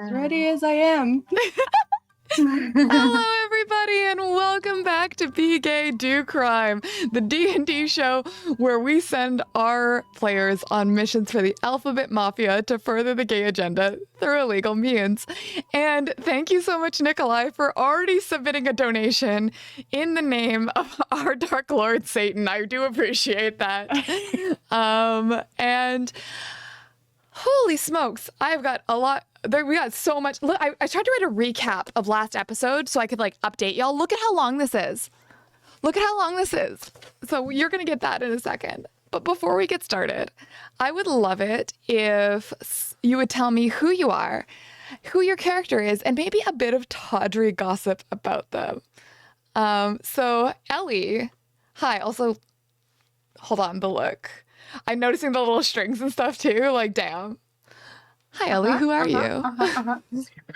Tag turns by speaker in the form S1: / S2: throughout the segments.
S1: As ready as I am.
S2: Hello, everybody, and welcome back to Be Gay, Do Crime, the D&D show where we send our players on missions for the Alphabet Mafia to further the gay agenda through illegal means. And thank you so much, Nikolai, for already submitting a donation in the name of our Dark Lord Satan. I do appreciate that. And holy smokes, I've got a lot. We got so much. Look, I tried to write a recap of last episode so I could update y'all. Look at how long this is. Look at how long this is. So you're going to get that in a second. But before we get started, I would love it if you would tell me who you are, who your character is, and maybe a bit of tawdry gossip about them. So Ellie, hi. Also, hold on, the look. I'm noticing the little strings and stuff too. Damn. Hi, Ellie. Who are you?
S3: Hi,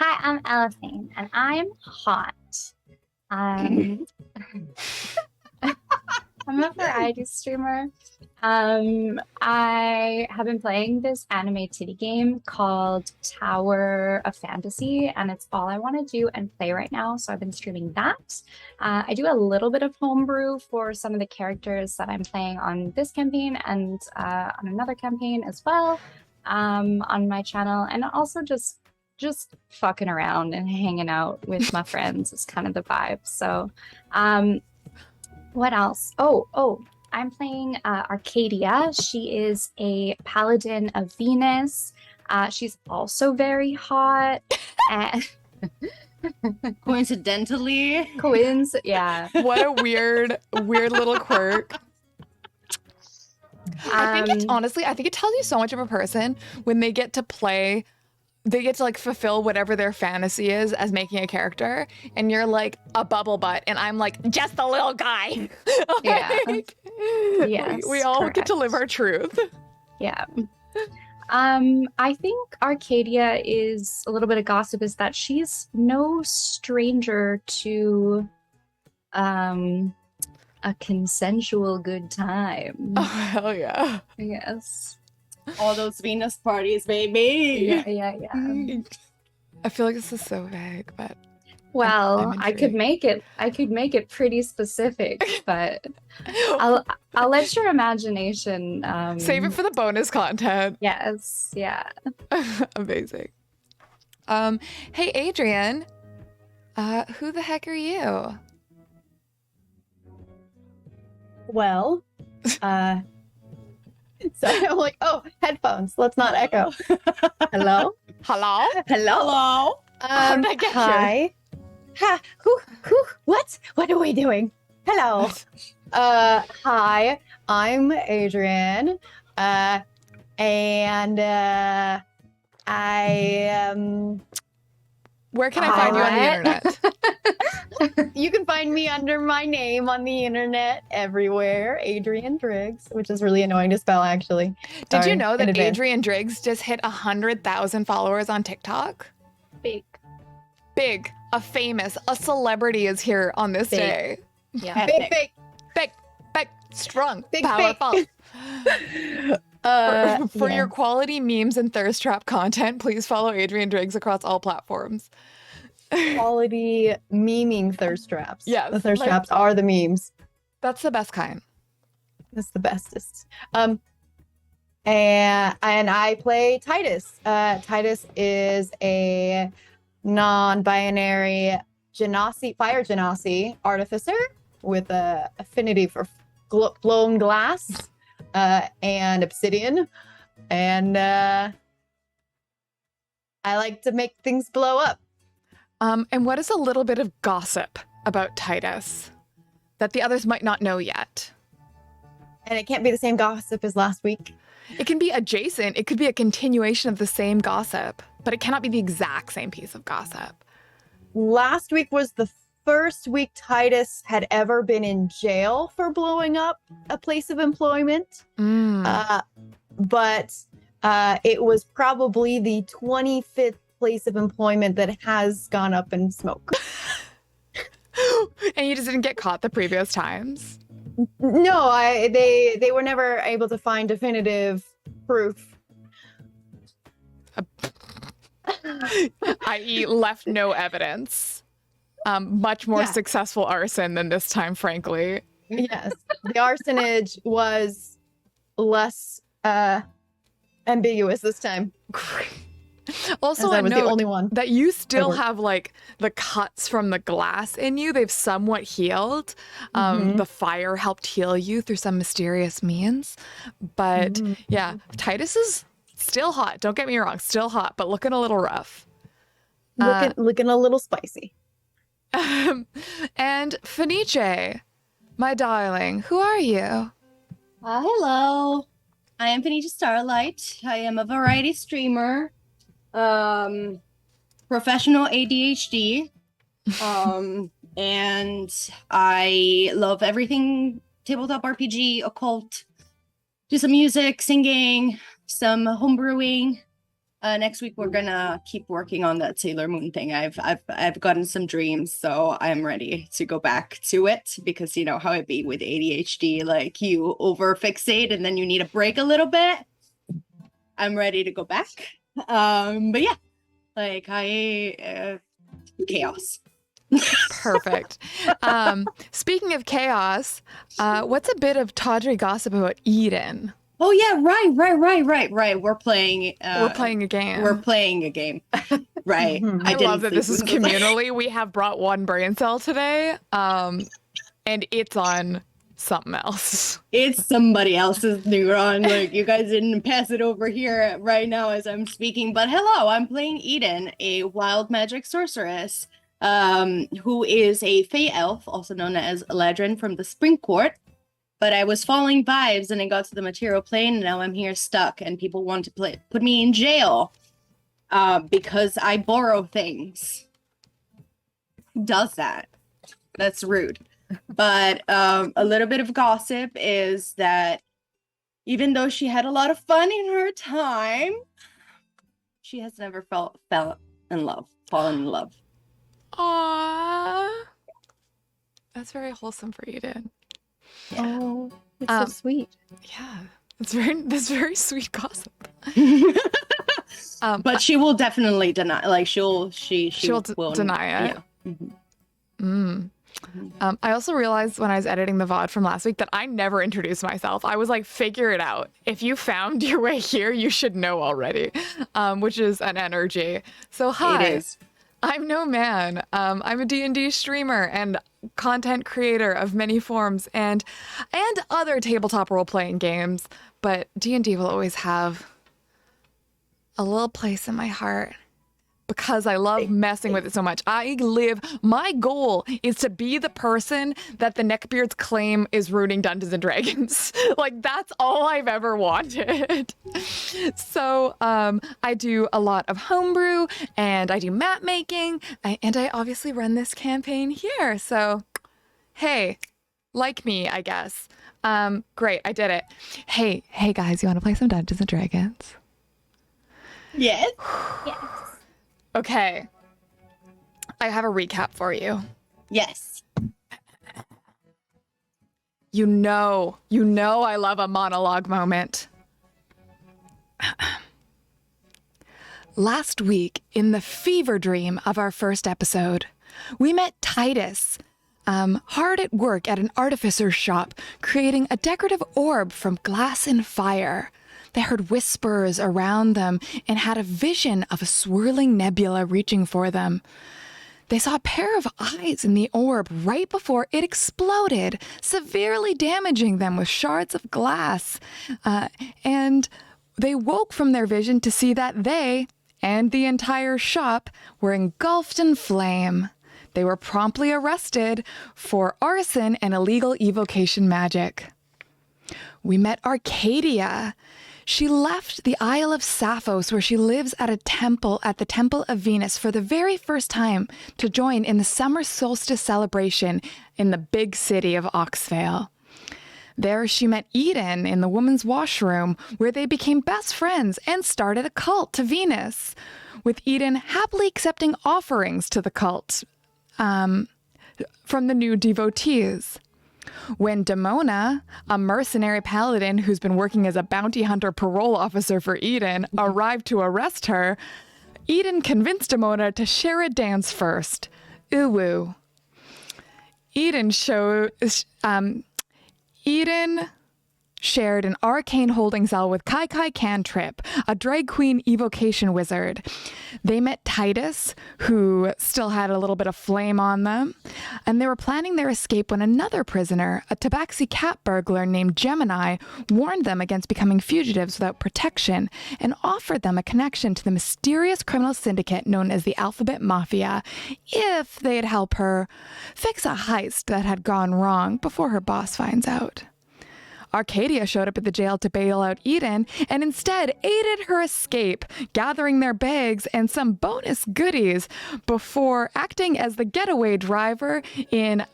S3: I'm Elifaine, and I'm hot. I'm a variety streamer. I have been playing this anime titty game called Tower of Fantasy, and it's all I want to do and play right now, so I've been streaming that. I do a little bit of homebrew for some of the characters that I'm playing on this campaign and on another campaign as well. On my channel, and also just fucking around and hanging out with my friends is kind of the vibe. So what else? I'm playing Arcadia. She is a paladin of Venus. She's also very hot and
S1: Coincidentally.
S3: Yeah.
S2: What a weird little quirk. I think it tells you so much of a person when they get to play, they get to fulfill whatever their fantasy is as making a character, and you're like a bubble butt, and I'm just a little guy.
S3: Yeah. Yes,
S2: we all get to live our truth.
S3: Yeah. I think Arcadia is a little bit of gossip is that she's no stranger to a consensual good time.
S2: Oh, hell yeah.
S3: Yes.
S1: All those Venus parties, baby.
S3: Yeah.
S2: I feel like this is so vague, but
S3: Well, I could make it pretty specific, but I'll let your imagination
S2: save it for the bonus content.
S3: Yes, yeah.
S2: Amazing. Hey Adrienne, who the heck are you?
S4: Well, so I'm like, oh, headphones. Let's not echo. Hello?
S2: Hello?
S4: Hello?
S2: How did I get here?
S4: Hi. Ha, who, what? What are we doing? Hello. Hi, I'm Adrienne. And I
S2: Where can I find you on the internet?
S4: You can find me under my name on the internet everywhere, Adrienne Driggs, which is really annoying to spell, actually.
S2: Did you know that Adrienne Driggs just hit 100,000 followers on TikTok?
S3: Big.
S2: A celebrity is here on this day.
S3: Yeah.
S4: Big.
S2: Strong,
S4: Big.
S2: powerful. For
S4: Yeah.
S2: your quality memes and thirst trap content, please follow Adrienne Driggs across all platforms.
S4: Quality memeing thirst traps.
S2: Yes,
S4: the thirst traps are the memes.
S2: That's the best kind.
S4: That's the bestest. And I play Titus. Titus is a non-binary fire genasi artificer with a affinity for blown glass and obsidian, and I like to make things blow up.
S2: And what is a little bit of gossip about Titus that the others might not know yet?
S4: And it can't be the same gossip as last week.
S2: It can be adjacent. It could be a continuation of the same gossip, but it cannot be the exact same piece of gossip.
S4: Last week was the first week Titus had ever been in jail for blowing up a place of employment. But it was probably the 25th place of employment that has gone up in smoke.
S2: And you just didn't get caught the previous times?
S4: No, they were never able to find definitive proof.
S2: I.e. left no evidence. Much more
S4: Yeah.
S2: successful arson than this time, frankly.
S4: Yes, the arsonage was less ambiguous this time,
S2: Also,
S4: as I
S2: a
S4: was the
S2: note
S4: only one.
S2: that you still
S4: worked.
S2: have like the cuts from the glass in you. They've somewhat healed.
S4: Mhm.
S2: The fire helped heal you through some mysterious means. But yeah, Titus is still hot. Don't get me wrong, still hot, but looking a little rough.
S4: Looking a little spicy.
S2: And Fenice, my darling, who are you?
S1: Hello. I am Fenice Starlight. I am a variety streamer. Professional ADHD. And I love everything tabletop RPG, occult, do some music, singing, some homebrewing. Next week we're gonna keep working on that Sailor Moon thing. I've gotten some dreams, so I'm ready to go back to it because you know how it be with ADHD, like you over fixate and then you need a break a little bit. I'm ready to go back. But yeah, like chaos.
S2: Perfect. Speaking of chaos, what's a bit of tawdry gossip about Eden?
S1: Oh yeah, right. We're playing.
S2: We're playing a game.
S1: We're playing a game. Right.
S4: Mhm.
S2: I
S1: didn't
S2: love that this is
S1: sleep with-
S2: communally. We have brought one brain cell today, and it's on something else.
S1: It's somebody else's neuron. Like you guys didn't pass it over here right now as I'm speaking. But hello, I'm playing Eden, a wild magic sorceress, who is a Fey elf, also known as Adrienne from the Spring Court. But I was following vibes and I got to the material plane and now I'm here stuck and people want to put me in jail because I borrow things. Who does that? That's rude. But a little bit of gossip is that even though she had a lot of fun in her time, she has never fallen in love.
S2: Aww. That's very wholesome for Eden.
S4: Oh, it's so sweet.
S2: Yeah. That's very sweet gossip.
S1: But she will definitely deny. Like she will
S2: deny it.
S1: Yeah. Mm-hmm.
S2: I also realized when I was editing the VOD from last week that I never introduced myself. I was like, figure it out. If you found your way here, you should know already, which is an energy. So hi.
S1: It is.
S2: I'm No Man. I'm a D&D streamer and content creator of many forms and other tabletop role-playing games, but D&D will always have a little place in my heart because I love messing with it so much. My goal is to be the person that the neckbeards claim is ruining Dungeons and Dragons. Like, that's all I've ever wanted. So I do a lot of homebrew and I do map making and I obviously run this campaign here. So, hey, like me, I guess. Great, I did it. Hey guys, you want to play some Dungeons and Dragons?
S1: Yes.
S3: Yes.
S2: Okay. I have a recap for you.
S1: Yes.
S2: You know I love a monologue moment. Last week, in the fever dream of our first episode, we met Titus, hard at work at an artificer's shop, creating a decorative orb from glass and fire. They heard whispers around them and had a vision of a swirling nebula reaching for them. They saw a pair of eyes in the orb right before it exploded, severely damaging them with shards of glass. And they woke from their vision to see that they and the entire shop were engulfed in flame. They were promptly arrested for arson and illegal evocation magic. We met Arcadia. She left the Isle of Sappho's, where she lives at the Temple of Venus, for the very first time to join in the summer solstice celebration in the big city of Oxvale. There she met Eden in the women's washroom, where they became best friends and started a cult to Venus, with Eden happily accepting offerings to the cult from the new devotees. When Demona, a mercenary paladin who's been working as a bounty hunter parole officer for Eden, arrived to arrest her, Eden convinced Demona to share a dance first. Ooh. Eden shared an arcane holding cell with Kai Cantrip, a drag queen evocation wizard. They met Titus, who still had a little bit of flame on them, and they were planning their escape when another prisoner, a tabaxi cat burglar named Gemini, warned them against becoming fugitives without protection and offered them a connection to the mysterious criminal syndicate known as the Alphabet Mafia if they'd help her fix a heist that had gone wrong before her boss finds out. Arcadia showed up at the jail to bail out Eden and instead aided her escape, gathering their bags and some bonus goodies before acting as the getaway driver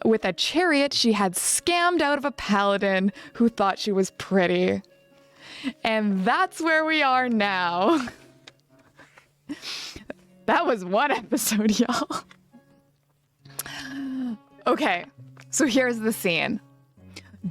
S2: with a chariot she had scammed out of a paladin who thought she was pretty. And that's where we are now. That was one episode, y'all. Okay, so here's the scene.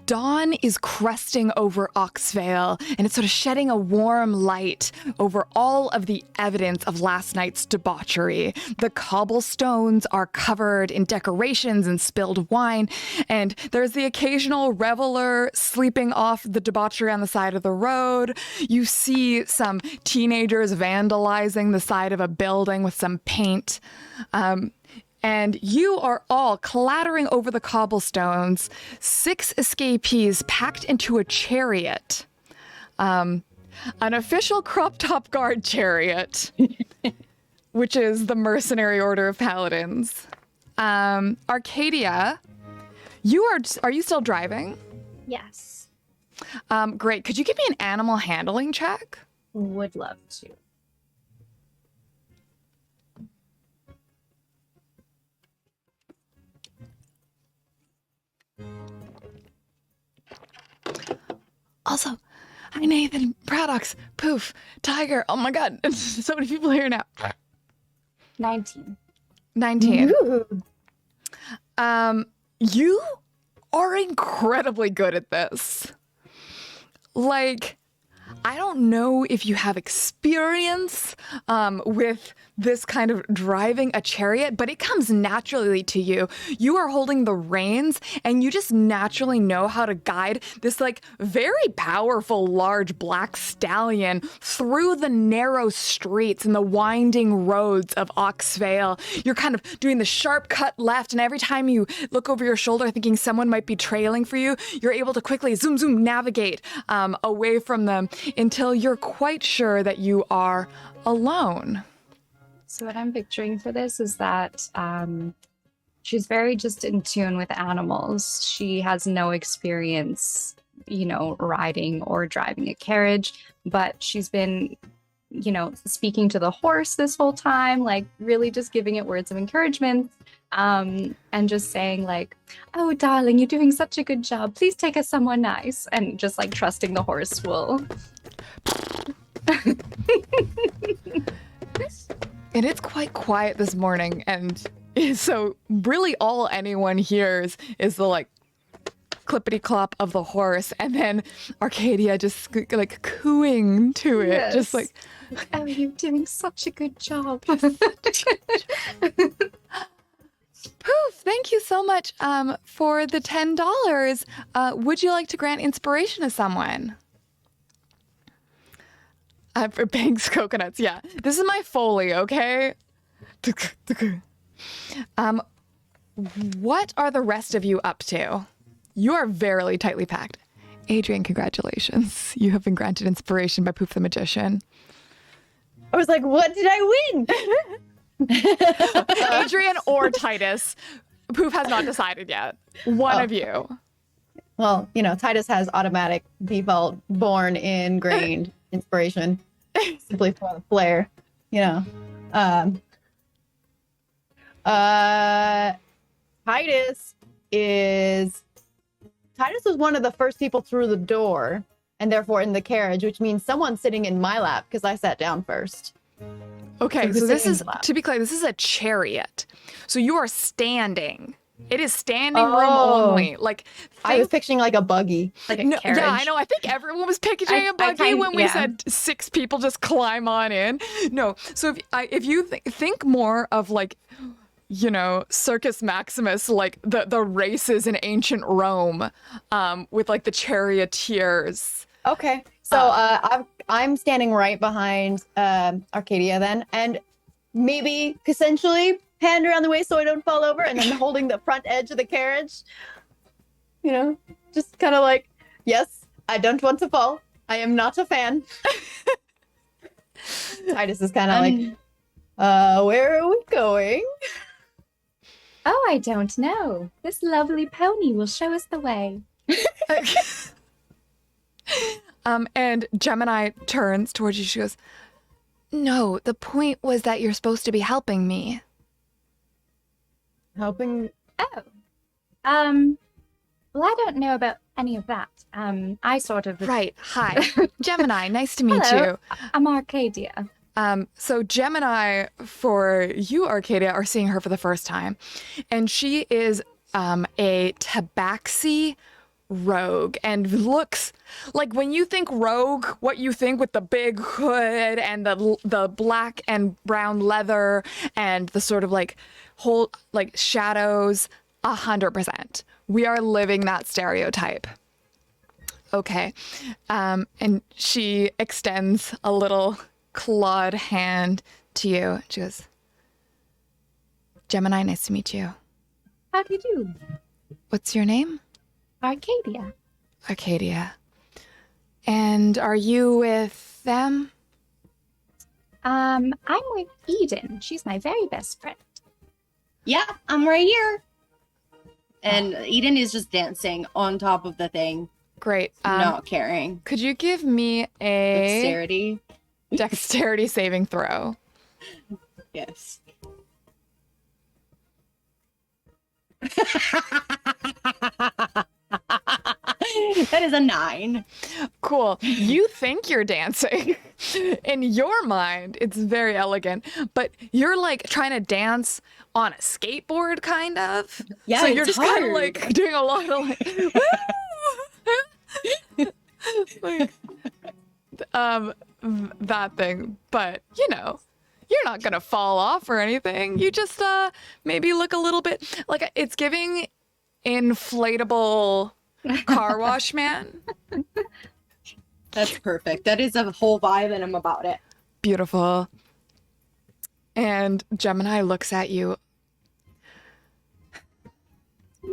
S2: Dawn is cresting over Oxvale, and it's sort of shedding a warm light over all of the evidence of last night's debauchery. The cobblestones are covered in decorations and spilled wine, and there's the occasional reveler sleeping off the debauchery on the side of the road. You see some teenagers vandalizing the side of a building with some paint. And you are all clattering over the cobblestones, 6 escapees packed into a chariot. An official crop top guard chariot, which is the Mercenary Order of Paladins. Arcadia, are you still driving?
S3: Yes.
S2: Great. Could you give me an animal handling check?
S3: Would love to.
S2: Also, hi Nathan, Pradox, Poof, Tiger. Oh my god, so many people here now.
S3: 19.
S2: 19.
S4: Ooh.
S2: You are incredibly good at this. Like, I don't know if you have experience with this kind of driving a chariot, but it comes naturally to you. You are holding the reins and you just naturally know how to guide this like very powerful, large black stallion through the narrow streets and the winding roads of Oxvale. You're kind of doing the sharp cut left, and every time you look over your shoulder thinking someone might be trailing for you, you're able to quickly zoom navigate away from them until you're quite sure that you are alone.
S3: So what I'm picturing for this is that she's very just in tune with animals. She has no experience, riding or driving a carriage, but she's been, speaking to the horse this whole time, like really just giving it words of encouragement, and just saying like, "Oh, darling, you're doing such a good job. Please take us somewhere nice," and just like trusting the horse will.
S2: And it's quite quiet this morning, and so really all anyone hears is the like clippity clop of the horse, and then Arcadia just like cooing to it,
S3: Yes.
S2: just like,
S3: "Oh, you're doing such a good job."
S2: Poof, thank you so much for the $10. Would you like to grant inspiration to someone? For Banks Coconuts, yeah. This is my Foley, okay? What are the rest of you up to? You are very tightly packed. Adrienne, congratulations. You have been granted inspiration by Poof the Magician.
S4: I was like, what did I win?
S2: Adrienne or Titus. Poof has not decided yet. One of you.
S4: Well, Titus has automatic default born ingrained inspiration simply for the flair, Titus was one of the first people through the door and therefore in the carriage, which means someone's sitting in my lap because I sat down first.
S2: Okay,
S4: So
S2: so this
S4: sitting
S2: is,
S4: in the lap.
S2: to be clear, this is a chariot. So you are standing It is standing room
S4: Oh.
S2: only. Like,
S4: I was
S2: think-
S4: picturing like a buggy.
S3: Like a
S2: no,
S3: carriage.
S2: yeah, I know. I think everyone was picturing
S3: I-
S2: a
S3: I
S2: buggy
S3: kind-
S2: when we
S3: yeah.
S2: said 6 people just climb on in. No, so if you think more of like, you know, Circus Maximus, like the races in ancient Rome, with like the charioteers.
S4: Okay. So I'm standing right behind Arcadia then, and maybe consensually hand around the waist so I don't fall over, and then holding the front edge of the carriage. You know, just kind of like, yes, I don't want to fall. I am not a fan. Titus is kind of like, where are we going?
S3: Oh, I don't know. This lovely pony will show us the way.
S2: And Gemini turns towards you. She goes, "No, the point was that you're supposed to be helping me."
S4: Helping.
S3: Oh. Well, I don't know about any of that. I sort of...
S2: Right. Hi, Gemini. Nice to meet
S3: Hello.
S2: you.
S3: I'm Arcadia.
S2: So Gemini, for you, Arcadia, are seeing her for the first time, and she is a tabaxi rogue and looks like, when you think rogue, what you think with the big hood and the black and brown leather and the sort of like whole like shadows. 100%. We are living that stereotype. Okay. And she extends a little clawed hand to you. She goes, "Gemini, nice to meet you.
S3: How do you do?
S2: What's your name?"
S3: Arcadia.
S2: Arcadia. "And are you with them?"
S3: I'm with Eden. She's my very best friend.
S1: Yeah, I'm right here. And Eden is just dancing on top of the thing,
S2: Great.
S1: not caring.
S2: Could you give me a
S1: Dexterity.
S2: dexterity saving throw?
S1: Yes. That is a 9.
S2: Cool. You think you're dancing. In your mind, it's very elegant, but you're like trying to dance on a skateboard, kind of.
S1: Yeah,
S2: so you're
S1: it's
S2: just kind of
S1: hard.
S2: like doing a lot of like, like that thing. But you know, you're not gonna fall off or anything. You just maybe look a little bit like, it's giving inflatable car wash man.
S1: That's perfect. That is a whole vibe, and I'm about it.
S2: Beautiful. And Gemini looks at you.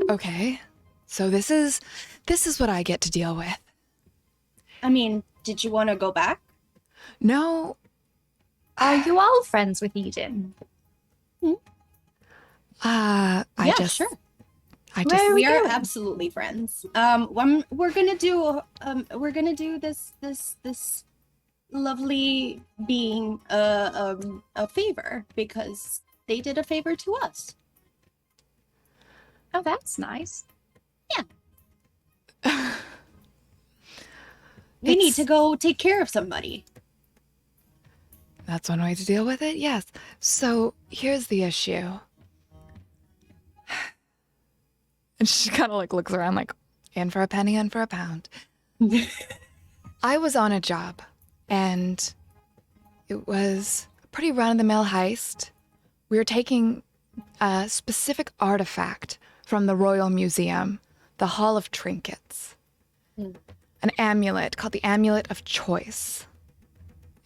S2: Okay. So this is what I get to deal with.
S1: I mean, did you want to go back?
S2: No.
S3: Are you all friends with Eden?
S2: I
S1: Yeah,
S2: just
S1: sure.
S2: I
S3: Where
S2: just
S3: are
S1: We are
S3: going?
S1: absolutely friends. We're gonna do this lovely being a favor, because they did a favor to us.
S3: Oh, that's nice.
S1: We need
S2: It's-
S1: to go take care of somebody.
S2: That's one way to deal with it. Yes. So, here's the issue. And she kind of like looks around like, in for a penny, in for a pound. I was on a job, and it was a pretty run-of-the-mill heist. We were taking a specific artifact from the Royal Museum, the Hall of Trinkets. An amulet called the Amulet of Choice.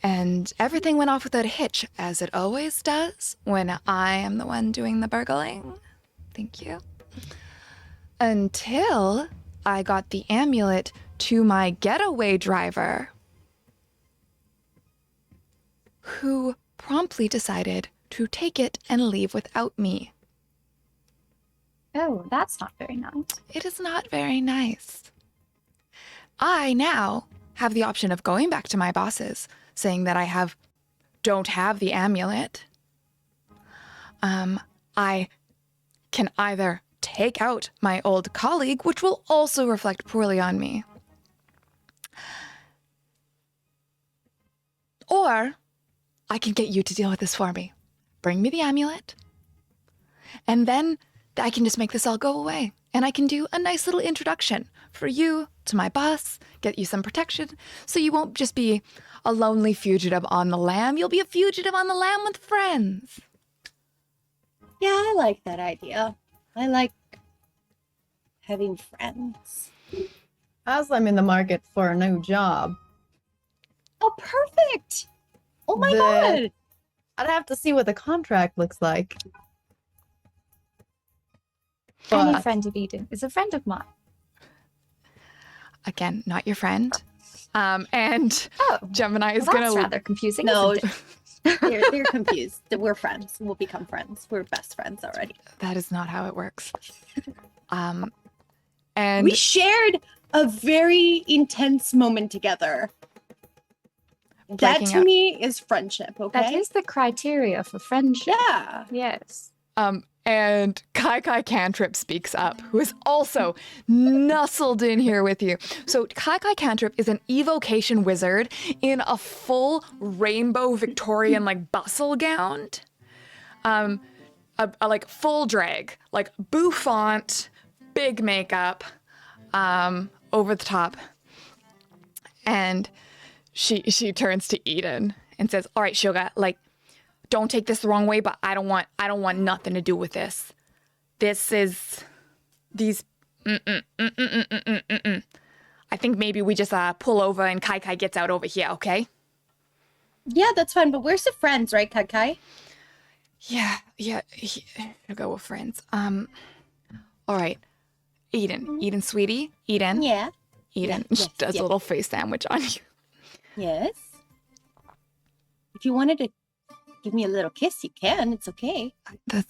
S2: And everything went off without a hitch, as it always does when I am the one doing the burgling. Thank you. Until I got the amulet to my getaway driver, who promptly decided to take it and leave without me.
S3: Oh, that's not very nice.
S2: It is not very nice. I now have the option of going back to my bosses, saying that I don't have the amulet. I can either take out my old colleague, which will also reflect poorly on me, or I can get you to deal with this for me. Bring me the amulet, and then I can just make this all go away. And I can do a nice little introduction for you to my boss, get you some protection, so you won't just be a lonely fugitive on the lam. You'll be a fugitive on the lam with friends.
S1: Yeah, I like that idea. I like having friends.
S4: As I'm in the market for a new job,
S1: Oh, perfect. Oh my
S4: The-
S1: god.
S4: I'd have to see what the contract looks like.
S3: Any
S4: But
S3: friend of Eden is a friend of mine.
S2: Again, not your friend. And
S3: Oh,
S2: Gemini is
S3: well,
S2: going
S3: that's
S2: to...
S3: rather confusing.
S1: No,
S3: Isn't it?
S1: they're confused. We're friends. We'll become friends. We're best friends already.
S2: That is not how it works. And
S1: We shared a very intense moment together. That
S2: Breaking
S1: to
S2: up.
S1: me is friendship, okay?
S3: That is the criteria for friendship.
S1: Yeah.
S3: Yes.
S2: and Kai Kai Cantrip speaks up, who is also nestled in here with you. So Kai Kai Cantrip is an evocation wizard in a full rainbow Victorian like bustle gown. A like full drag, like bouffant, big makeup, over the top. And she turns to Eden and says, "All right, Sugar, like, don't take this the wrong way, but I don't want nothing to do with this. This is these. I think maybe we just pull over and Kai Kai gets out over here, okay?"
S1: Yeah, that's fine. But we're still friends, right, Kai?
S2: Yeah. I'll go with friends. All right, Eden, sweetie, Eden.
S1: Yeah.
S2: Eden
S1: Yes,
S2: does
S1: yes.
S2: a little face sandwich on you.
S1: Yes. If you wanted to give me a little kiss, you can. It's okay.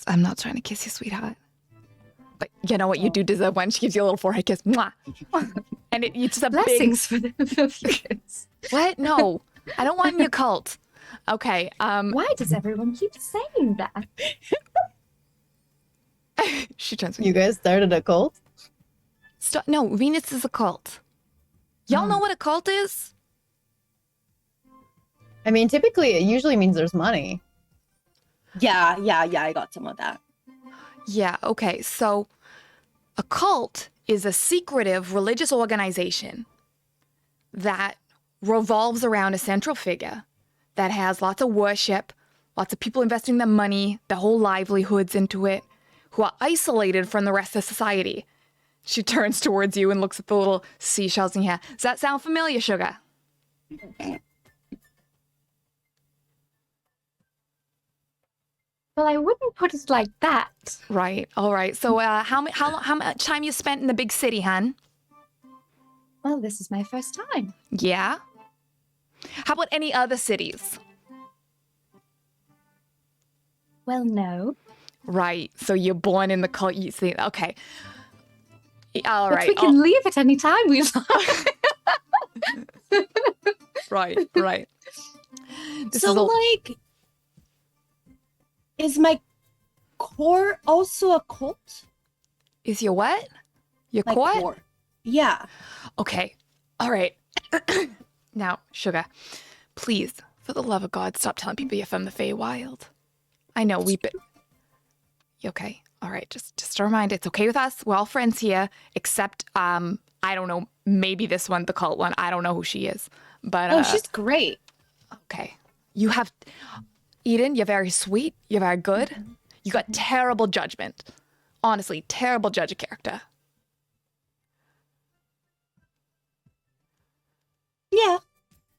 S2: I'm not trying to kiss you, sweetheart. But you know what? You do deserve one. She gives you a little forehead kiss. Mwah. And it's just a big...
S3: Blessings for the kids.
S2: What? No. I don't want in your cult. Okay.
S3: Why does everyone keep saying that?
S2: She turns to
S4: you guys started a cult?
S2: Stop. No, Venus is a cult. Y'all know what a cult is?
S4: I mean, typically it usually means there's money.
S1: Yeah. I got some of that.
S2: Yeah, okay. So a cult is a secretive religious organization that revolves around a central figure that has lots of worship, lots of people investing their money, their whole livelihoods into it, who are isolated from the rest of society. She turns towards you and looks at the little seashells in here. Does that sound familiar, Sugar?
S3: Well, I wouldn't put it like that.
S2: Right. All right. So how much time you spent in the big city, hun?
S3: Well, this is my first time.
S2: Yeah. How about any other cities?
S3: Well, no.
S2: Right. So you're born in the cult. You see. Okay. All
S3: But
S2: right.
S3: we can leave at any time we like.
S2: Right. This
S1: So,
S2: is a-
S1: like, is my core also a cult?
S2: is your what? Your
S1: My
S2: what?
S1: core. Yeah.
S2: Okay. All right. Now, Sugar, please, for the love of God, stop telling people you're from the Feywild. I know we've been... You okay? All right. Just a reminder, it's okay with us. We're all friends here, except, I don't know, maybe this one, the cult one. I don't know who she is. But,
S1: Oh, she's great.
S2: okay. You have... Eden, you're very sweet. You're very good. You got terrible judgment. Honestly, terrible judge of character.
S1: Yeah,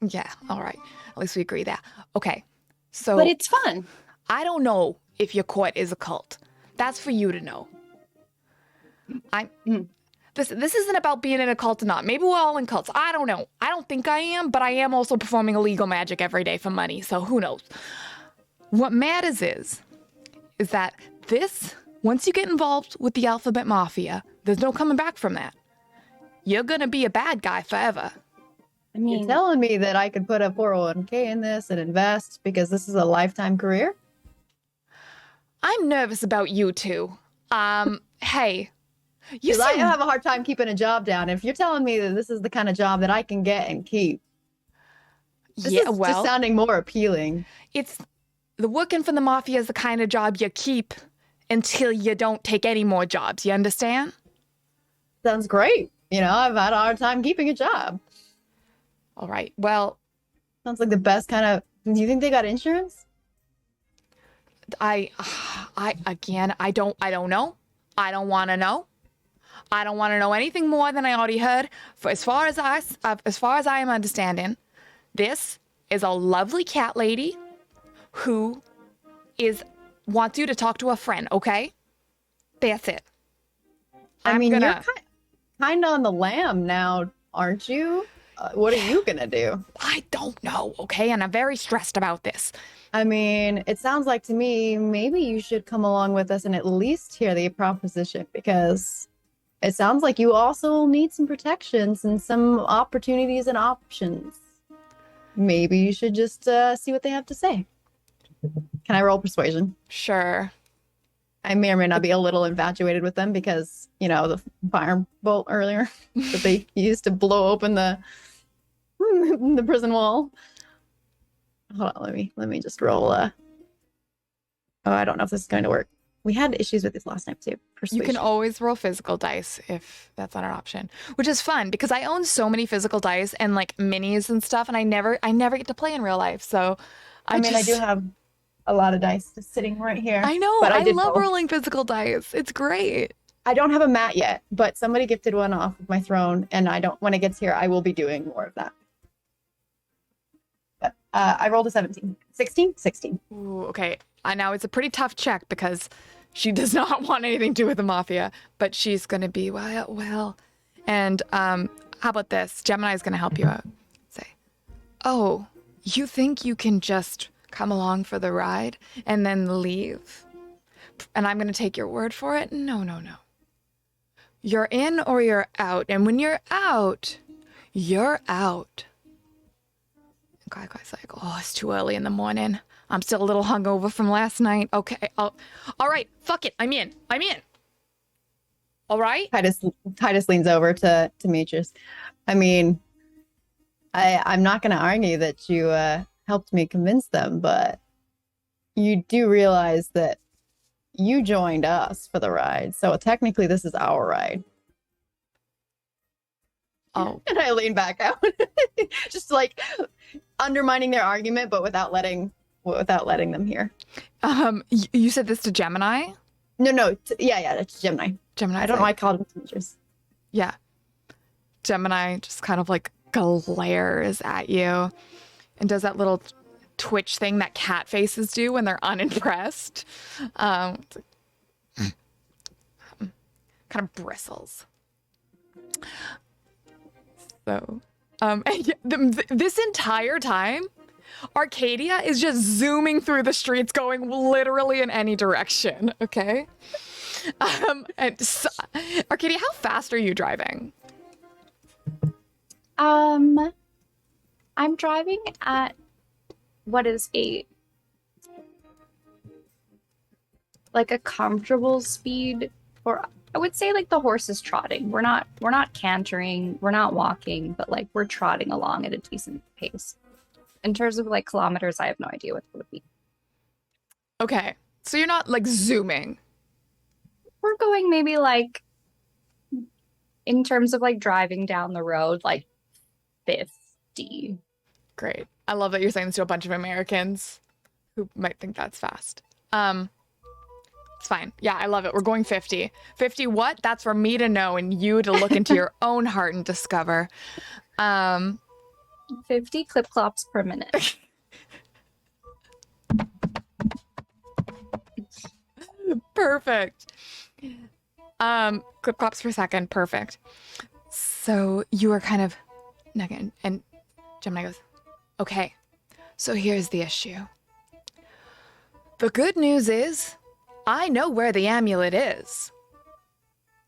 S2: Yeah, all right. At least we agree there. Okay. So
S1: but it's fun.
S2: I don't know if your court is a cult. That's for you to know. This isn't about being in a cult or not. Maybe we're all in cults. I don't know. I don't think I am, but I am also performing illegal magic every day for money, so who knows? What matters is that once you get involved with the Alphabet Mafia, there's no coming back from that. You're gonna be a bad guy forever.
S1: I
S4: You're
S1: mean,
S4: telling me that I could put a 401k in this and invest because this is a lifetime career?
S2: I'm nervous about you two. Hey, you
S4: Because I
S2: seem...
S4: have a hard time keeping a job down. If you're telling me that this is the kind of job that I can get and keep, this
S2: yeah,
S4: is
S2: well,
S4: just sounding more appealing.
S2: it's the working for the mafia is the kind of job you keep until you don't take any more jobs. You understand?
S4: Sounds great. You know, I've had a hard time keeping a job.
S2: All right. Well,
S4: Sounds like the best kind of. Do you think they got insurance?
S2: I don't know. I don't want to know. I don't want to know anything more than I already heard. For as far as I am understanding, this is a lovely cat lady who wants you to talk to a friend. Okay, that's it.
S4: I mean, you're kind of on the lam now, aren't you? What are you gonna do?
S2: I don't know. Okay, and I'm very stressed about this.
S4: I mean, it sounds like to me maybe you should come along with us and at least hear the proposition, because it sounds like you also need some protections and some opportunities and options. Maybe you should just see what they have to say. Can I roll persuasion?
S2: Sure.
S4: I may or may not be a little infatuated with them because, you know, the firebolt earlier that they used to blow open the prison wall. Hold on, let me just roll. Oh, I don't know if this is going to work. We had issues with this last time too. Persuasion.
S2: You can always roll physical dice if that's not an option, which is fun because I own so many physical dice and like minis and stuff, and I never get to play in real life. So
S4: I do have a lot of dice just sitting right here.
S2: I know.
S4: But
S2: I love rolling physical dice. It's great.
S4: I don't have a mat yet, but somebody gifted one off of my throne, and when it gets here, I will be doing more of that. But I rolled a 17. 16?
S2: Ooh, okay. Now it's a pretty tough check because she does not want anything to do with the mafia, but she's going to be, well. And how about this? Gemini's going to help you out. Say, oh, you think you can just come along for the ride and then leave? And I'm going to take your word for it? No. You're in or you're out. And when you're out, you're out. And Guy's like, oh, it's too early in the morning. I'm still a little hungover from last night. Okay. All right. Fuck it. I'm in. All right.
S4: Titus leans over to Demetrius. I mean, I'm not going to argue that you helped me convince them, but you do realize that you joined us for the ride. So technically this is our ride.
S2: Oh.
S4: And I lean back out. Just like undermining their argument, but without letting them hear.
S2: You said this to Gemini?
S4: No. Yeah, that's Gemini.
S2: Gemini.
S4: I don't know why I called him Demetrius.
S2: Yeah. Gemini just kind of like glares at you and does that little twitch thing that cat faces do when they're unimpressed. Kind of bristles. So, this entire time, Arcadia is just zooming through the streets, going literally in any direction. Okay. And so, Arcadia, how fast are you driving?
S3: I'm driving at what is a comfortable speed, or I would say like the horse is trotting. We're not cantering, we're not walking, but like we're trotting along at a decent pace. In terms of like kilometers, I have no idea what it would be.
S2: Okay, so you're not like zooming.
S3: We're going maybe like, in terms of like driving down the road, like 50.
S2: Great. I love that you're saying this to a bunch of Americans who might think that's fast. It's fine. Yeah, I love it. We're going 50. 50 what? That's for me to know and you to look into your own heart and discover.
S3: 50 clip-clops per minute.
S2: Perfect. Clip-clops per second. Perfect. So you are kind of nagging, and Gemini goes, okay, so here's the issue. The good news is I know where the amulet is.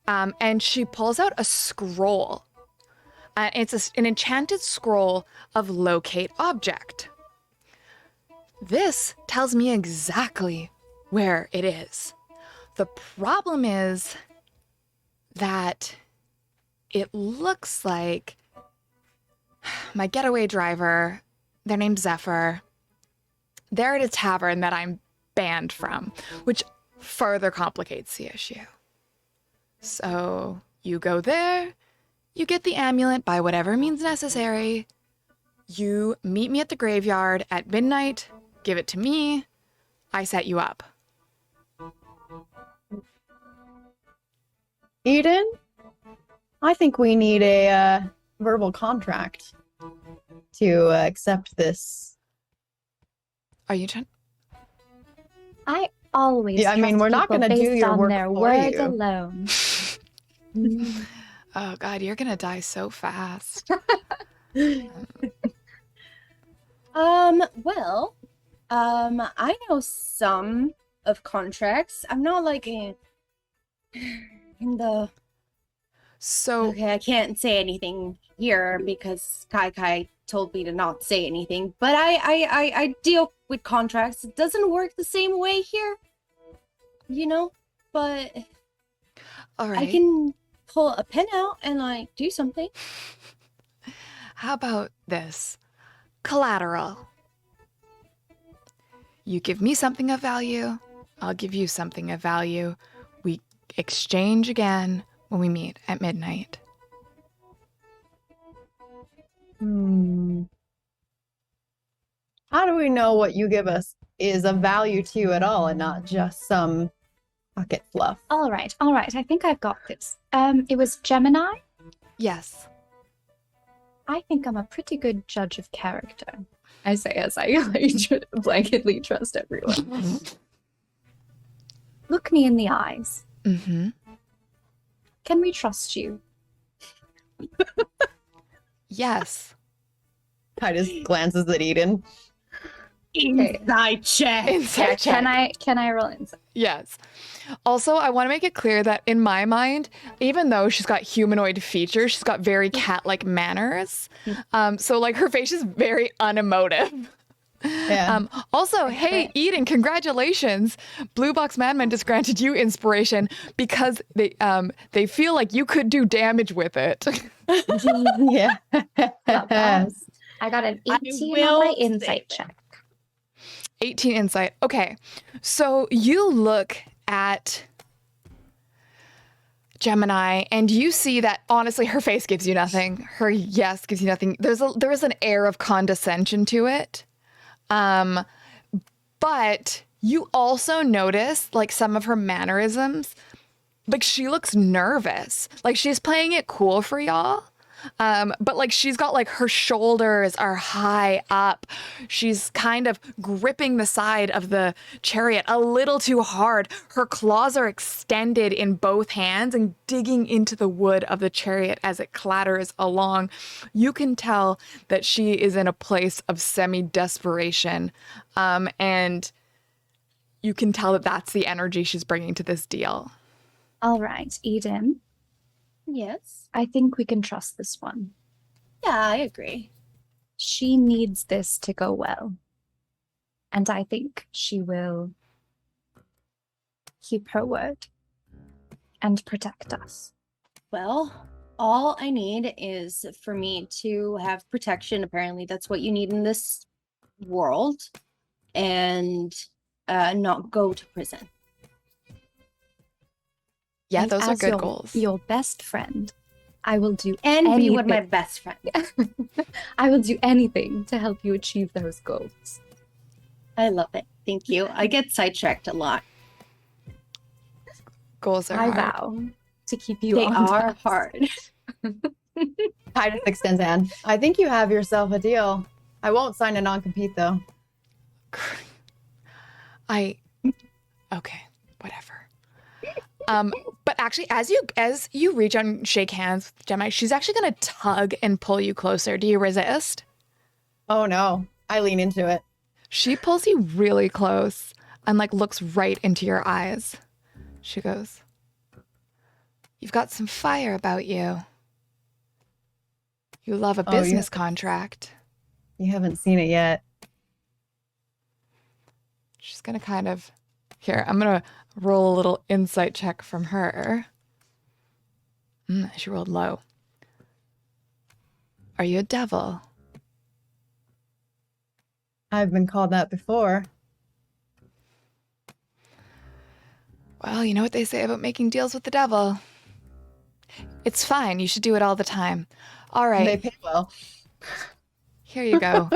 S2: And she pulls out a scroll. It's an enchanted scroll of locate object. This tells me exactly where it is. The problem is that it looks like my getaway driver, their name's Zephyr, they're at a tavern that I'm banned from, which further complicates the issue. So you go there, you get the amulet by whatever means necessary. You meet me at the graveyard at midnight, give it to me, I set you up.
S4: Eden, I think we need a verbal contract to accept this.
S2: Are you trying?
S3: I always
S4: Yeah, I mean,
S3: trust
S4: we're not
S3: people
S4: gonna do
S3: based
S4: your
S3: on
S4: work
S3: their
S4: for
S3: word
S4: you.
S3: alone.
S2: Oh God, you're gonna die so fast.
S1: Well, I know some of contracts. I'm not like in the
S2: So
S1: okay, I can't say anything here because Kai told me to not say anything, but I deal with contracts. It doesn't work the same way here, you know, but
S2: all right.
S1: I can pull a pen out and like do something.
S2: How about this? Collateral. You give me something of value, I'll give you something of value. We exchange again when we meet at midnight.
S4: How do we know what you give us is of value to you at all and not just some pocket fluff?
S3: All right. I think I've got this. It was Gemini.
S2: Yes.
S3: I think I'm a pretty good judge of character. I say as I blanketly trust everyone. Look me in the eyes.
S2: Mm-hmm.
S3: Can we trust you?
S2: Yes.
S4: I just glances at Eden.
S1: Inside check.
S2: Inside check.
S3: Can I roll insight?
S2: Yes. Also, I want to make it clear that in my mind, even though she's got humanoid features, she's got very cat-like manners. So like her face is very unemotive.
S4: Yeah.
S2: Also, hey, Eden, congratulations. Blue Box Madman just granted you inspiration because they feel like you could do damage with it.
S4: Yeah.
S3: I got an 18
S1: will
S3: on my
S1: say
S3: insight
S1: that.
S3: check.
S2: 18 insight. Okay. So you look at Gemini and you see that honestly her face gives you nothing. Her yes gives you nothing. There is an air of condescension to it. But you also notice like some of her mannerisms. Like she looks nervous. Like she's playing it cool for y'all. But like she's got like her shoulders are high up. She's kind of gripping the side of the chariot a little too hard. Her claws are extended in both hands and digging into the wood of the chariot as it clatters along. You can tell that she is in a place of semi-desperation. And you can tell that that's the energy she's bringing to this deal.
S3: All right, Eden.
S1: Yes.
S3: I think we can trust this one.
S1: Yeah, I agree.
S3: She needs this to go well. And I think she will keep her word and protect us.
S1: Well, all I need is for me to have protection. Apparently, that's what you need in this world, and not go to prison.
S2: Yeah,
S3: And
S2: those are
S3: as
S2: good
S3: your,
S2: goals.
S3: Your best friend, I will do
S1: And
S3: anything.
S1: be with my best friend.
S3: I will do anything to help you achieve those goals.
S1: I love it. Thank you. I get sidetracked a lot.
S2: Goals are
S3: I
S2: hard.
S3: vow to keep you
S1: They
S3: on
S1: are
S3: task.
S1: hard.
S4: Titus extends hand. I think you have yourself a deal. I won't sign a non-compete though.
S2: Okay, whatever. But actually, as you reach out and shake hands with Gemini, she's actually gonna tug and pull you closer. Do you resist?
S4: Oh no. I lean into it.
S2: She pulls you really close and like looks right into your eyes. She goes, "You've got some fire about you. You love a
S4: Oh,
S2: business contract."
S4: You haven't seen it yet.
S2: She's gonna kind of I'm gonna roll a little insight check from her. She rolled low. Are you a devil?
S4: I've been called that before.
S2: Well, you know what they say about making deals with the devil. It's fine. You should do it all the time. All right.
S4: They pay well.
S2: Here you go.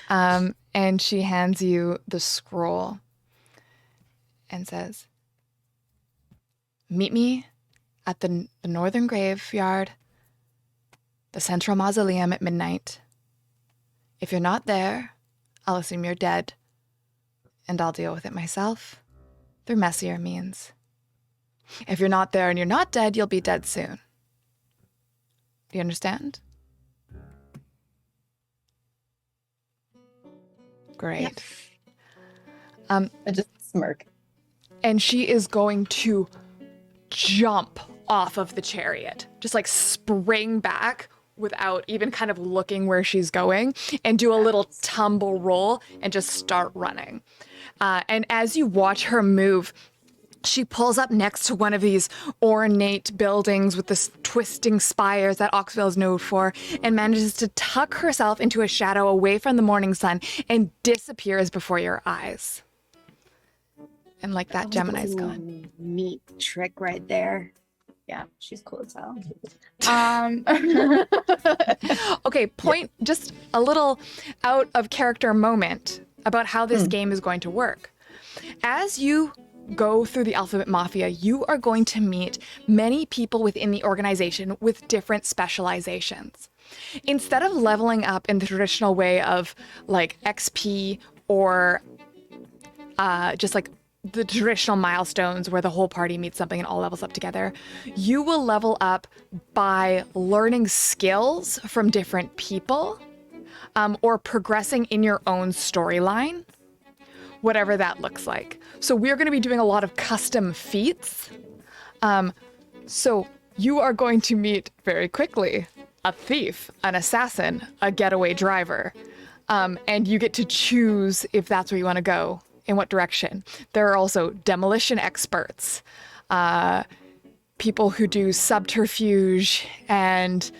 S2: And she hands you the scroll and says, meet me at the northern graveyard, the central mausoleum at midnight. If you're not there, I'll assume you're dead, and I'll deal with it myself through messier means. If you're not there and you're not dead, you'll be dead soon. Do you understand? Great.
S4: Yep. I just smirk.
S2: And she is going to jump off of the chariot, just like spring back without even kind of looking where she's going, and do a little tumble roll and just start running. And as you watch her move, she pulls up next to one of these ornate buildings with this twisting spires that Oxville is known for, and manages to tuck herself into a shadow away from the morning sun and disappears before your eyes. And like that, Gemini's gone.
S1: Neat trick right there.
S3: Yeah, she's cool as hell.
S2: Okay, point just a little out of character moment about how this game is going to work. As you go through the Alphabet Mafia, you are going to meet many people within the organization with different specializations. Instead of leveling up in the traditional way of like XP or just like the traditional milestones where the whole party meets something and all levels up together, you will level up by learning skills from different people or progressing in your own storyline, whatever that looks like. So we're going to be doing a lot of custom feats. So you are going to meet very quickly a thief, an assassin, a getaway driver, and you get to choose if that's where you want to go, in what direction. There are also demolition experts, people who do subterfuge and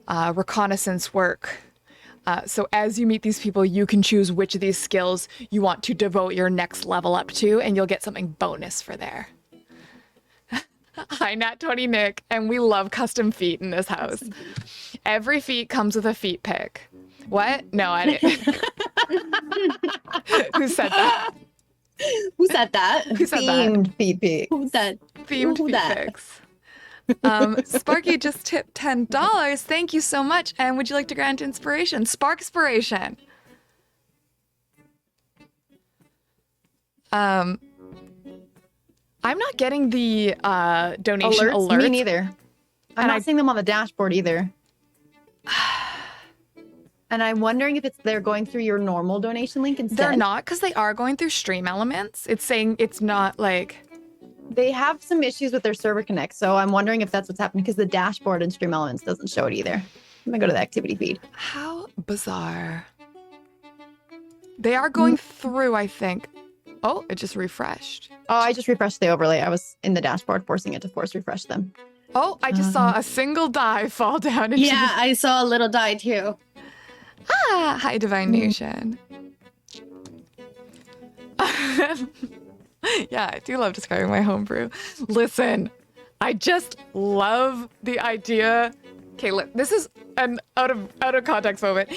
S2: reconnaissance work. So as you meet these people, you can choose which of these skills you want to devote your next level up to, and you'll get something bonus for there. Hi, Nat 20 Nick, and we love custom feet in this house. Every feat comes with a feet pick. What? No, I didn't. Who said that?
S1: Who said that?
S2: Who said that?
S4: Themed PP.
S1: Who said
S2: Themed
S1: Who
S2: feet
S1: that?
S2: picks. Sparky just tipped $10. Thank you so much. And would you like to grant inspiration? Sparkspiration. I'm not getting the donation alerts.
S4: Me neither. I'm not seeing them on the dashboard either. And I'm wondering if they're going through your normal donation link instead.
S2: They're not, because they are going through Stream Elements. It's saying it's not like...
S4: They have some issues with their server connect, so I'm wondering if that's what's happening, because the dashboard in Stream Elements doesn't show it either. I'm gonna go to the activity feed.
S2: How bizarre. They are going through, I think. Oh, it just refreshed.
S4: Oh, I just refreshed the overlay. I was in the dashboard forcing it to force refresh them.
S2: Oh, I just saw a single die fall down into
S1: Yeah, I saw a little die too.
S2: Hi, Divine Nation. Yeah, I do love describing my homebrew. Listen, I just love the idea. Okay, this is an out of context moment.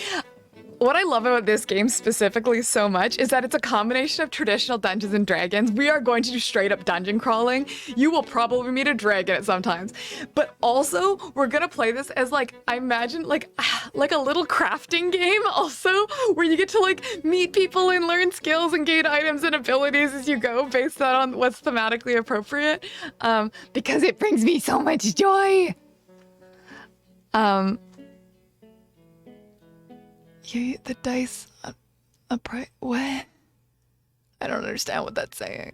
S2: What I love about this game specifically so much is that it's a combination of traditional Dungeons and Dragons. We are going to do straight up dungeon crawling. You will probably meet a dragon at some times. But also, we're gonna play this as like, I imagine like a little crafting game also, where you get to like meet people and learn skills and gain items and abilities as you go based on what's thematically appropriate. Because it brings me so much joy. The dice what? I don't understand what that's saying.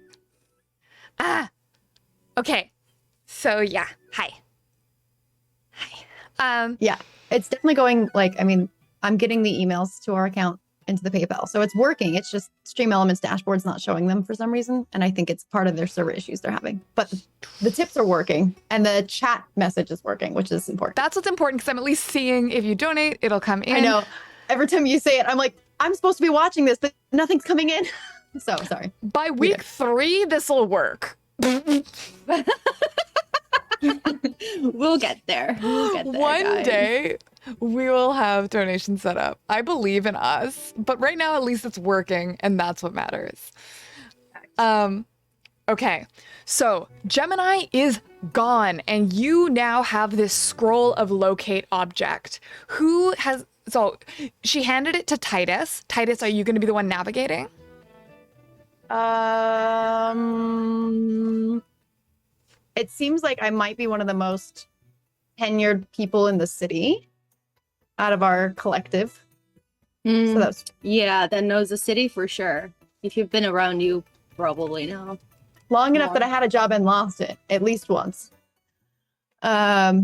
S2: Okay. So yeah, hi.
S4: Yeah, it's definitely going, like, I mean, I'm getting the emails to our account into the PayPal, so it's working. It's just Stream Elements dashboard's not showing them for some reason, and I think it's part of their server issues they're having. But the tips are working, and the chat message is working, which is important.
S2: That's what's important, because I'm at least seeing if you donate, it'll come in.
S4: I know. Every time you say it, I'm like, I'm supposed to be watching this, but nothing's coming in. So sorry.
S2: By week 3, this will work.
S1: We'll get there. We'll get there,
S2: One
S1: guys.
S2: day we will have donations set up. I believe in us, but right now at least it's working, and that's what matters. Okay, so Gemini is gone, and you now have this scroll of locate object. So she handed it to Titus. Titus, are you going to be the one navigating?
S4: It seems like I might be one of the most tenured people in the city out of our collective. So that's
S1: Yeah, that knows the city for sure. If you've been around, you probably know.
S4: long enough that I had a job and lost it at least once. I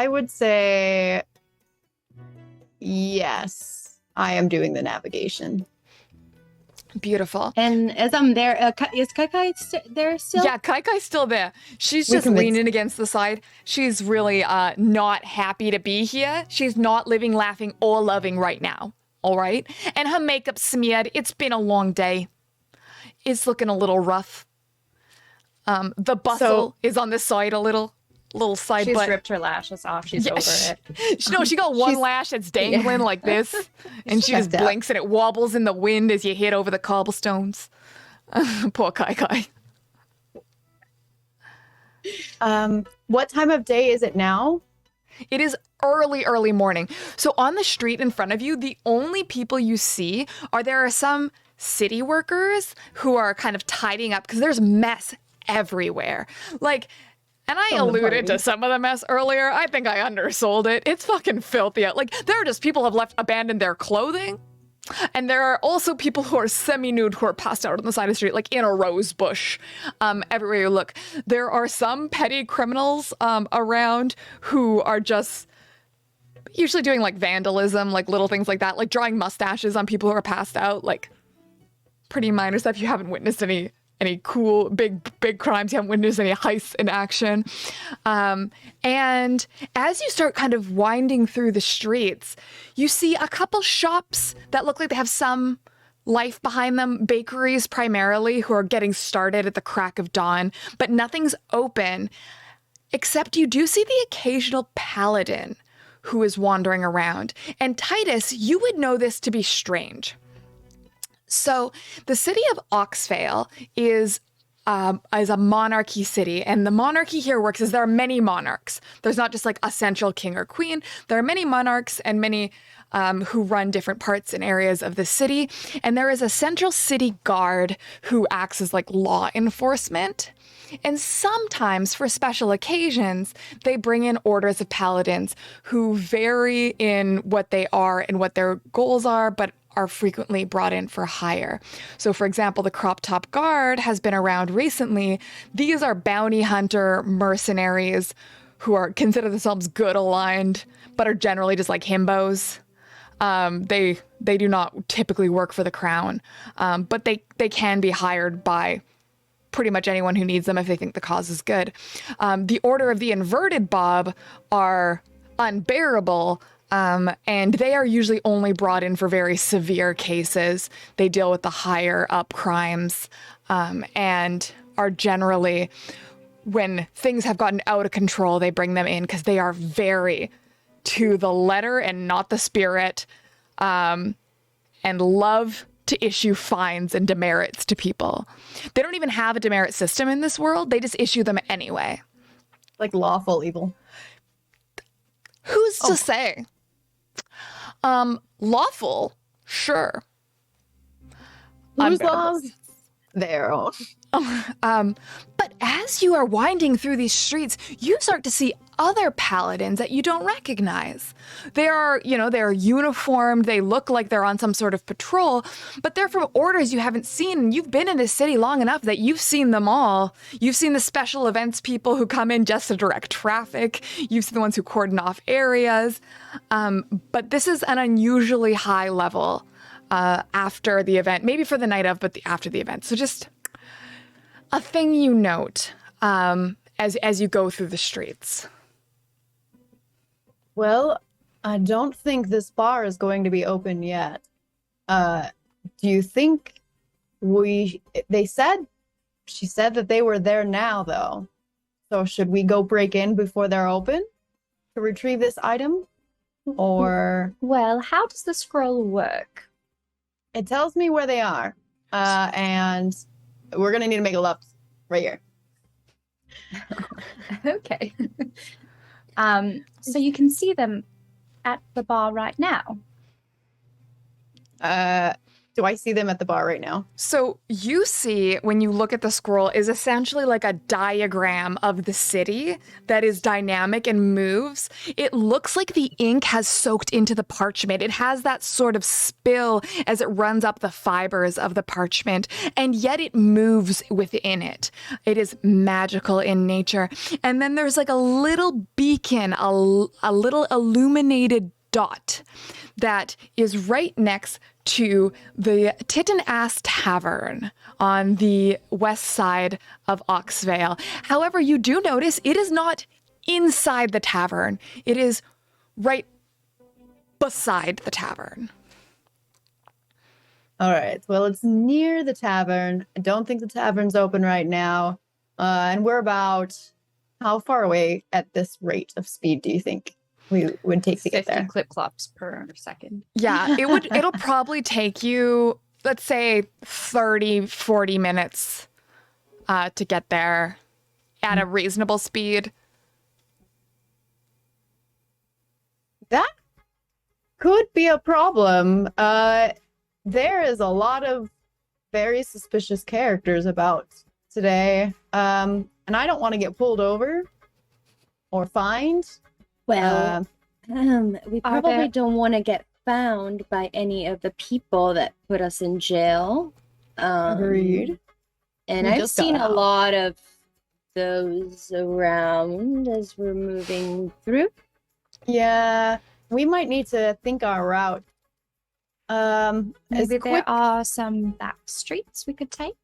S4: would say yes, I am doing the navigation.
S2: Beautiful.
S1: And as I'm there, is Kai there still?
S2: Yeah, Kaikai's still there. She's
S4: We
S2: just
S4: convinced-
S2: leaning against the side. She's really not happy to be here. She's not living, laughing, or loving right now. All right? And her makeup smeared. It's been a long day. It's looking a little rough. The bustle is on the side a little side
S3: She's
S2: butt.
S3: ripped her lashes off. She's over it.
S2: She got one lash that's dangling like this, and she just
S4: Checked out.
S2: blinks and it wobbles in the wind as you hit over the cobblestones. Poor Kai.
S4: What time of day is it now?
S2: It is early morning. So on the street in front of you, the only people you see there are some city workers who are kind of tidying up because there's mess everywhere. And I
S4: From the
S2: alluded to
S4: party.
S2: some of the mess earlier. I think I undersold it. It's fucking filthy out. There are just people who have abandoned their clothing. And there are also people who are semi-nude who are passed out on the side of the street, in a rose bush, everywhere you look. There are some petty criminals around who are just usually doing vandalism, little things like that, drawing mustaches on people who are passed out, pretty minor stuff. You haven't witnessed any cool big crimes. You haven't witnessed any heists in action. And as you start kind of winding through the streets, you see a couple shops that look like they have some life behind them, bakeries primarily, who are getting started at the crack of dawn, but nothing's open, except you do see the occasional paladin who is wandering around. And Titus, you would know this to be strange. So the city of Oxvale is a monarchy city, and the monarchy here works as there are many monarchs. There's not just a central king or queen. There are many monarchs and many who run different parts and areas of the city, and there is a central city guard who acts as law enforcement. And sometimes, for special occasions, they bring in orders of paladins who vary in what they are and what their goals are, but are frequently brought in for hire. So, for example, the Crop Top Guard has been around recently. These are bounty hunter mercenaries who are consider themselves good aligned, but are generally just himbos. They do not typically work for the crown, but they can be hired by pretty much anyone who needs them if they think the cause is good. The Order of the Inverted Bob are unbearable, and they are usually only brought in for very severe cases. They deal with the higher up crimes, and are generally, when things have gotten out of control, they bring them in because they are very to the letter and not the spirit, and love to issue fines and demerits to people. They don't even have a demerit system in this world. They just issue them anyway.
S4: Lawful evil.
S2: Who's to say? Lawful, sure.
S4: Whose
S2: Unbearable.
S4: laws? Their own.
S2: But as you are winding through these streets, you start to see other paladins that you don't recognize. They are, they're uniformed. They look like they're on some sort of patrol, but they're from orders you haven't seen. And you've been in this city long enough that you've seen them all. You've seen the special events people who come in just to direct traffic. You've seen the ones who cordon off areas. But this is an unusually high level after the event, maybe for the night of, but after the event. So just a thing you note as you go through the streets.
S4: Well, I don't think this bar is going to be open yet. Do you think She said that they were there now, though. So should we go break in before they're open to retrieve this item? Or
S3: Well, how does the scroll work?
S4: it tells me where they are. And we're going to need to make a left right here.
S3: Okay. So you can see them at the bar right now.
S4: Do I see them at the bar right now?
S2: So you see, when you look at the scroll, is essentially like a diagram of the city that is dynamic and moves. It looks like the ink has soaked into the parchment. It has that sort of spill as it runs up the fibers of the parchment, and yet it moves within it. It is magical in nature. And then there's like a little beacon, a little illuminated dot that is right next to the Titten Ass Tavern on the west side of Oxvale. However, you do notice it is not inside the tavern. It is right beside the tavern.
S4: All right. Well, it's near the tavern. I don't think the tavern's open right now. And we're about how far away at this rate of speed do you think we would take to get
S5: 50
S4: there?
S5: clip clops per second.
S2: Yeah, it'll probably take you, let's say 30, 40 minutes to get there at a reasonable speed.
S4: That could be a problem. There is a lot of very suspicious characters about today. And I don't want to get pulled over or fined.
S1: Well, we
S3: Are
S1: probably
S3: there-
S1: don't want to get found by any of the people that put us in jail.
S4: Agreed.
S1: And
S4: We
S1: I've
S4: just got
S1: seen a
S4: out.
S1: lot of those around as we're moving through.
S4: Yeah, we might need to think our route. As
S3: Maybe
S4: quick,
S3: there are some back streets we could take.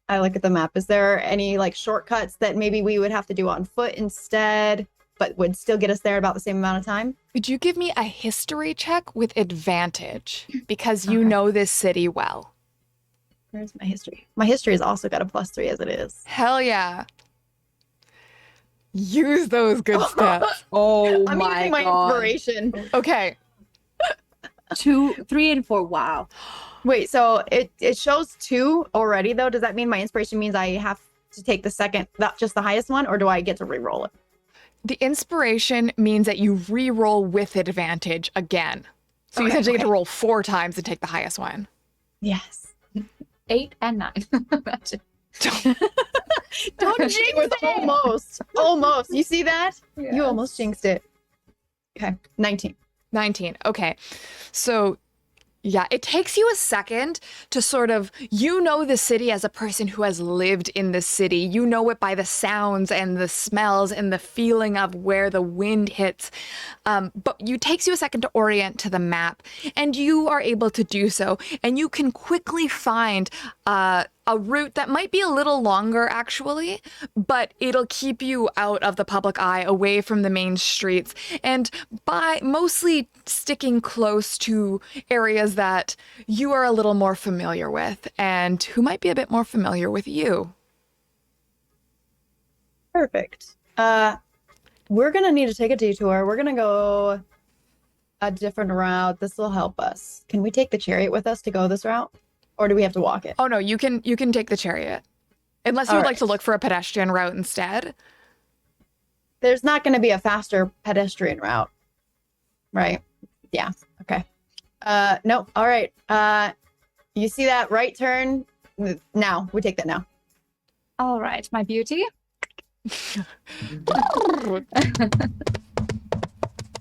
S4: I look at the map. Is there any like shortcuts that maybe we would have to do on foot instead, but would still get us there about the same amount of time?
S2: Could you give me a history check with advantage? Because you
S4: Okay.
S2: know this city well.
S4: Where's my history? My history has also got a +3 as it is.
S2: Hell yeah. Use those good stats.
S1: Oh
S4: I'm
S1: my
S4: using my
S1: god.
S4: inspiration.
S2: Okay.
S1: 2, 3, and 4. Wow.
S4: Wait, so it shows 2 already though. Does that mean my inspiration means I have to take the second, not just the highest one, or do I get to re-roll it?
S2: The inspiration means that you re-roll with advantage again. So you
S4: Okay,
S2: essentially get to
S4: okay.
S2: roll 4 times and take the highest one.
S4: Yes.
S3: 8 and 9. Imagine.
S1: Don't jinx
S4: It was
S1: it!
S4: almost. You see that?
S3: Yes.
S4: You almost jinxed it. Okay, 19.
S2: 19. Okay. So, yeah, it takes you a second to sort of, you know the city as a person who has lived in the city. You know it by the sounds and the smells and the feeling of where the wind hits. But it takes you a second to orient to the map, and you are able to do so. And you can quickly find a route that might be a little longer, actually, but it'll keep you out of the public eye, away from the main streets, and by mostly sticking close to areas that you are a little more familiar with and who might be a bit more familiar with you.
S4: Perfect. We're gonna need to take a detour. We're gonna go a different route. This will help us. Can we take the chariot with us to go this route? Or do we have to walk it?
S2: Oh no, you can take the chariot. Unless you
S4: All
S2: would like
S4: right.
S2: to look for a pedestrian route instead.
S4: There's not gonna be a faster pedestrian route. Right? Yeah. Okay. No. All right. You see that right turn? Now. We take that now.
S3: All right, my beauty.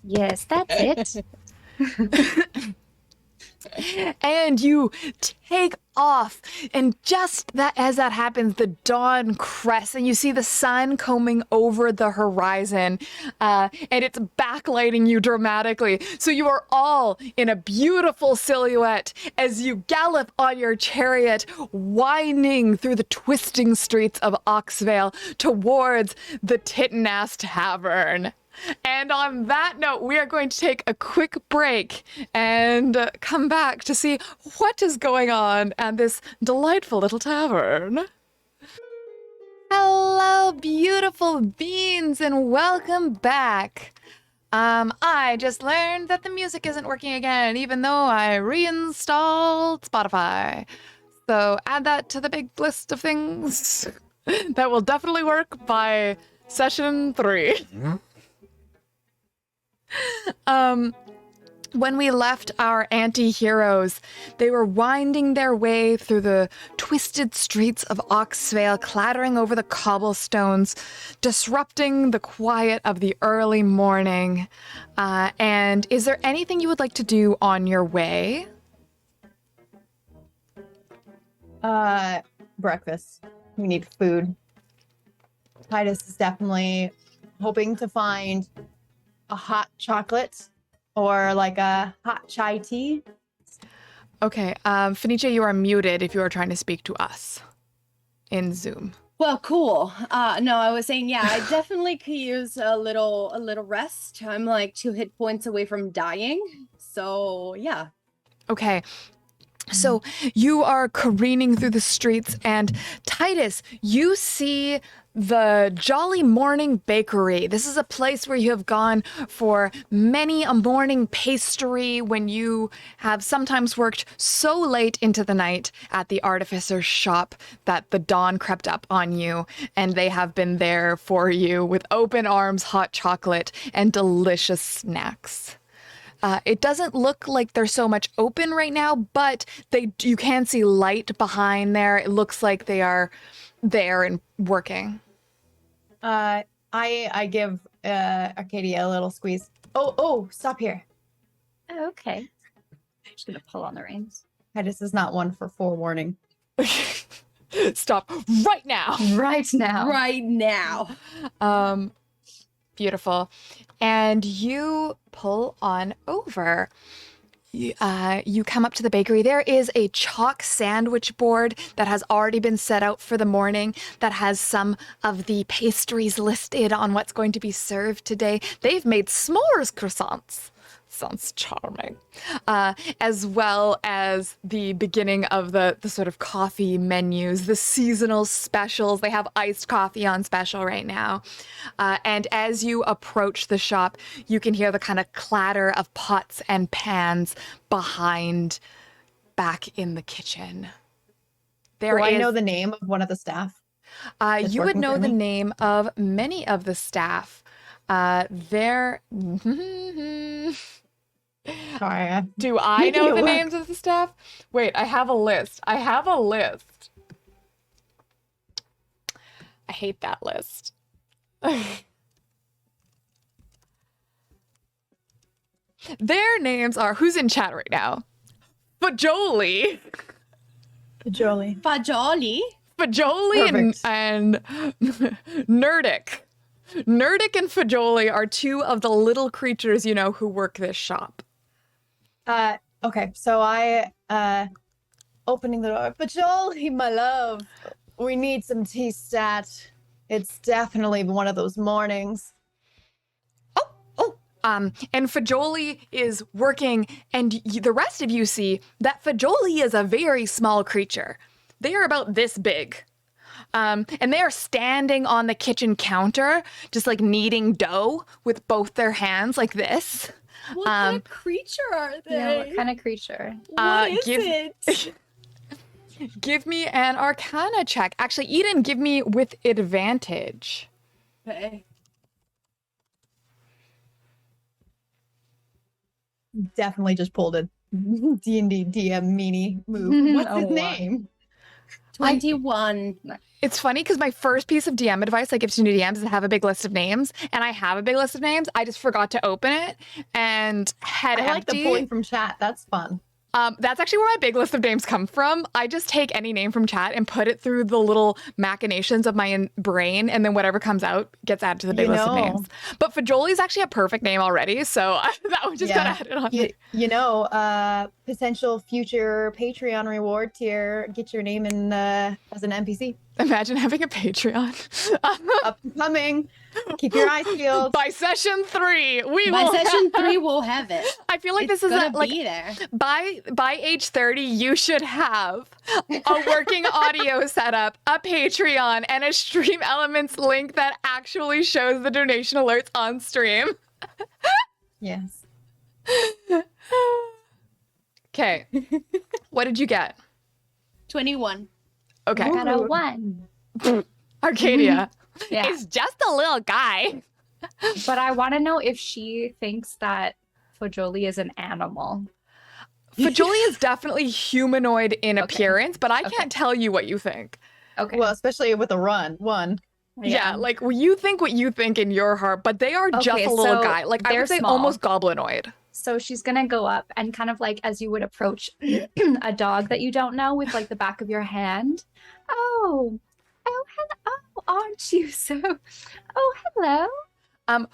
S3: Yes, that's it.
S2: And you take off, and just that as that happens, the dawn crests, and you see the sun combing over the horizon, and it's backlighting you dramatically. So you are all in a beautiful silhouette as you gallop on your chariot, winding through the twisting streets of Oxvale towards the Titten Ass Tavern. And on that note, we are going to take a quick break and come back to see what is going on at this delightful little tavern. Hello, beautiful beans, and welcome back. I just learned that the music isn't working again, even though I reinstalled Spotify. So add that to the big list of things that will definitely work by session 3. When we left our anti-heroes, they were winding their way through the twisted streets of Oxvale, clattering over the cobblestones, disrupting the quiet of the early morning. And is there anything you would like to do on your way?
S4: Breakfast. We need food. Titus is definitely hoping to find a hot chocolate or like a hot chai tea.
S2: Okay, Fenice, you are muted if you are trying to speak to us in Zoom.
S1: Well, cool. No, I was saying, yeah, I definitely could use a little rest. I'm like 2 hit points away from dying. So yeah.
S2: Okay. So you are careening through the streets, and Titus, you see the Jolly Morning Bakery. This is a place where you have gone for many a morning pastry when you have sometimes worked so late into the night at the artificer's shop that the dawn crept up on you, and they have been there for you with open arms, hot chocolate, and delicious snacks. It doesn't look like they're so much open right now, but you can see light behind there. It looks like they are there and working.
S4: I give Arcadia a little squeeze. Oh, stop here.
S5: Okay. Just gonna pull on the reins.
S4: Titus is not one for forewarning.
S2: Stop right now.
S5: Right now.
S1: Right now.
S2: Beautiful. And you pull on over. You come up to the bakery. There is a chalk sandwich board that has already been set out for the morning that has some of the pastries listed on what's going to be served today. They've made s'mores croissants. Sounds charming. As well as the beginning of the sort of coffee menus, the seasonal specials. They have iced coffee on special right now. And as you approach the shop, you can hear the kind of clatter of pots and pans back in the kitchen.
S4: I know the name of one of the staff.
S2: You would know the name of many of the staff.
S4: Sorry.
S2: Do I know the names of the staff? Wait, I have a list. I hate that list. Their names are, who's in chat right now? Fajoli
S4: Jolie.
S1: Fajoli.
S2: and Nerdic. Nerdic and Fajoli are 2 of the little creatures you know who work this shop.
S4: Okay, so I opening the door. But Jolie, my love, we need some tea stat. It's definitely one of those mornings.
S2: And Fajoli is working, and the rest of you see that Fajoli is a very small creature. They are about this big. And they are standing on the kitchen counter, just like kneading dough with both their hands like this.
S1: What kind of creature are they?
S5: Yeah, what kind of creature?
S1: What is it?
S2: Give me an Arcana check. Actually, Eden, give me with advantage.
S1: Okay.
S4: Definitely just pulled a D&D DM meanie move. What's his name?
S1: 21.
S2: It's funny because my first piece of DM advice I give to new DMs is to have a big list of names, and I have a big list of names. I just forgot to open it and had
S4: I like
S2: empty.
S4: the pulling from chat. That's fun.
S2: That's actually where my big list of names come from. I just take any name from chat and put it through the little machinations of my brain, and then whatever comes out gets added to the big list of names. But Fajoli is actually a perfect name already, so that one just got added on.
S4: Potential future Patreon reward tier, get your name in as an NPC.
S2: Imagine having a Patreon.
S4: Upcoming. Keep your eyes peeled.
S2: By session 3,
S1: we'll have it.
S2: I feel like
S1: It's
S2: this is
S1: gonna be there.
S2: by age 30, you should have a working audio setup, a Patreon, and a Stream Elements link that actually shows the donation alerts on stream.
S4: Yes.
S2: Okay. What did you get?
S1: 21.
S2: Okay.
S3: I got a 1.
S2: Arcadia
S3: Yeah.
S2: is just a little guy.
S3: But I want to know if she thinks that Fajoli is an animal.
S2: Fajoli is definitely humanoid in
S3: Okay.
S2: appearance, but I can't tell you what you think.
S3: Okay.
S4: Well, especially with a one.
S2: Yeah, like you think what you think in your heart, but they are just
S3: Okay,
S2: a little
S3: so
S2: guy. Like I
S3: they're
S2: would say
S3: small.
S2: almost goblinoid.
S3: So she's gonna go up and kind of like as you would approach a dog that you don't know with like the back of your hand. Oh, hello. Oh, aren't you so? Oh, hello.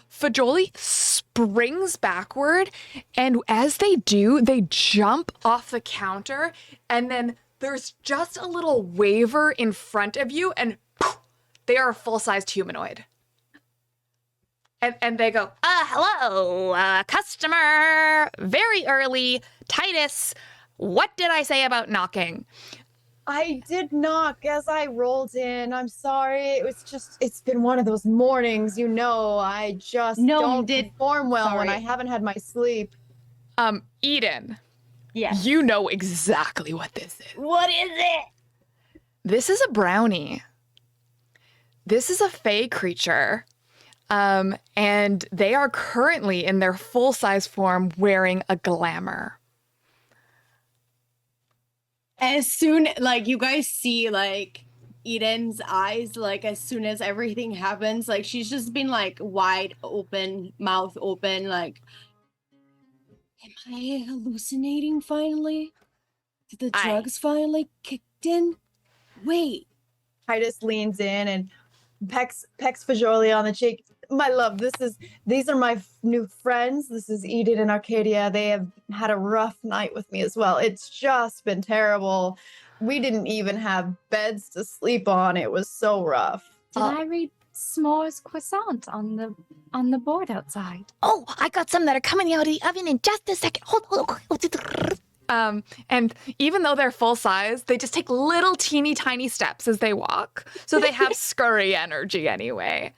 S2: Fajoli springs backward, and as they do, they jump off the counter, and then there's just a little waver in front of you, and poof, they are a full-sized humanoid. And they go, hello, customer, very early, Titus, what did I say about knocking?
S4: I did knock as I rolled in. I'm sorry. It's been one of those mornings, I just don't perform well when I haven't had my sleep.
S2: Eden.
S1: Yeah.
S2: You know exactly what this is.
S1: What is it?
S2: This is a brownie. This is a fey creature. And they are currently in their full-size form wearing a glamour.
S1: As soon like you guys see like Eden's eyes, like as soon as everything happens, like she's just been like wide open, mouth open, like, am I hallucinating finally? Did the drugs finally kicked in? Wait.
S4: Titus leans in and pecks Fajoli on the cheek. My love, these are my new friends. This is Eden and Arcadia. They have had a rough night with me as well. It's just been terrible. We didn't even have beds to sleep on. It was so rough.
S3: Did I read s'mores croissant on the board outside?
S6: Oh, I got some that are coming out of the oven in just a second. Hold.
S2: And even though they're full size, they just take little teeny tiny steps as they walk. So they have scurry energy anyway.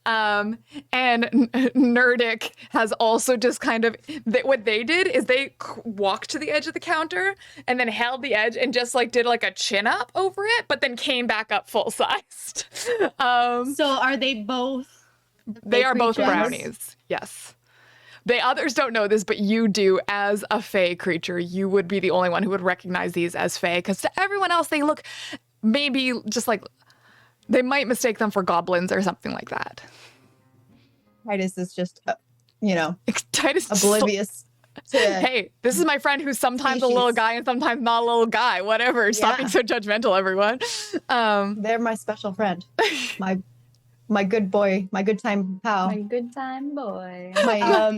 S2: And Nerdic has also just kind of, what they did is they walked to the edge of the counter and then held the edge and just like did like a chin up over it, but then came back up full sized.
S1: So are they both?
S2: They are both
S1: creatures?
S2: brownies. Yes. The others don't know this, but you do. As a fey creature, you would be the only one who would recognize these as fey, because to everyone else, they look maybe just like they might mistake them for goblins or something like that.
S4: Titus is just,
S2: Titus is
S4: oblivious to.
S2: Hey, this is my friend who's sometimes a
S4: Species.
S2: little guy and sometimes not a little guy. Whatever. Stop being so judgmental, everyone.
S4: They're my special friend. My good boy, my good time pal.
S3: My good time boy.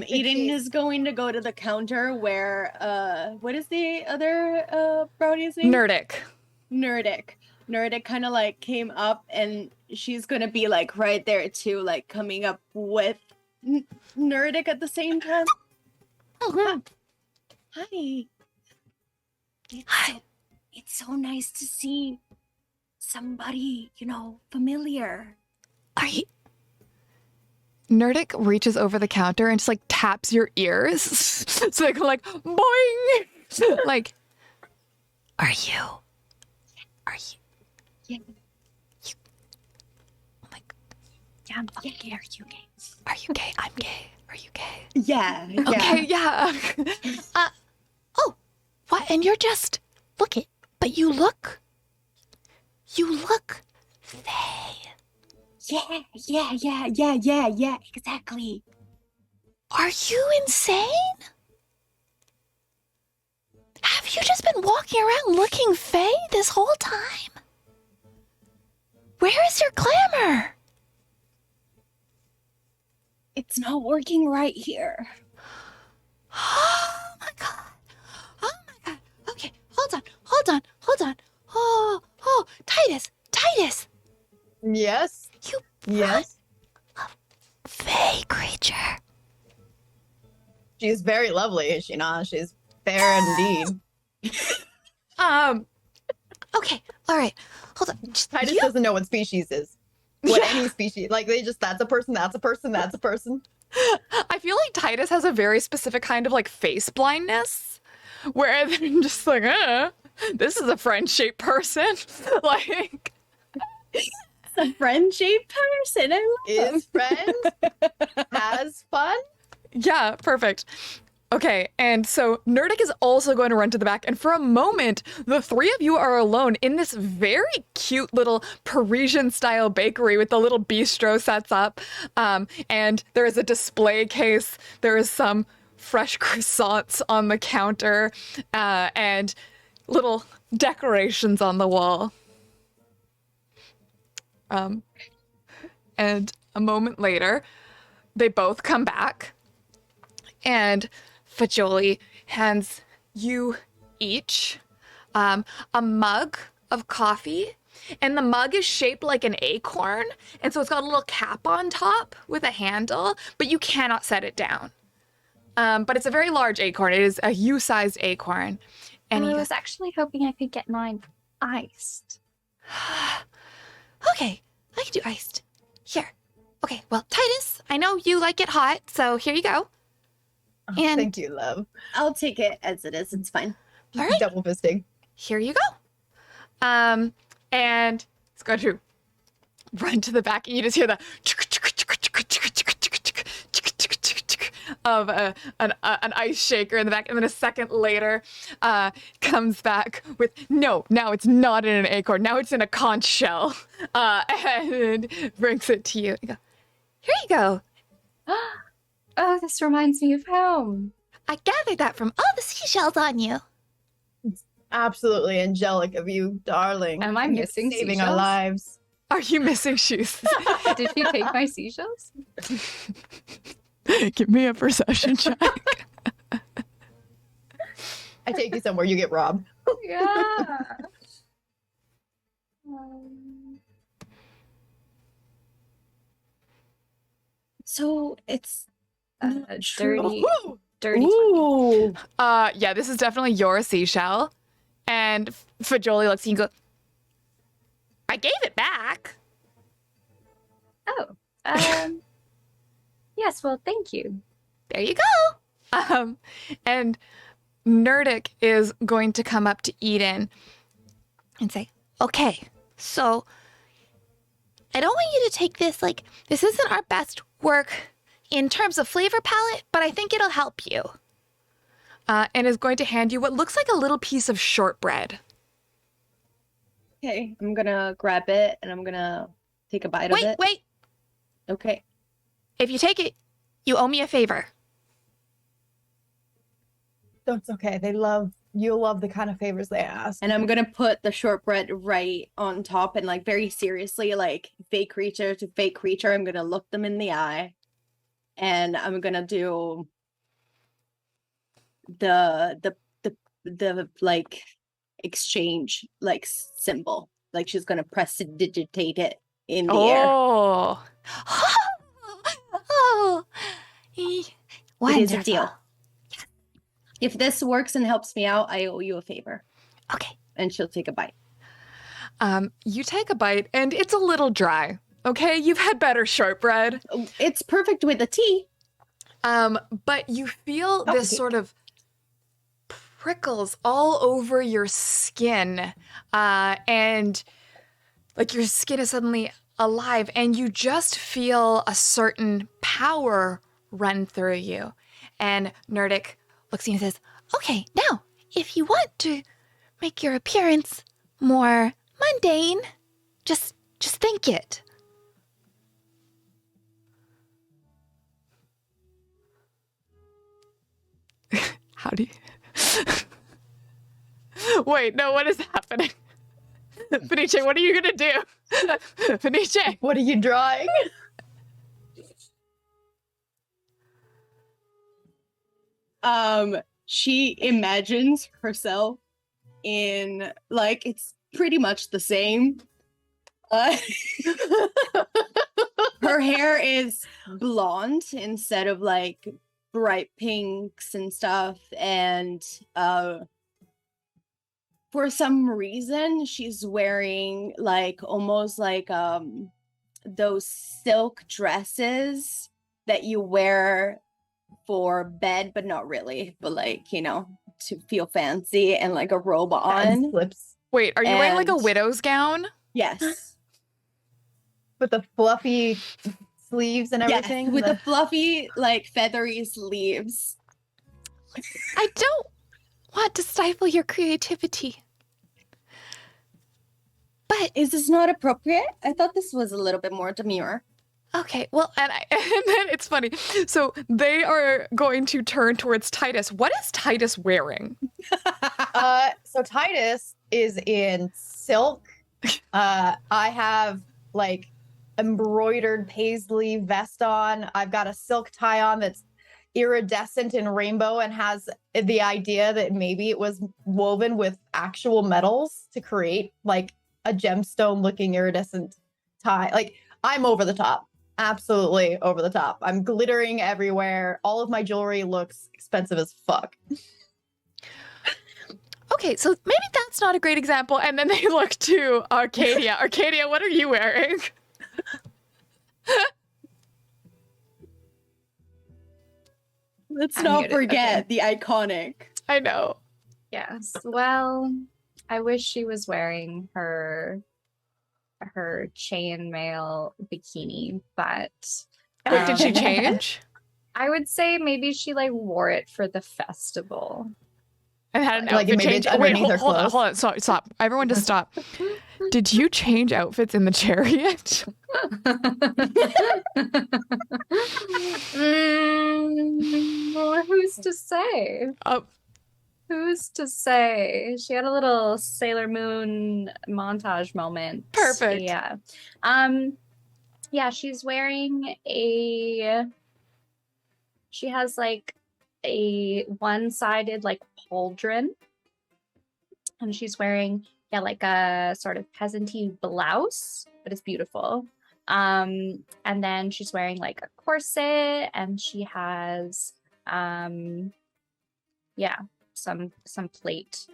S1: Eden is going to go to the counter where what is the other brownie's name?
S2: Nerdic.
S1: Nerdic kind of like came up, and she's gonna be like right there too, like coming up with Nerdic at the same time.
S6: Oh,
S1: Hi. It's so nice to see somebody, familiar.
S6: are you?
S2: Nerdic reaches over the counter and just like taps your ears. So they go like boing. Like,
S6: Are you?
S1: Yeah.
S6: Oh my God.
S3: Yeah, I'm fucking gay. Are you gay?
S6: Are you gay? I'm gay. Are you gay?
S1: Yeah.
S2: okay, yeah.
S6: Oh, what? And you're just look it, but you look fey.
S1: Yeah, exactly.
S6: Are you insane? you just been walking around looking fey this whole time? Where is your glamour?
S1: It's not working right here.
S6: Oh my god. Oh my god. Okay, hold on. Oh, Titus.
S4: Yes.
S6: You
S4: Yes.
S6: fey creature.
S4: She is very lovely, is she not? She's fair indeed.
S6: Okay, all right. Hold on.
S4: Titus doesn't know what species is. What any species. Like, that's a person, that's a person, that's a person.
S2: I feel like Titus has a very specific kind of like face blindness where they're just like, this is a friend-shaped person. Like,
S1: It's a friend-shaped person. I love
S4: Is friends, has fun.
S2: yeah, perfect. Okay, and so Nerdic is also going to run to the back, and for a moment, the three of you are alone in this very cute little Parisian-style bakery with the little bistro sets up, and there is a display case. There is some fresh croissants on the counter, and little decorations on the wall. And a moment later, they both come back, and Fajoli hands you each a mug of coffee, and the mug is shaped like an acorn, and so it's got a little cap on top with a handle, but you cannot set it down. But it's a very large acorn. It is a U-sized acorn. And
S3: I
S2: he
S3: was
S2: goes,
S3: actually hoping I could get mine iced.
S6: Okay, I can do iced. Here. Okay, well, Titus, I know you like it hot, so here you go.
S4: Oh,
S6: And-
S4: thank you, love.
S1: I'll take it as it is. It's fine.
S6: All right,
S4: Double fisting.
S6: here you go.
S2: and it's going to run to the back, and you just hear the of an ice shaker in the back, and then a second later comes back with, no, now it's not in an acorn, now it's in a conch shell, and brings it to you. You go,
S6: Here you go.
S3: Oh, this reminds me of home.
S6: I gathered that from all the seashells on you.
S4: Absolutely angelic of you, darling.
S3: Am I
S4: You're
S3: missing
S4: saving our
S3: seashells?
S4: lives?
S2: are you missing shoes?
S3: Did she take my seashells?
S2: Give me a perception check.
S4: I take you somewhere, you get robbed.
S3: Yeah.
S1: So it's
S3: Dirty.
S2: Ooh.
S3: Dirty. 20.
S1: Ooh.
S2: Yeah, this is definitely your seashell. And Fajoli looks at you and goes, I gave it back.
S3: Oh. Yes, well, thank you.
S6: There you go.
S2: And Nerdic is going to come up to Eden
S6: And say, okay, so I don't want you to take this like this isn't our best work in terms of flavor palette, but I think it'll help you.
S2: and is going to hand you what looks like a little piece of shortbread.
S1: Okay, I'm gonna grab it and I'm gonna take a bite of it.
S6: Wait.
S1: Okay.
S6: If you take it, you owe me a favor.
S4: That's okay. You'll love the kind of favors they ask.
S1: And I'm gonna put the shortbread right on top and like very seriously, like fake creature to fake creature, I'm gonna look them in the eye and I'm gonna do the like exchange like symbol. Like she's gonna prestidigitate it in the air.
S2: Oh,
S6: Oh,
S1: It
S6: wonderful.
S1: is a deal. If this works and helps me out, I owe you a favor.
S6: Okay.
S1: And she'll take a bite.
S2: you take a bite and it's a little dry. Okay, you've had better shortbread.
S1: It's perfect with the tea.
S2: But you feel this
S1: Okay.
S2: sort of prickles all over your skin, and like your skin is suddenly alive, and you just feel a certain power run through you. And Nerdic looks at you and says,
S6: Okay, now, if you want to make your appearance more mundane, just think it.
S2: "How do you?" Wait, no, what is happening? Fenice, what are you gonna do? Fenice.
S4: What are you drawing?
S1: She imagines herself in like it's pretty much the same. Her hair is blonde instead of like bright pinks and stuff, and for some reason she's wearing like almost like those silk dresses that you wear for bed, but not really, but like, you know, to feel fancy, and like a robe
S4: And
S1: on.
S4: slips
S2: Wait, are you wearing like a
S1: And-
S2: widow's gown?
S1: Yes.
S4: with the fluffy sleeves and
S1: Yes,
S4: everything.
S1: with the fluffy, like feathery sleeves.
S6: I don't want to stifle your creativity. But
S1: Is this not appropriate? I thought this was a little bit more demure.
S6: okay, well,
S2: And then it's funny. So they are going to turn towards Titus. What is Titus wearing?
S4: So Titus is in silk. I have like embroidered paisley vest on. I've got a silk tie on that's iridescent in rainbow and has the idea that maybe it was woven with actual metals to create like a gemstone looking iridescent tie. Like, I'm over the top. Absolutely over the top. I'm glittering everywhere. All of my jewelry looks expensive as fuck.
S2: Okay, so maybe that's not a great example. And then they look to Arcadia. Arcadia, what are you wearing?
S1: Let's
S3: I'm
S1: not
S3: muted,
S1: forget the iconic.
S2: I know.
S3: Yes. Well, I wish she was wearing her chainmail bikini, but
S2: Wait, did she change?
S3: I would say maybe she like wore it for the festival.
S2: And had an
S4: Like,
S2: outfit
S4: maybe
S2: change.
S4: it's
S2: Wait,
S4: underneath her
S2: hold on,
S4: clothes.
S2: hold on. Stop. Everyone just stop. Did you change outfits in the chariot?
S3: Who's to say?
S2: Oh,
S3: Who's to say? She had a little Sailor Moon montage moment.
S2: Perfect.
S3: Yeah. Yeah, she's wearing she has like a one-sided like pauldron. And she's wearing like a sort of peasanty blouse, but it's beautiful. And then she's wearing like a corset, and she has some plate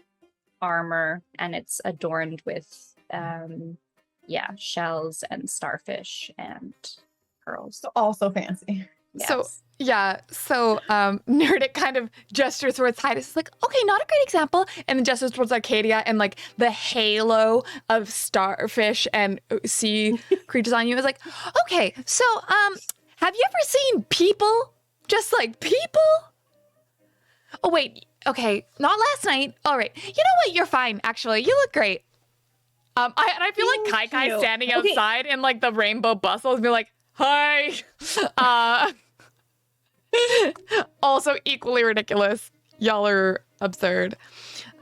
S3: armor, and it's adorned with shells and starfish and pearls.
S4: Also fancy.
S2: So
S3: Yes.
S2: yeah. So Nerdic kind of gestures towards Titus. It's like, okay, not a great example. And then gestures towards Arcadia, and like the halo of starfish and sea creatures on you is like, okay, so have you ever seen people? Just like people? Oh wait, okay, not last night. All right. You know what? You're fine, actually. You look great. I feel like Kai
S1: Thank
S2: Kai
S1: you.
S2: standing
S1: Okay.
S2: outside in like the rainbow bustle and be like, hi. Also equally ridiculous. Y'all are absurd.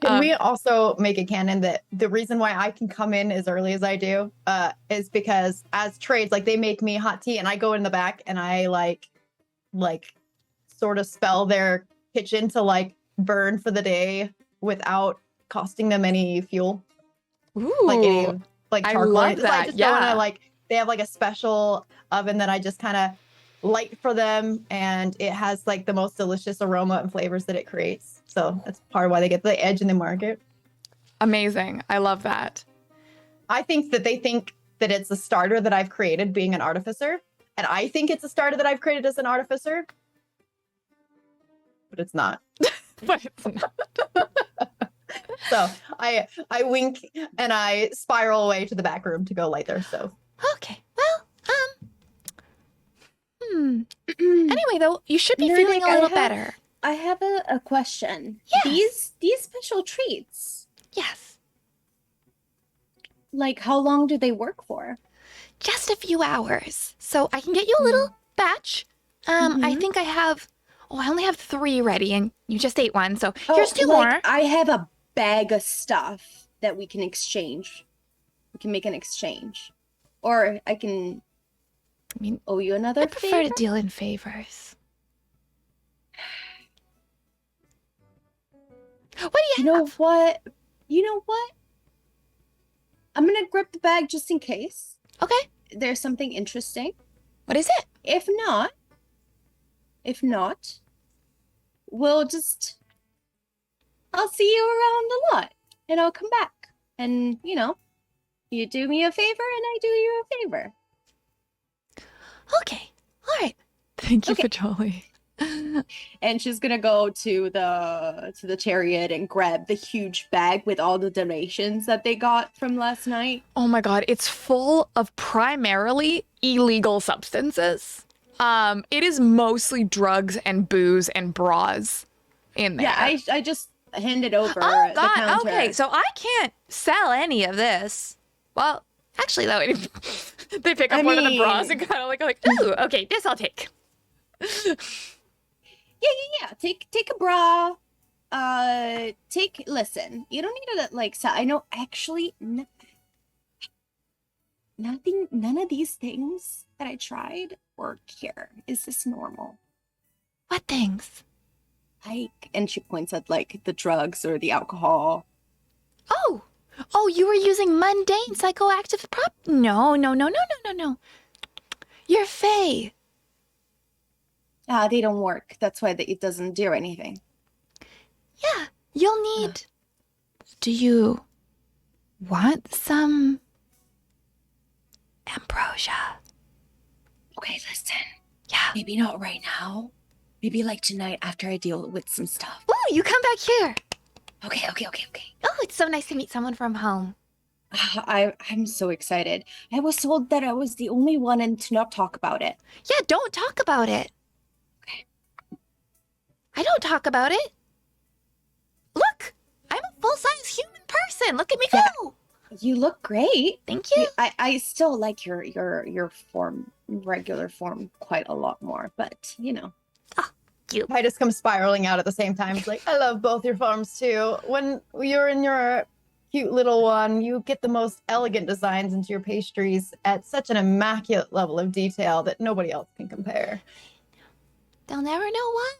S4: Can we also make a canon that the reason why I can come in as early as I do is because as trades, like they make me hot tea and I go in the back and I like sort of spell their kitchen to like burn for the day without costing them any fuel.
S2: Ooh.
S4: Like any like
S2: I
S4: charcoal.
S2: love
S4: So
S2: that,
S4: I just go in
S2: yeah.
S4: and like they have like a special oven that I just kind of light for them, and it has like the most delicious aroma and flavors that it creates. So that's part of why they get the edge in the market.
S2: Amazing. I love that.
S4: I think that they think that it's a starter that I've created being an artificer, and I think it's a starter that I've created as an artificer, but it's not.
S2: But it's not.
S4: So I wink and I spiral away to the back room to go light their stove.
S6: okay, well, anyway, though, you should be
S1: Nerdic,
S6: feeling a
S1: I
S6: little
S1: have-
S6: better.
S1: I have a question.
S6: Yes.
S1: These special treats,
S6: Yes,
S1: like how long do they work for?
S6: just a few hours. So I can get you a little batch. I think I only have 3 ready, and you just ate one, so here's 2
S1: like,
S6: more.
S1: I have a bag of stuff that we can exchange. We can make an exchange. Or I can owe you another
S6: I prefer
S1: favor?
S6: to deal in favors. What do
S1: You
S6: you
S1: know
S6: have?
S1: what? You know what? I'm gonna grip the bag just in case.
S6: Okay.
S1: There's something interesting.
S6: What is it?
S1: If not, we'll just I'll see you around a lot and I'll come back. And you do me a favor and I do you a favor.
S6: Okay. All right.
S2: Thank you,
S1: Okay.
S2: Fajoli.
S1: And she's gonna go to the chariot and grab the huge bag with all the donations that they got from last night.
S2: Oh my god, it's full of primarily illegal substances. It is mostly drugs and booze and bras in there.
S1: Yeah, I just handed over
S6: Oh
S1: the
S6: God.
S1: counter.
S6: Okay, so I can't sell any of this. Well, actually, though,
S2: They pick up
S1: I
S2: one of the
S1: mean-
S2: bras and kind of like,
S6: ooh, okay, this I'll take.
S1: Yeah. Take a bra. Listen. You don't need to like. I know actually. None of these things that I tried work here. Is this normal?
S6: What things?
S1: And she points at like the drugs or the alcohol.
S6: Oh, you were using mundane psychoactive No. You're Fae.
S1: They don't work. That's why it doesn't do anything.
S6: Yeah, you'll need. Do you want some ambrosia?
S1: Okay, listen.
S6: Yeah.
S1: Maybe not right now. Maybe like tonight after I deal with some stuff.
S6: Ooh, you come back here.
S1: Okay.
S6: Oh, it's so nice to meet someone from home.
S1: I'm so excited. I was told that I was the only one and to not talk about it.
S6: Yeah, don't talk about it.
S1: Okay.
S6: I don't talk about it. Look, I'm a full-size human person. Look at me
S1: Yeah.
S6: go.
S1: You look great.
S6: Thank you.
S1: I still like your form, regular form, quite a lot more. But
S4: Titus comes spiraling out at the same time. It's like, I love both your forms too. When you're in your cute little one, you get the most elegant designs into your pastries at such an immaculate level of detail that nobody else can compare.
S6: They'll never know why.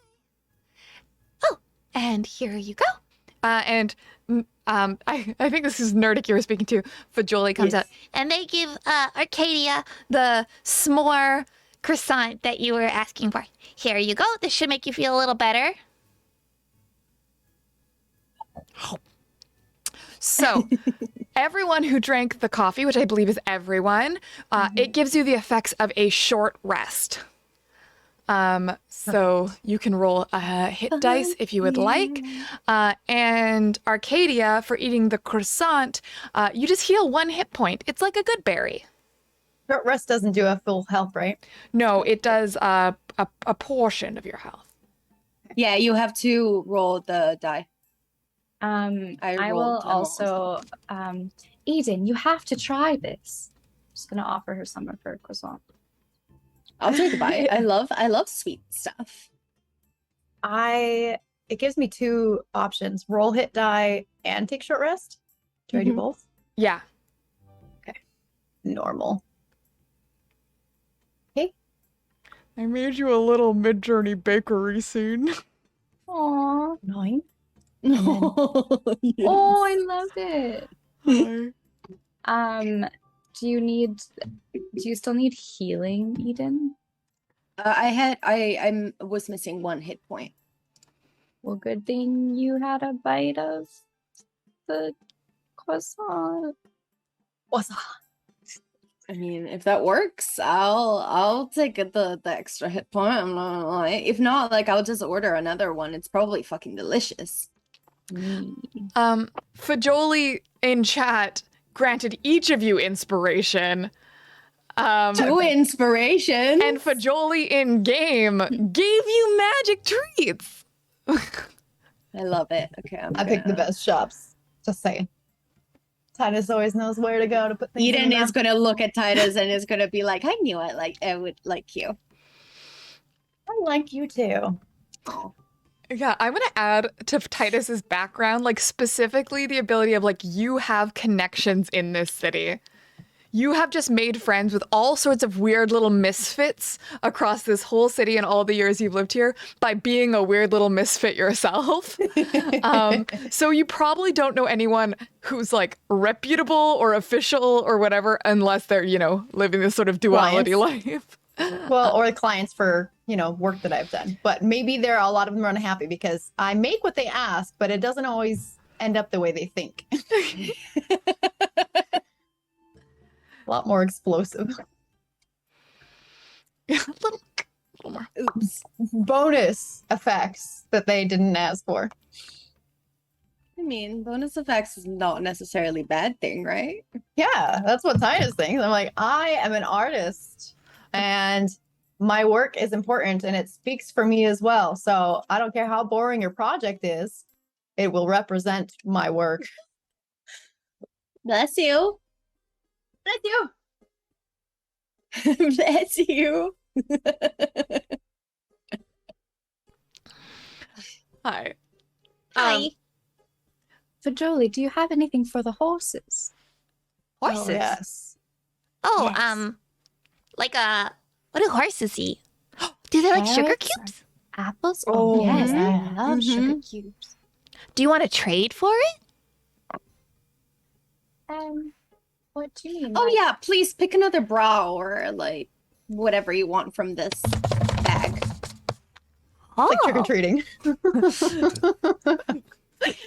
S6: Oh, and here you go.
S2: I think this is Nerdic you were speaking to. Fajoli comes
S4: Yes.
S2: out.
S6: And they give Arcadia the s'more croissant that you were asking for. Here you go. This should make you feel a little better.
S2: So, everyone who drank the coffee, which I believe is everyone, it gives you the effects of a short rest. So you can roll a hit dice if you would like. And Arcadia, for eating the croissant, you just heal 1 hit point. It's like a good berry.
S4: Short rest doesn't do a full health, right?
S2: No, it does a portion of your health.
S1: yeah, you have to roll the die.
S3: I will
S1: rolled, I'm almost
S3: also, Eden, you have to try this. I'm just gonna offer her some of her croissant.
S1: I'll take a bite. I love sweet stuff.
S4: It gives me 2 options: roll hit die and take short rest. Do I do
S1: Mhm.
S4: both?
S2: Yeah.
S4: Normal.
S2: I made you a little mid-journey bakery scene.
S3: Aww.
S4: 9.
S1: Oh,
S3: Oh, I loved it.
S2: Hi.
S3: Do you still need healing, Eden?
S1: I was missing 1 hit point.
S3: Well, good thing you had a bite of the croissant.
S4: What's up?
S1: I mean, if that works, I'll take the extra hit point. I'm not gonna lie. If not, like I'll just order another one. It's probably fucking delicious.
S2: Fajoli in chat granted each of you inspiration.
S1: 2 inspiration.
S2: And Fajoli in game gave you magic treats.
S1: I love it. Okay,
S4: I picked the best shops. Just saying. Titus always knows where to go to put things
S1: Eden
S4: in
S1: is gonna look at Titus and is gonna be like, I knew it. Like I would like you.
S4: I like you too.
S1: Oh.
S2: Yeah, I'm gonna add to Titus's background, like specifically the ability of like you have connections in this city. You have just made friends with all sorts of weird little misfits across this whole city and all the years you've lived here by being a weird little misfit yourself. So you probably don't know anyone who's like reputable or official or whatever unless they're, living this sort of duality life.
S4: Well, or clients for, work that I've done. But maybe a lot of them are unhappy because I make what they ask, but it doesn't always end up the way they think. A lot more explosive.
S2: A little more.
S4: Oops. Bonus effects that they didn't ask for.
S1: I mean, bonus effects is not necessarily a bad thing, right?
S4: Yeah, that's what Titus thinks. I'm like, I am an artist and my work is important and it speaks for me as well. So I don't care how boring your project is, it will represent my work.
S1: Bless you.
S4: Thank you.
S1: Bless you.
S2: Hi.
S5: Hi. So Jolie, do you have anything for the horses?
S6: Horses?
S4: Oh, yes.
S6: Oh,
S5: Yes.
S6: like what do horses eat? Do they like sugar
S5: Carrots
S6: cubes?
S5: Apples?
S4: Oh,
S5: yes,
S4: yeah.
S5: I love sugar
S1: Mhm.
S5: cubes.
S6: Do you want to trade for it?
S5: What do you mean?
S1: Oh
S5: like-
S1: yeah, please pick another bra or like whatever you want from this bag.
S6: Oh,
S4: Like trick-or-treating.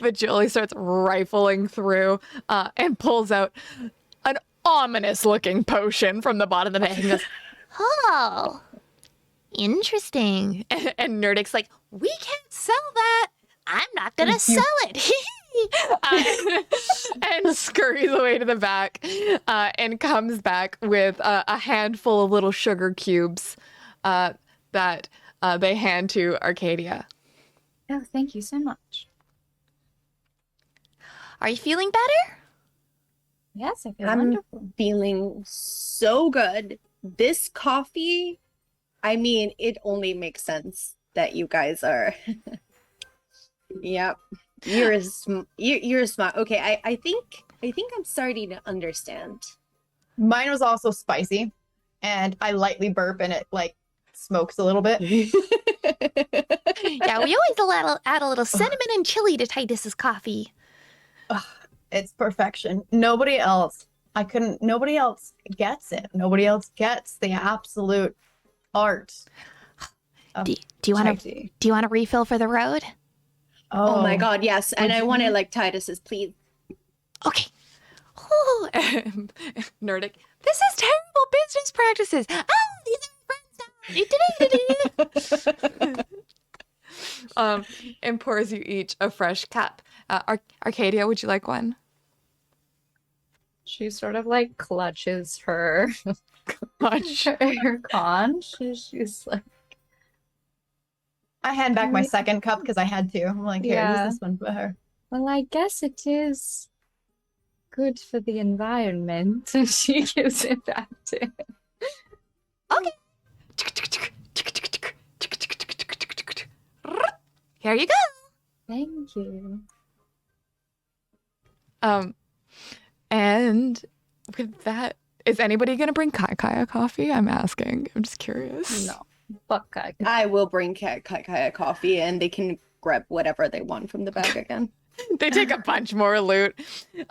S2: But Julie starts rifling through and pulls out an ominous looking potion from the bottom of the bag and goes,
S6: oh, interesting.
S2: and Nerdic's like,
S6: We can't sell that. I'm not gonna sell it.
S2: and scurries away to the back and comes back with a handful of little sugar cubes that they hand to Arcadia.
S5: Oh, thank you so much.
S6: Are you feeling better?
S5: Yes, I feel
S1: I'm
S5: wonderful.
S1: feeling so good. This coffee, I mean, it only makes sense that you guys are. Yep. You're smart. Okay, I think I'm starting to understand.
S4: Mine was also spicy, and I lightly burp, and it like smokes a little bit.
S6: Yeah, we always add a little cinnamon and chili to Titus's coffee.
S4: It's perfection. Nobody else gets it. Nobody else gets the absolute art. of
S6: Do you want
S4: chai
S6: to?
S4: tea.
S6: Do you want a refill for the road?
S1: Oh my god, yes. And I want to like Titus's, please.
S6: Okay.
S2: Oh, and Nerdic, this is terrible business practices. Oh, these are friends now. And pours you each a fresh cup. Arcadia, would you like one?
S5: She sort of like clutches her
S2: Much.
S5: her conch. She's like,
S4: I hand back my second cup because I had to. I'm like, here,
S5: Yeah.
S4: use this one for her.
S5: well, I guess it is good for the environment. And she gives it back to him.
S6: Here you go.
S5: Thank you.
S2: And with that, is anybody gonna bring Kai Kai a coffee? I'm asking. I'm just curious.
S5: No. Fuck,
S1: I will bring Kai Kai a coffee and they can grab whatever they want from the bag again.
S2: They take a bunch more loot.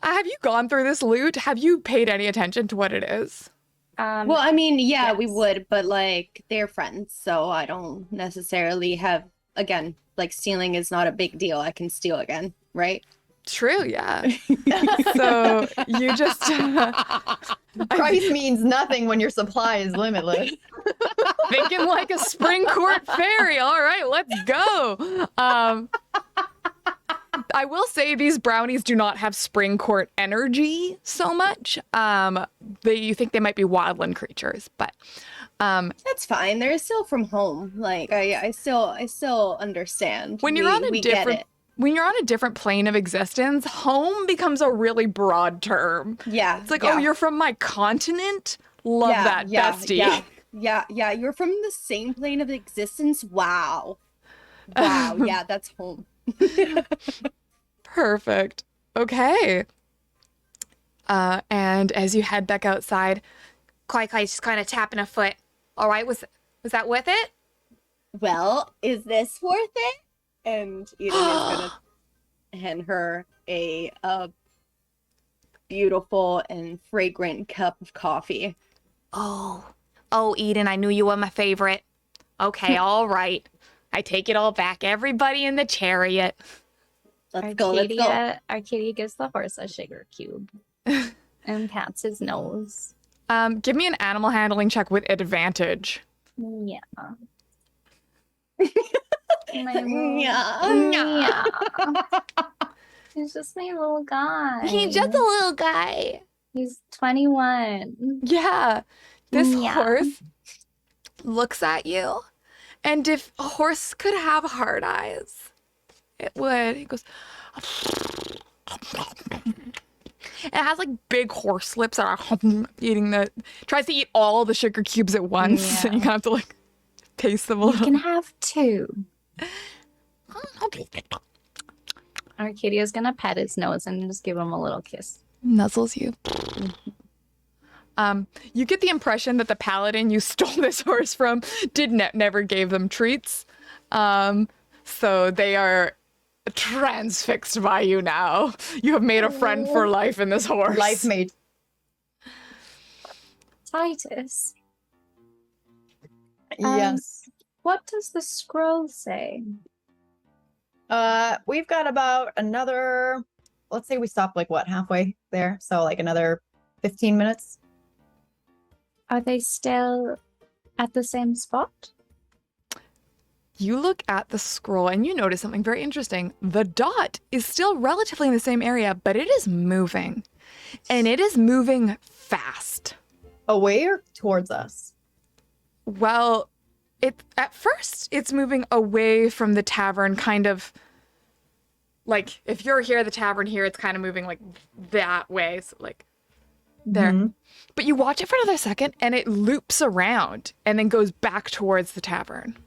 S2: Have you gone through this loot? Have you paid any attention to what it is?
S1: Well, I mean, yeah, we
S5: yes.
S1: would, but like they're friends, so I don't necessarily have, again, like stealing is not a big deal. I can steal again, right?
S2: True, yeah. So you just
S4: Price means nothing when your supply is limitless.
S2: thinking like a spring court fairy. All right, let's go. I will say these brownies do not have spring court energy so much. You think they might be wildland creatures, but
S1: That's fine. They're still from home. Like I still understand.
S2: when you're on a
S1: we get
S2: different
S1: it.
S2: when you're on a different plane of existence, home becomes a really broad term.
S1: Yeah.
S2: It's like,
S1: yeah.
S2: oh, you're from my continent? Love
S1: yeah,
S2: that,
S1: yeah,
S2: bestie.
S1: Yeah. You're from the same plane of existence. Wow. Wow, yeah, that's home.
S2: Perfect. Okay. And as you head back outside,
S6: Kai Kai's just kind of tapping a foot. All right, was that worth it?
S1: Well, is this worth it? And Eden is gonna hand her a beautiful and fragrant cup of coffee.
S6: Oh, Eden, I knew you were my favorite. Okay, all right. I take it all back. Everybody in the chariot.
S1: Let's go, let's go.
S3: Arcadia gives the horse a sugar cube and pats his nose.
S2: give me an animal handling check with advantage.
S3: Yeah.
S1: Yeah.
S3: He's just my little guy.
S6: He's just a little guy.
S3: He's 21.
S2: Yeah. This
S3: Yeah.
S2: horse looks at you, and if a horse could have hard eyes, it would. He goes. It has like big horse lips that are eating tries to eat all the sugar cubes at once.
S3: Yeah.
S2: So you have to like taste them a
S3: You
S2: little.
S3: can have 2. Arcadia's gonna pet his nose and just give him a little kiss.
S2: Nuzzles you. You get the impression that the paladin you stole this horse from never gave them treats. So they are transfixed by you now. You have made a friend for life in this horse.
S4: Life mate.
S3: Titus,
S4: Yes.
S3: what does the scroll say?
S4: We've got about another, let's say we stop like what, halfway there? So like another 15 minutes.
S3: Are they still at the same spot?
S2: You look at the scroll and you notice something very interesting. The dot is still relatively in the same area, but it is moving. And it is moving fast.
S4: Away or towards us?
S2: Well, at first it's moving away from the tavern, kind of like if you're here, the tavern here, it's kind of moving like that way. So like there.
S4: Mhm.
S2: But you watch it for another second and it loops around and then goes back towards the tavern.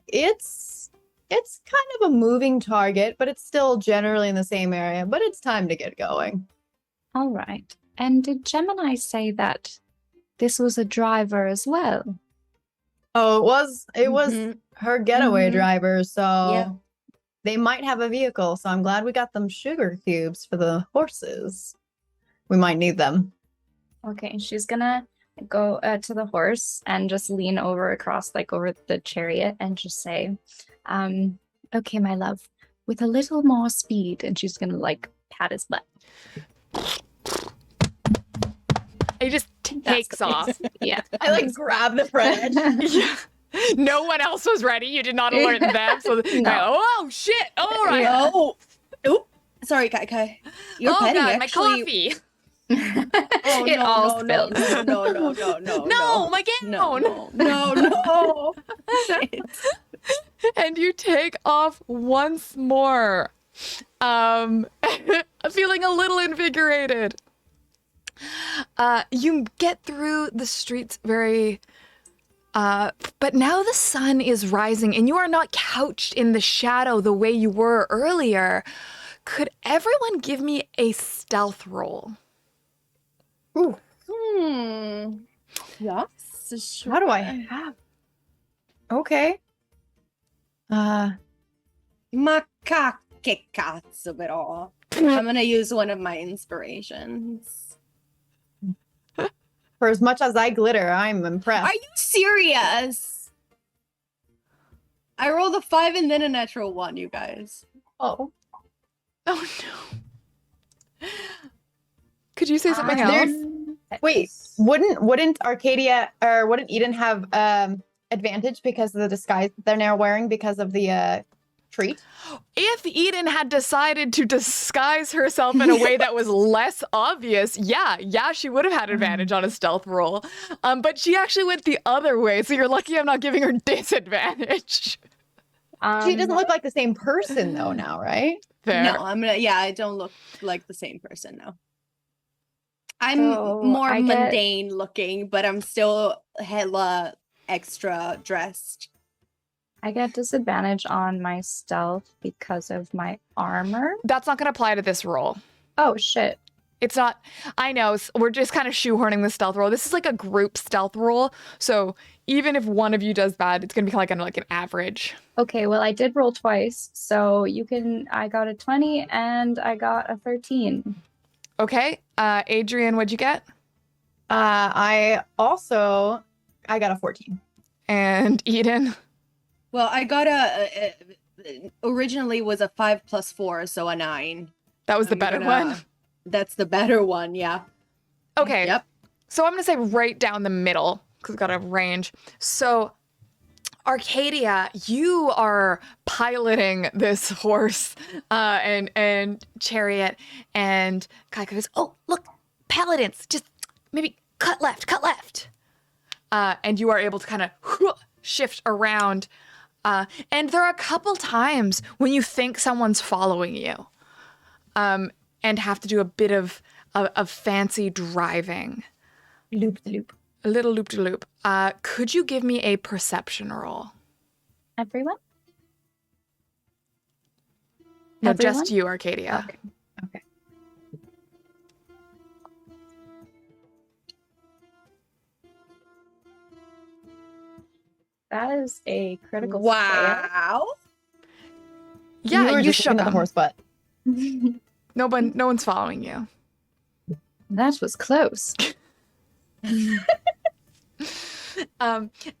S4: It's kind of a moving target, but it's still generally in the same area, but it's time to get going.
S3: All right. And did Gemini say that this was a driver as well?
S4: Oh, it was
S1: Mhm.
S4: her getaway
S3: Mhm.
S4: driver, so
S1: Yep.
S4: they might have a vehicle, so I'm glad we got them sugar cubes for the horses. We might need them.
S3: Okay, she's gonna go to the horse and just lean over over the chariot and just say, okay, my love, with a little more speed. And she's gonna like pat his butt.
S2: It just takes off.
S3: Yeah.
S4: I like grab the front edge.
S2: Yeah. No one else was ready. You did not alert them. So oh shit. All right.
S1: Oh, oop. Sorry, Kai. Your
S2: Oh
S1: petting
S2: god, my
S1: actually.
S2: coffee.
S1: Oh,
S3: It all spilled.
S2: No, my gown.
S1: No.
S2: And you take off once more. Feeling a little invigorated. You get through the streets very but now the sun is rising and you are not couched in the shadow the way you were earlier. Could everyone give me a stealth roll?
S4: Ooh,
S1: Yes. Sure.
S4: how do I have? Okay.
S1: Macaque cazzo però. I'm gonna use one of my inspirations.
S4: For as much as I glitter, I'm impressed.
S1: Are you serious? I rolled a 5 and then a natural 1, you guys.
S4: Oh.
S2: Oh no. Could you say something
S4: There's-
S2: else?
S4: Wait, wouldn't Arcadia or wouldn't Eden have advantage because of the disguise they're now wearing because of the treat?
S2: If Eden had decided to disguise herself in a way that was less obvious, yeah, she would have had advantage on a stealth roll. But she actually went the other way, so you're lucky I'm not giving her disadvantage.
S4: She doesn't look like the same person though now, right?
S2: Fair.
S1: No, I don't look like the same person now. I'm
S3: So
S1: more
S3: I get-
S1: mundane looking, but I'm still hella extra dressed.
S3: I get disadvantage on my stealth because of my armor.
S2: That's not going to apply to this roll.
S3: Oh, shit.
S2: It's not, I know, we're just kind of shoehorning the stealth roll. This is like a group stealth roll. So even if one of you does bad, it's going to be like an average.
S3: Okay, well, I did roll twice. So I got a 20 and I got a 13.
S2: Okay. Adrienne, what'd you get?
S4: I got a 14.
S2: And Eden?
S1: Well, I got originally was a 5 + 4, so a 9.
S2: That was the better one?
S1: That's the better one, yeah.
S2: Okay.
S1: Yep.
S2: So I'm going to say right down the middle because it's got a range. So Arcadia, you are piloting this horse and chariot, and Kaika goes, "Oh, look, paladins, just maybe cut left. And you are able to kind of shift around. And there are a couple times when you think someone's following you and have to do a bit of fancy driving.
S3: Loop-de-loop.
S2: A little loop-de-loop. Could you give me a perception roll?
S3: Everyone?
S2: No,
S3: Everyone?
S2: just you, Arcadia.
S3: Okay. That is a critical
S1: Wow.
S2: Yeah,
S4: were
S2: you
S4: just
S2: shook
S4: looking at the
S2: him.
S4: horse butt.
S3: fail.
S2: No one's following you.
S3: That was close.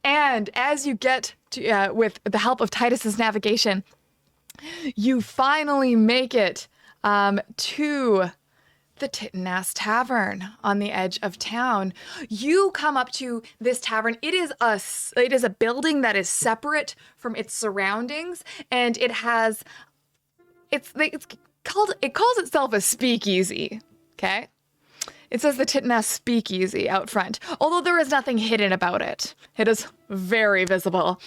S2: And as you get to, with the help of Titus's navigation, you finally make it to the Titanas Tavern on the edge of town. You come up to this tavern. It is a building that is separate from its surroundings, and it calls itself a speakeasy. Okay. It says the Titanas Speakeasy out front, although there is nothing hidden about it. It is very visible.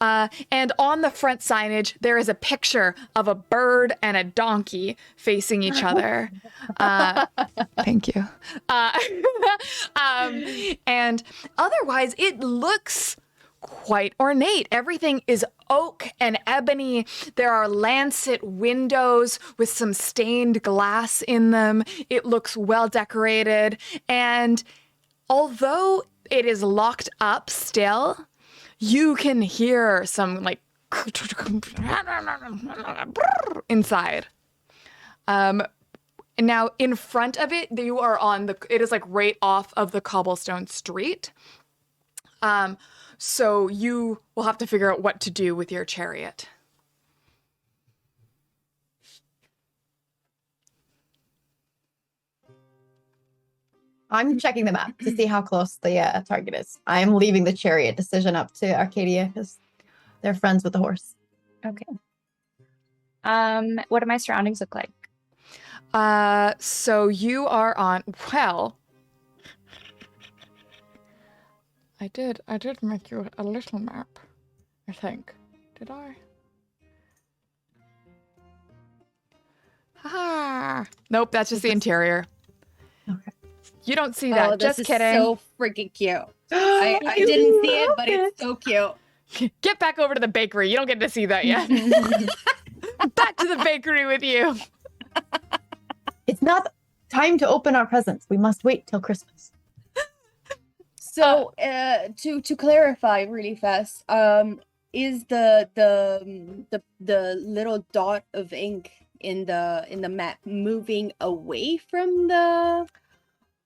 S2: And on the front signage, there is a picture of a bird and a donkey facing each other. Thank you. And otherwise, it looks quite ornate. Everything is oak and ebony. There are lancet windows with some stained glass in them. It looks well decorated. And although it is locked up still, you can hear some like inside. Now in front of it, you are it is like right off of the cobblestone street. So you will have to figure out what to do with your chariot.
S4: I'm checking the map to see how close the target is. I'm leaving the chariot decision up to Arcadia because they're friends with the horse.
S3: Okay. What do my surroundings look like?
S2: So you are on, well, I did make you a little map, I think. Did I? Ah. Nope, that's just the interior.
S4: Okay.
S2: You don't see that.
S1: Oh, this
S2: just
S1: is
S2: kidding.
S1: so freaking cute. I didn't see it, but it's so cute.
S2: Get back over to the bakery. You don't get to see that yet. Back to the bakery with you.
S4: It's not time to open our presents. We must wait till Christmas.
S1: So, to clarify really fast, is the little dot of ink in the map moving away from the?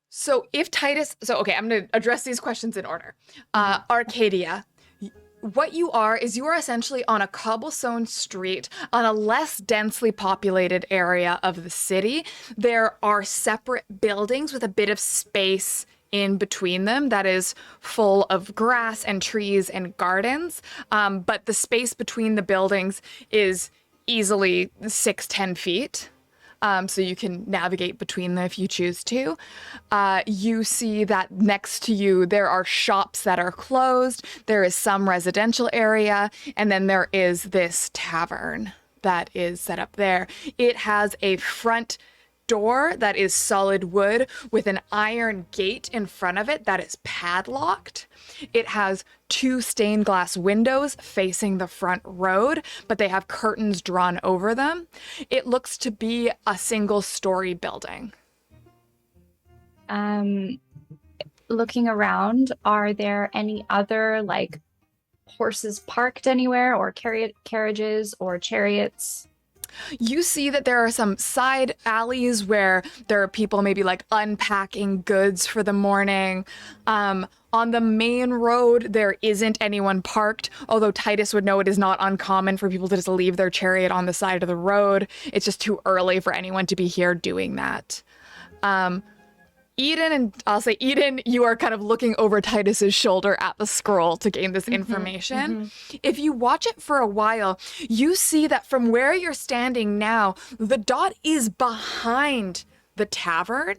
S2: So okay, I'm going to address these questions in order. Arcadia, what you are essentially on a cobblestone street on a less densely populated area of the city. There are separate buildings with a bit of space in between them that is full of grass and trees and gardens. But the space between the buildings is easily 6-10 feet. So you can navigate between them if you choose to. You see that next to you, there are shops that are closed. There is some residential area. And then there is this tavern that is set up there. It has a front door that is solid wood with an iron gate in front of it that is padlocked. It has 2 stained glass windows facing the front road, but they have curtains drawn over them. It looks to be a single-story building.
S3: Looking around, are there any other like horses parked anywhere, or carriages or chariots?
S2: You see that there are some side alleys where there are people maybe like unpacking goods for the morning. On the main road, there isn't anyone parked, although Titus would know it is not uncommon for people to just leave their chariot on the side of the road. It's just too early for anyone to be here doing that. Eden, and I'll say Eden, you are kind of looking over Titus's shoulder at the scroll to gain this information. If you watch it for a while, you see that from where you're standing now, the dot is behind the tavern,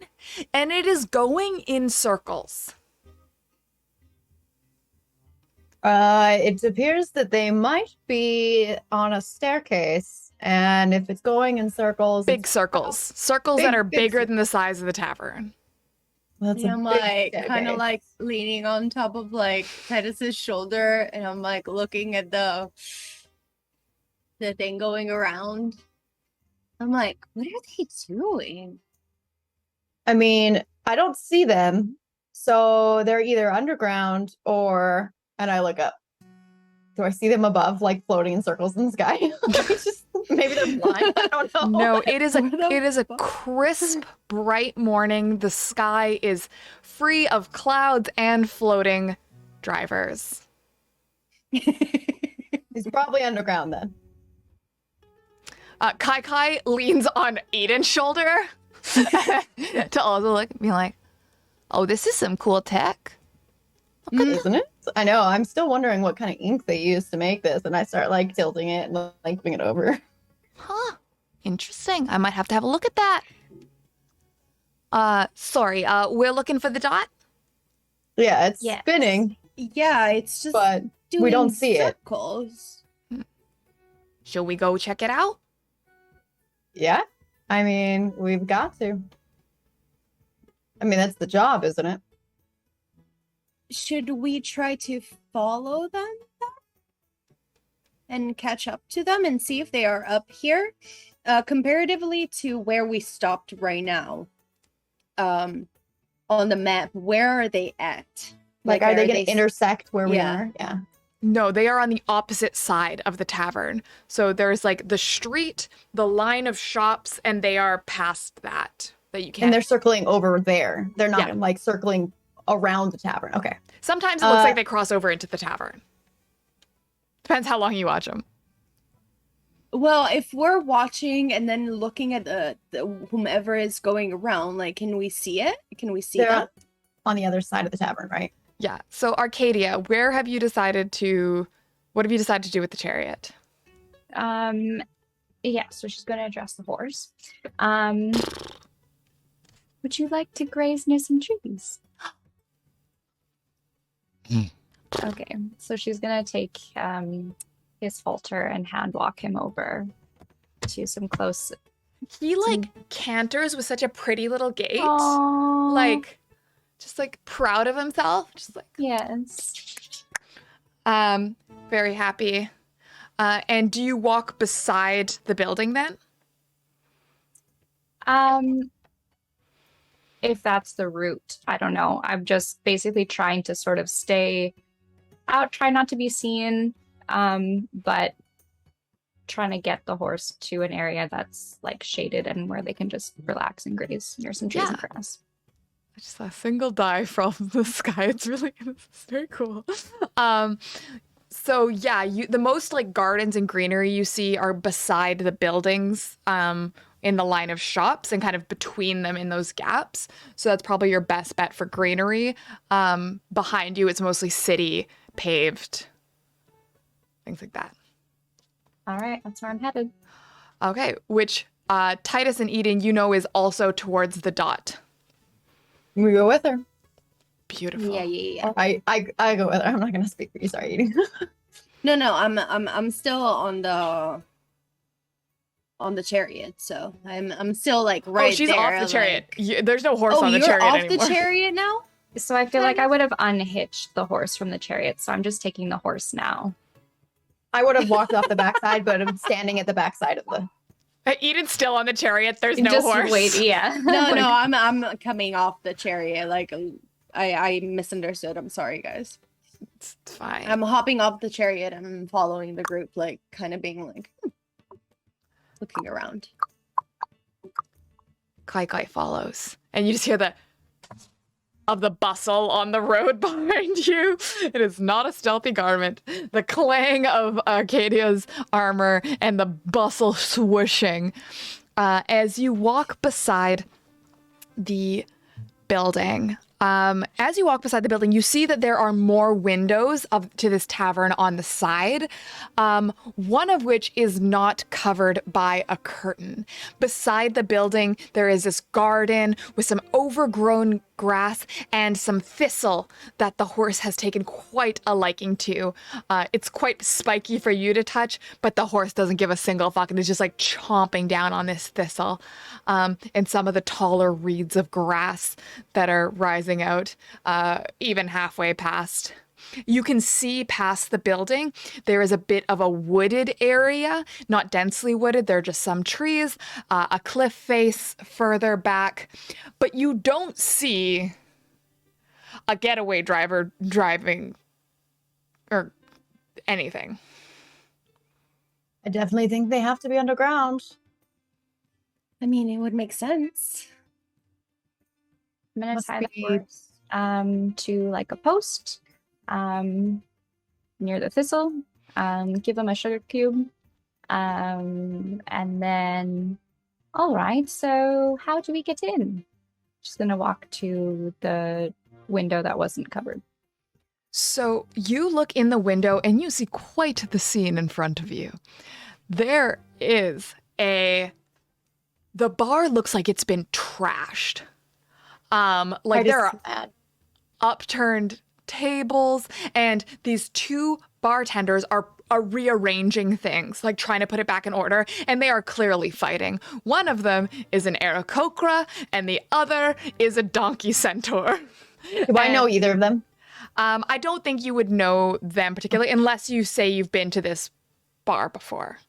S2: and it is going in circles.
S4: It appears that they might be on a staircase, and if it's going in circles,
S2: Big circles. Circles that are bigger than the size of the tavern.
S4: That's
S1: I'm like kind of like leaning on top of like Titus's shoulder, and I'm like looking at the thing going around. I'm like, what are they doing?
S4: I mean, I don't see them, so they're either underground or. And I look up. Do I see them above, like floating in circles in the sky? Maybe they're blind. I don't know.
S2: No, it is a crisp, bright morning. The sky is free of clouds and floating drivers.
S4: He's probably underground then.
S2: Kai leans on Aiden's shoulder to also look and be like, "Oh, this is some cool tech."
S4: Isn't it? I know. I'm still wondering what kind of ink they use to make this, and I start like tilting it and like moving it over.
S6: Huh. Interesting. I might have to have a look at that. Sorry, we're looking for the dot?
S4: Yeah, it's
S3: Yes.
S4: spinning,
S1: Yeah, it's just
S4: but we don't see
S1: circles.
S2: Shall we go check it out?
S4: Yeah. I mean, we've got to. I mean, that's the job, isn't it?
S1: Should we try to follow them and catch up to them and see if they are up here? Comparatively to where we stopped right now, on the map, where are they at?
S4: Like, are they going to
S1: s-
S4: intersect where we
S1: Yeah.
S4: are? Yeah.
S2: No, they are on the opposite side of the tavern. So there's like the street, the line of shops, and they are past that you can't.
S4: And they're circling over there. They're not
S2: Yeah.
S4: like circling around the tavern. Okay.
S2: Sometimes it looks like they cross over into the tavern. Depends how long you watch them.
S1: Well, if we're watching and then looking at the whomever is going around, like, can we see it? Can we see
S4: They're
S1: that?
S4: on the other side of the tavern, right?
S2: Yeah. So Arcadia, what have you decided to do with the chariot?
S3: Yeah, so she's going to address the horse. Would you like to graze near some trees? Okay, so she's going to take his halter and hand walk him over to some close.
S2: He like canters with such a pretty little gait.
S3: Aww.
S2: Like just like proud of himself. Just like
S3: Yes.
S2: very happy. And do you walk beside the building then?
S3: If that's the route, I don't know. I'm just basically trying to sort of stay out, try not to be seen, but trying to get the horse to an area that's like shaded and where they can just relax and graze near some trees and
S2: Yeah.
S3: grass.
S2: I just saw a single die from the sky. It's very cool. So yeah, the most like gardens and greenery you see are beside the buildings, in the line of shops and kind of between them in those gaps. So that's probably your best bet for greenery. Behind you, it's mostly city, paved, things like that.
S3: All right, that's where I'm headed.
S2: Okay, which Titus and Eden, is also towards the dot.
S4: We go with her.
S2: Beautiful.
S1: Yeah.
S4: I go with her. I'm not going to speak for you. Sorry, Edie.
S1: No, I'm still on on the chariot, so I'm still like right
S2: Oh, she's
S1: there.
S2: off the chariot.
S1: like-
S2: There's no horse
S1: Oh,
S2: on the
S1: you're
S2: chariot
S1: off
S2: anymore.
S1: the chariot now?
S3: So I feel like I would have unhitched the horse from the chariot, so I'm just taking the horse now.
S4: I would have walked off the backside, but I'm standing at the backside of the.
S2: Eden's still on the chariot. There's no
S3: just
S2: horse.
S3: wait, yeah.
S1: No, no, I'm coming off the chariot. Like I misunderstood. I'm sorry, guys.
S2: It's fine.
S1: I'm hopping off the chariot and I'm following the group, like kind of being like looking around.
S2: Kai follows, and you just hear the of the bustle on the road behind you. It is not a stealthy garment. The clang of Arcadia's armor and the bustle swooshing as you walk beside the building. As you walk beside the building, you see that there are more windows to this tavern on the side, one of which is not covered by a curtain. Beside the building, there is this garden with some overgrown grass and some thistle that the horse has taken quite a liking to. It's quite spiky for you to touch, but the horse doesn't give a single fuck and is just like chomping down on this thistle. And some of the taller reeds of grass that are rising out, even halfway past. You can see past the building, there is a bit of a wooded area, not densely wooded, there are just some trees, a cliff face further back, but you don't see a getaway driver driving or anything.
S4: I definitely think they have to be underground.
S1: I mean, it would make sense.
S3: I'm gonna
S4: Must
S3: tie the
S4: be-
S3: horse to like a post near the thistle, give him a sugar cube, and then all right, so how do we get in? Just gonna walk to the window that wasn't covered.
S2: So you look in the window and you see quite the scene in front of you. There is the bar looks like it's been trashed. Like there are upturned tables, and these two bartenders are rearranging things, like trying to put it back in order, and they are clearly fighting. One of them is an Aarakocra, and the other is a donkey centaur.
S4: Do I know either of them?
S2: I don't think you would know them particularly unless you say you've been to this bar before.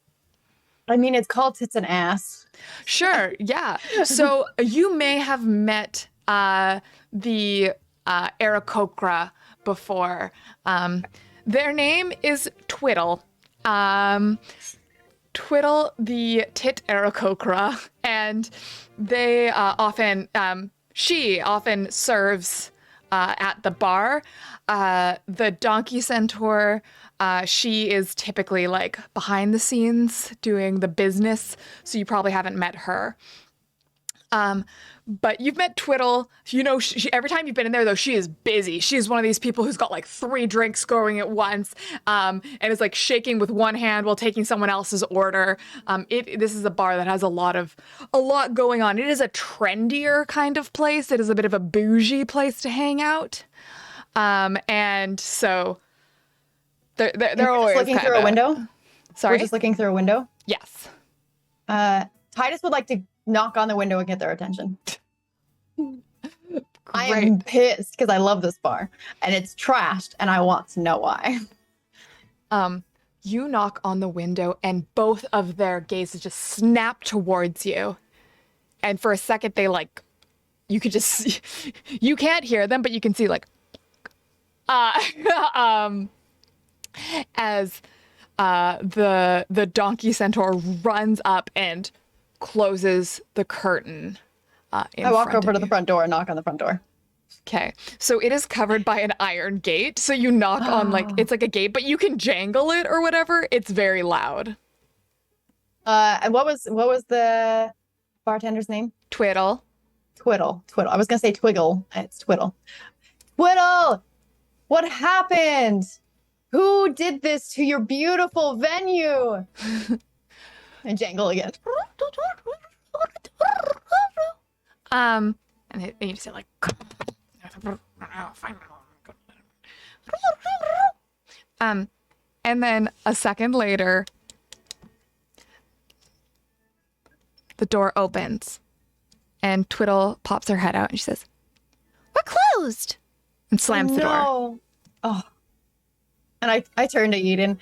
S4: I mean, it's called Tits and Ass.
S2: Sure, yeah. So you may have met the Aarakocra before. Their name is Twiddle. Twiddle the Tit Aarakocra, and they she often serves at the bar. The donkey centaur, she is typically like behind the scenes doing the business, so you probably haven't met her. But you've met Twiddle. You know, every time you've been in there, though, she is busy. She's one of these people who's got like 3 drinks going at once, and is like shaking with one hand while taking someone else's order. This is a bar that has a lot going on. It is a trendier kind of place. It is a bit of a bougie place to hang out, and so they're always
S4: looking through a window.
S2: Sorry,
S4: We're just looking through a window.
S2: yes.
S4: Titus would like to knock on the window and get their attention. I am
S2: Great.
S4: pissed because I love this bar and it's trashed and I want to know why.
S2: You knock on the window and both of their gazes just snap towards you. And for a second, they like, you could just see, you can't hear them, but you can see like, as the donkey centaur runs up and closes the curtain.
S4: I walk over to the front door and knock on the front door.
S2: Okay, so it is covered by an iron gate. So you knock on like, it's like a gate, but you can jangle it or whatever. It's very loud.
S4: And what was the bartender's name?
S2: Twiddle.
S4: Twiddle. I was gonna say Twiggle. It's Twiddle. Twiddle! What happened? Who did this to your beautiful venue? And jangle again.
S2: And you say like, and then a second later, the door opens and Twiddle pops her head out and she says,
S6: We're closed.
S2: and slams the door.
S4: No. Oh. And I turn to Eden.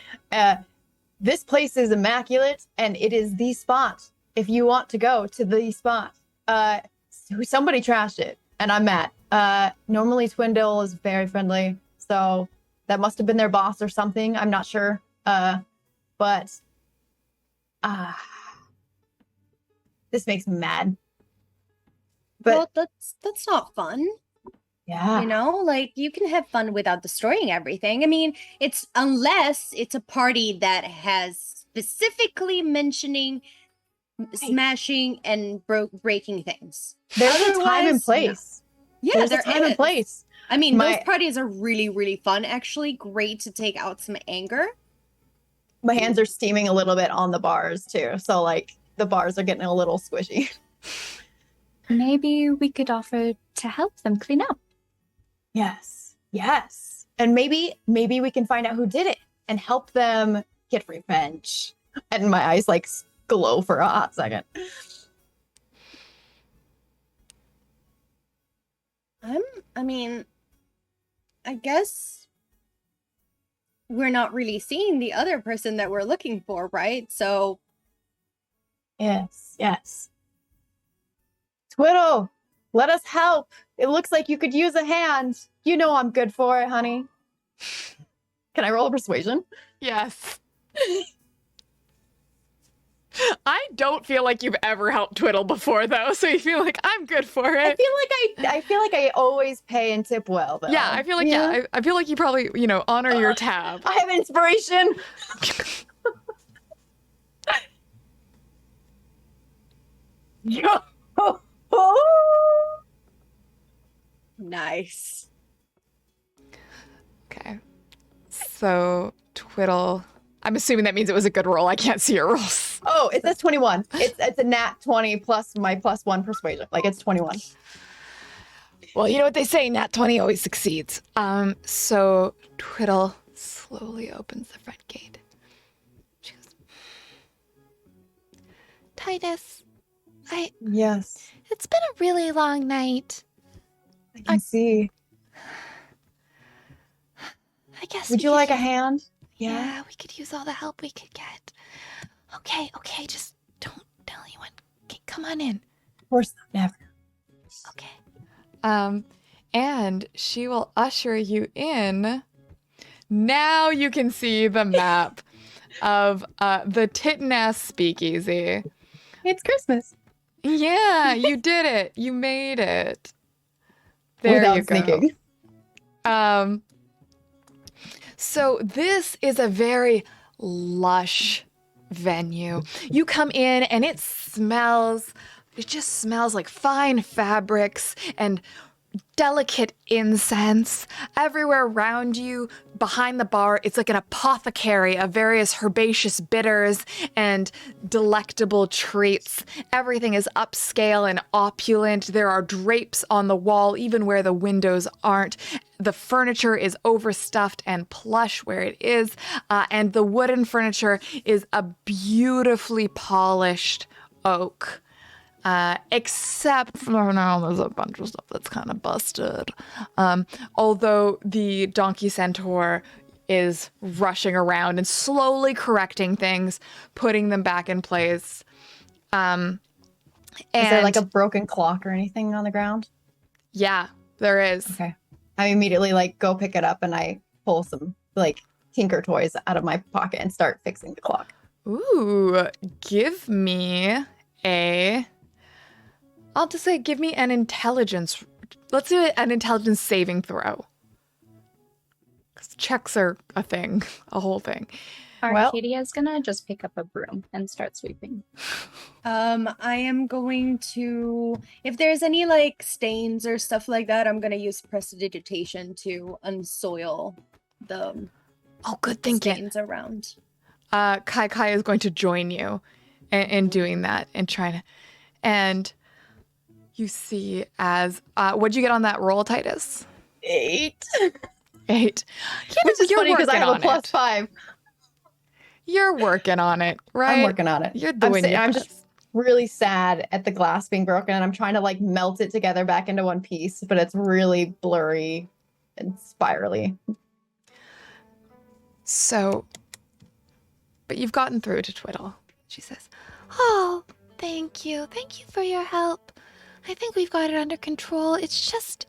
S4: This place is immaculate, and it is the spot. If you want to go to the spot, somebody trashed it, and I'm mad. Normally Twindle is very friendly, so that must have been their boss or something. I'm not sure. But this makes me mad. But
S1: Well, that's not fun.
S4: yeah,
S1: You know, like you can have fun without destroying everything. I mean, it's unless it's a party that has specifically mentioning smashing and breaking things.
S4: there's a time and
S1: Otherwise,
S4: place.
S1: Yeah,
S4: There's
S1: there
S4: a time and
S1: is.
S4: place.
S1: I mean, those
S4: My-
S1: parties are really, really fun. Actually, great to take out some anger.
S4: My hands are steaming a little bit on the bars too, so like the bars are getting a little squishy.
S3: Maybe we could offer to help them clean up.
S4: Yes, yes, and maybe we can find out who did it and help them get revenge. And my eyes like glow for a hot second.
S1: I mean, I guess we're not really seeing the other person that we're looking for, right? So,
S4: Yes, yes. Twiddle, let us help. It looks like you could use a hand. You know I'm good for it, honey. Can I roll a persuasion?
S2: Yes. I don't feel like you've ever helped Twiddle before, though, so you feel like I'm good for
S4: I
S2: it.
S4: feel like I always pay and tip well, though.
S2: Yeah, I feel like I feel like you probably honor your tab.
S4: I have inspiration. Yo.
S1: nice.
S2: Okay. So Twiddle, I'm assuming that means it was a good roll. I can't see your rolls.
S4: Oh, it says 21. It's a nat 20 plus my +1 persuasion. Like it's 21.
S2: Well, you know what they say, nat 20 always succeeds. So Twiddle slowly opens the front gate. She goes,
S6: Titus,
S4: Yes,
S6: it's been a really long night.
S4: I can see.
S6: I guess
S4: Would
S6: we
S4: you
S6: could
S4: like a
S6: use-
S4: hand?
S6: Yeah, we could use all the help we could get. Okay, just don't tell anyone. Okay, come on in.
S4: Of course, never.
S6: Okay.
S2: and she will usher you in. Now you can see the map of the Titanass Speakeasy.
S4: It's Christmas.
S2: Yeah, you did it. You made it. There
S4: Without
S2: you go.
S4: sneaking.
S2: So this is a very lush venue. You come in and it just smells like fine fabrics and delicate incense. Everywhere around you, behind the bar, it's like an apothecary of various herbaceous bitters and delectable treats. Everything is upscale and opulent. There are drapes on the wall, even where the windows aren't. The furniture is overstuffed and plush where it is, and the wooden furniture is a beautifully polished oak. Except for now, there's a bunch of stuff that's kind of busted. Although the donkey centaur is rushing around and slowly correcting things, putting them back in place.
S4: Is there like a broken clock or anything on the ground?
S2: Yeah, there is.
S4: Okay. I immediately like go pick it up and I pull some like tinker toys out of my pocket and start fixing the clock.
S2: Ooh, give me an intelligence. Let's do an intelligence saving throw. 'Cause checks are a thing, a whole thing.
S4: Well-
S3: Arcadia's gonna just pick up a broom and start sweeping.
S1: I am going to, if there's any like stains or stuff like that, I'm gonna use prestidigitation to unsoil the
S2: Oh, good thinking.
S1: stains around.
S2: Kai is going to join you in doing that and trying to, and you see as, what'd you get on that roll, Titus?
S4: 8.
S2: 8.
S4: Which is
S2: You're
S4: funny because I have a
S2: working on it.
S4: +5.
S2: You're working on it, right?
S4: I'm working on it.
S2: You're doing your
S4: I'm
S2: best.
S4: just really sad at the glass being broken, and I'm trying to like melt it together back into one piece, but it's really blurry and spirally.
S2: So, but you've gotten through to Twiddle.
S6: She says, "Oh, thank you. Thank you for your help. I think we've got it under control. It's just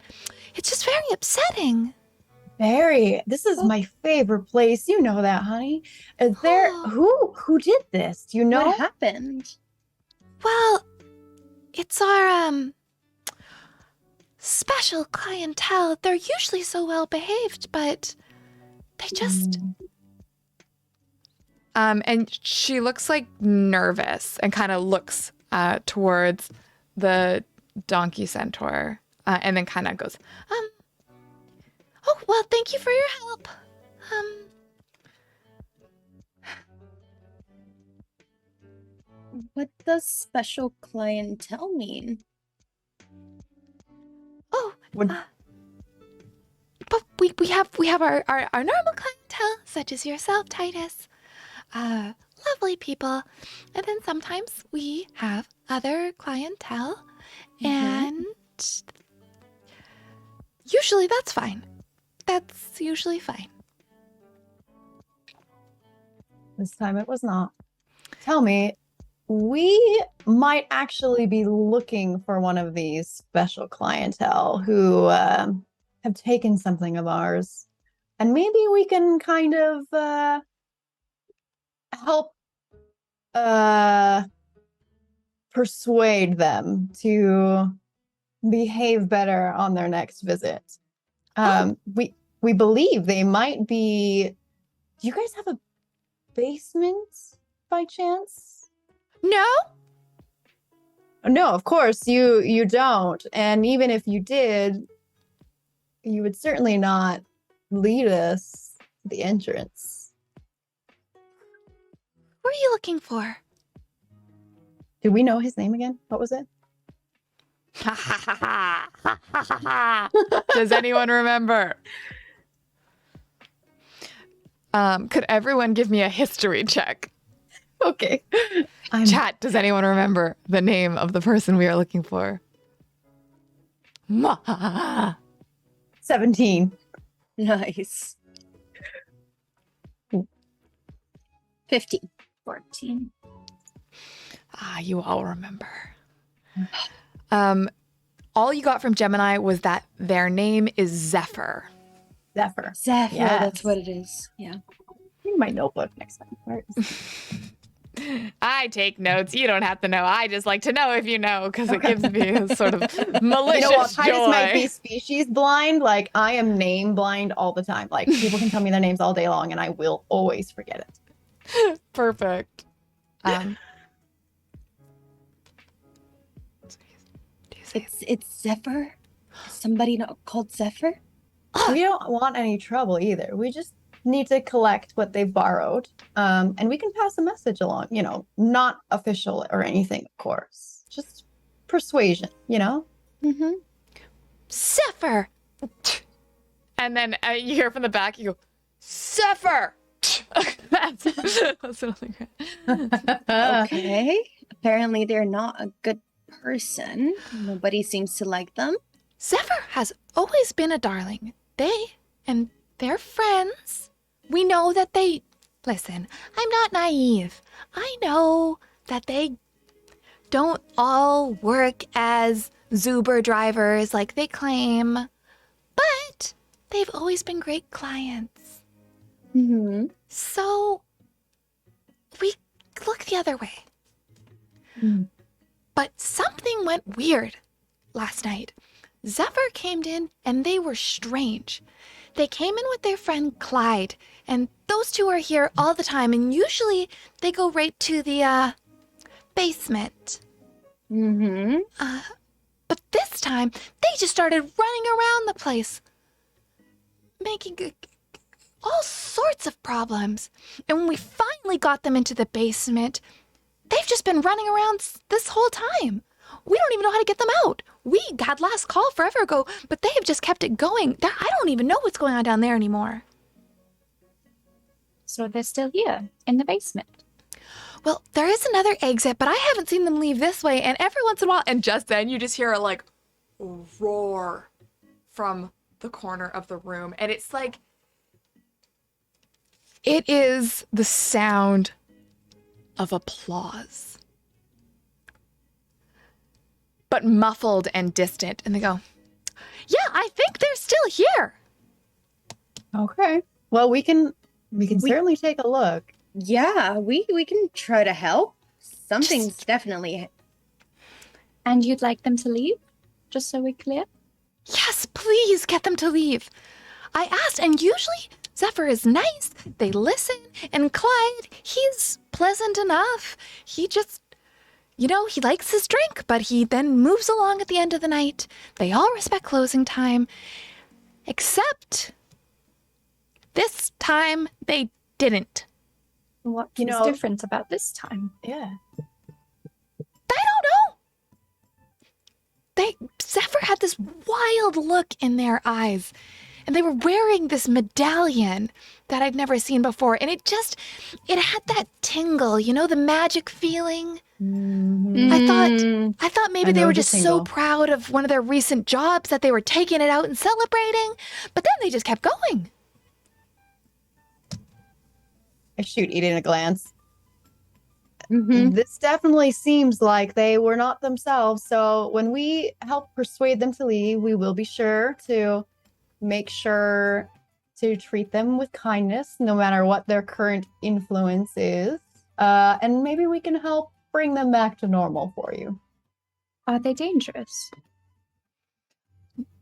S6: very upsetting."
S4: Barry, this is my favorite place. You know that, honey. Is there who did this? Do you know?
S1: What happened?
S6: Well, it's our special clientele. They're usually so well behaved, but they just
S2: And she looks like nervous and kind of looks towards the donkey centaur and then kind of goes,
S6: Oh, well, thank you for your help.
S1: What does special clientele mean?
S6: Oh,
S4: Would-
S6: but we have our normal clientele, such as yourself, Titus. Lovely people. And then sometimes we have other clientele, and usually that's fine. That's usually fine.
S4: This time it was not. Tell me, we might actually be looking for one of these special clientele who have taken something of ours. And maybe we can kind of help persuade them to behave better on their next visit. We believe they might be. Do you guys have a basement by chance?
S6: No?
S4: No, of course you don't. And even if you did, you would certainly not lead us to the entrance.
S6: What are you looking for?
S4: Do we know his name again? What was it?
S2: Does anyone remember? Could everyone give me a history check?
S4: Okay.
S2: Chat, does anyone remember the name of the person we are looking for?
S4: 17.
S1: Nice. 15.
S5: 14.
S2: You all remember. All you got from Gemini was that their name is Zephyr.
S4: Zephyr.
S1: Zephyr,
S4: Yes.
S1: that's what it is. Yeah.
S4: In my notebook next time. Where is it?
S2: I take notes. You don't have to know. I just like to know if you know because it gives me a sort of malicious
S4: You know what? Titus might be
S2: joy.
S4: species blind. Like, I am name blind all the time. Like, people can tell me their names all day long, and I will always forget it.
S2: Perfect.
S1: It's Zephyr? Somebody called Zephyr?
S4: We don't want any trouble either. We just need to collect what they've borrowed, and we can pass a message along. You know, not official or anything, of course. Just persuasion. You know.
S1: Mm-hmm.
S6: Zephyr!
S2: And then you hear from the back, you go, Zephyr! that's really great.
S1: Okay. Apparently they're not a good person. Nobody seems to like them.
S6: Zephyr has always been a darling. They and their friends, we know that they... Listen, I'm not naive. I know that they don't all work as Zuber drivers like they claim, but they've always been great clients.
S1: Mm-hmm.
S6: So we look the other way. But something went weird last night. Zephyr came in and they were strange. They came in with their friend Clyde, and those two are here all the time, and usually they go right to the basement.
S1: Mm-hmm.
S6: But this time, they just started running around the place, making all sorts of problems. And when we finally got them into the basement, they've just been running around this whole time. We don't even know how to get them out. We had last call forever ago, but they have just kept it going. I don't even know what's going on down there anymore.
S5: So they're still here in the basement.
S2: Well, there is another exit, but I haven't seen them leave this way. And every once in a while, and just then you just hear a like roar from the corner of the room. And it's like, it is the sound of applause, but muffled and distant. And they go, yeah, I think they're still here.
S4: Okay. Well, we can certainly take a look.
S1: Yeah, we can try to help. Something's definitely.
S3: And you'd like them to leave? Just so we're clear?
S2: Yes, please get them to leave. I asked, and usually Zephyr is nice. They listen. And Clyde, he's pleasant enough. He just, he likes his drink, but he then moves along at the end of the night. They all respect closing time. Except this time they didn't.
S3: What's different about this time?
S4: Yeah.
S2: I don't know. Zephyr had this wild look in their eyes, and they were wearing this medallion that I'd never seen before, and it had that tingle, the magic feeling.
S4: Mm-hmm.
S2: I thought maybe they were just so proud of one of their recent jobs that they were taking it out and celebrating, but then they just kept going.
S4: I shoot Eden a glance.
S1: Mhm.
S4: This definitely seems like they were not themselves. So when we help persuade them to leave, we will be sure to make sure to treat them with kindness, no matter what their current influence is. And maybe we can help bring them back to normal for you.
S3: Are they dangerous?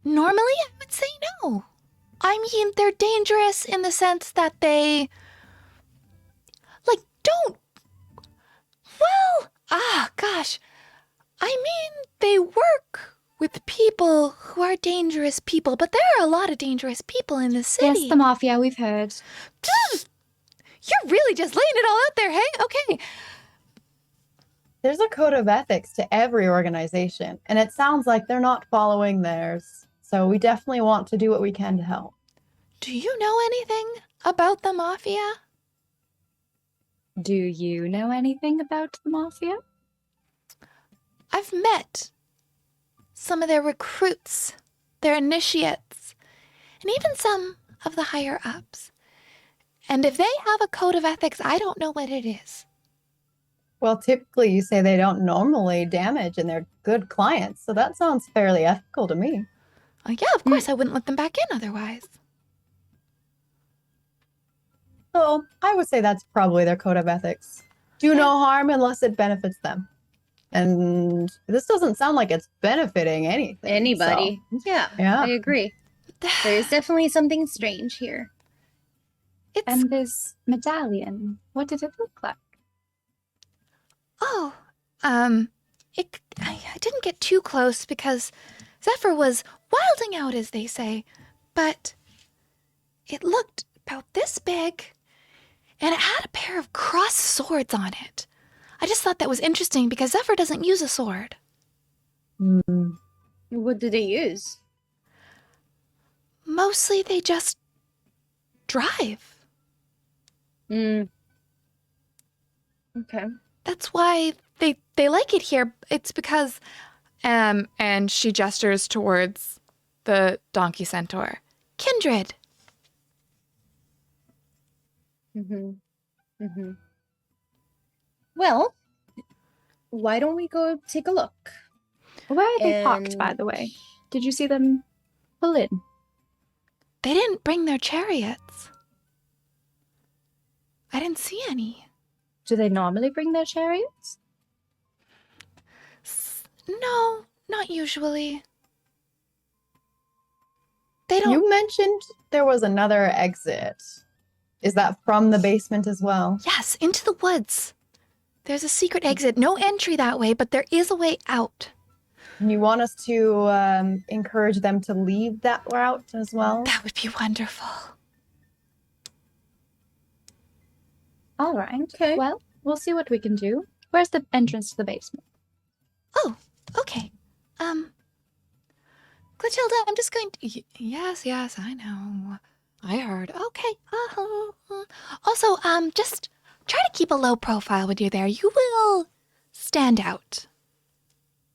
S6: Normally, I would say no. I mean, they're dangerous in the sense that they, don't. Well, gosh. I mean, they work with people who are dangerous people, but there are a lot of dangerous people in the city.
S3: Yes, the Mafia, we've heard.
S6: You're really just laying it all out there, hey? Okay.
S4: There's a code of ethics to every organization, and it sounds like they're not following theirs. So we definitely want to do what we can to help.
S6: Do you know anything about the Mafia?
S3: Do you know anything about the Mafia?
S6: I've met some of their recruits, their initiates, and even some of the higher ups. And if they have a code of ethics, I don't know what it is.
S4: Well, typically you say they don't normally damage and they're good clients. So that sounds fairly ethical to me.
S6: Oh, yeah, of course, I wouldn't let them back in otherwise.
S4: So I would say that's probably their code of ethics. Do no harm unless it benefits them. And this doesn't sound like it's benefiting anything.
S1: Anybody.
S4: So,
S1: Yeah,
S4: yeah.
S1: I agree. There's definitely something strange here.
S3: And this medallion, what did it look like?
S6: Oh, I didn't get too close because Zephyr was wilding out, as they say, but it looked about this big, and it had a pair of crossed swords on it. I just thought that was interesting because Zephyr doesn't use a sword.
S1: What do they use?
S6: Mostly they just drive.
S1: Okay.
S6: That's why they like it here. It's because,
S2: And she gestures towards the donkey centaur.
S6: kindred.
S1: Well, why don't we go take a look?
S3: Where are they parked, by the way? Did you see them pull in?
S6: They didn't bring their chariots. I didn't see any.
S3: Do they normally bring their chariots?
S6: No, not usually. They don't.
S4: You mentioned there was another exit. Is that from the basement as well?
S6: Yes, into the woods. There's a secret exit. No entry that way, but there is a way out.
S4: And you want us to encourage them to leave that route as well?
S6: That would be wonderful.
S3: All right.
S1: Okay.
S3: Well, we'll see what we can do. Where's the entrance to the basement?
S6: Oh, okay. Clotilda, I'm just going to... Yes, I know. I heard. Okay. Also, just Try to keep a low profile when you're there. You will stand out.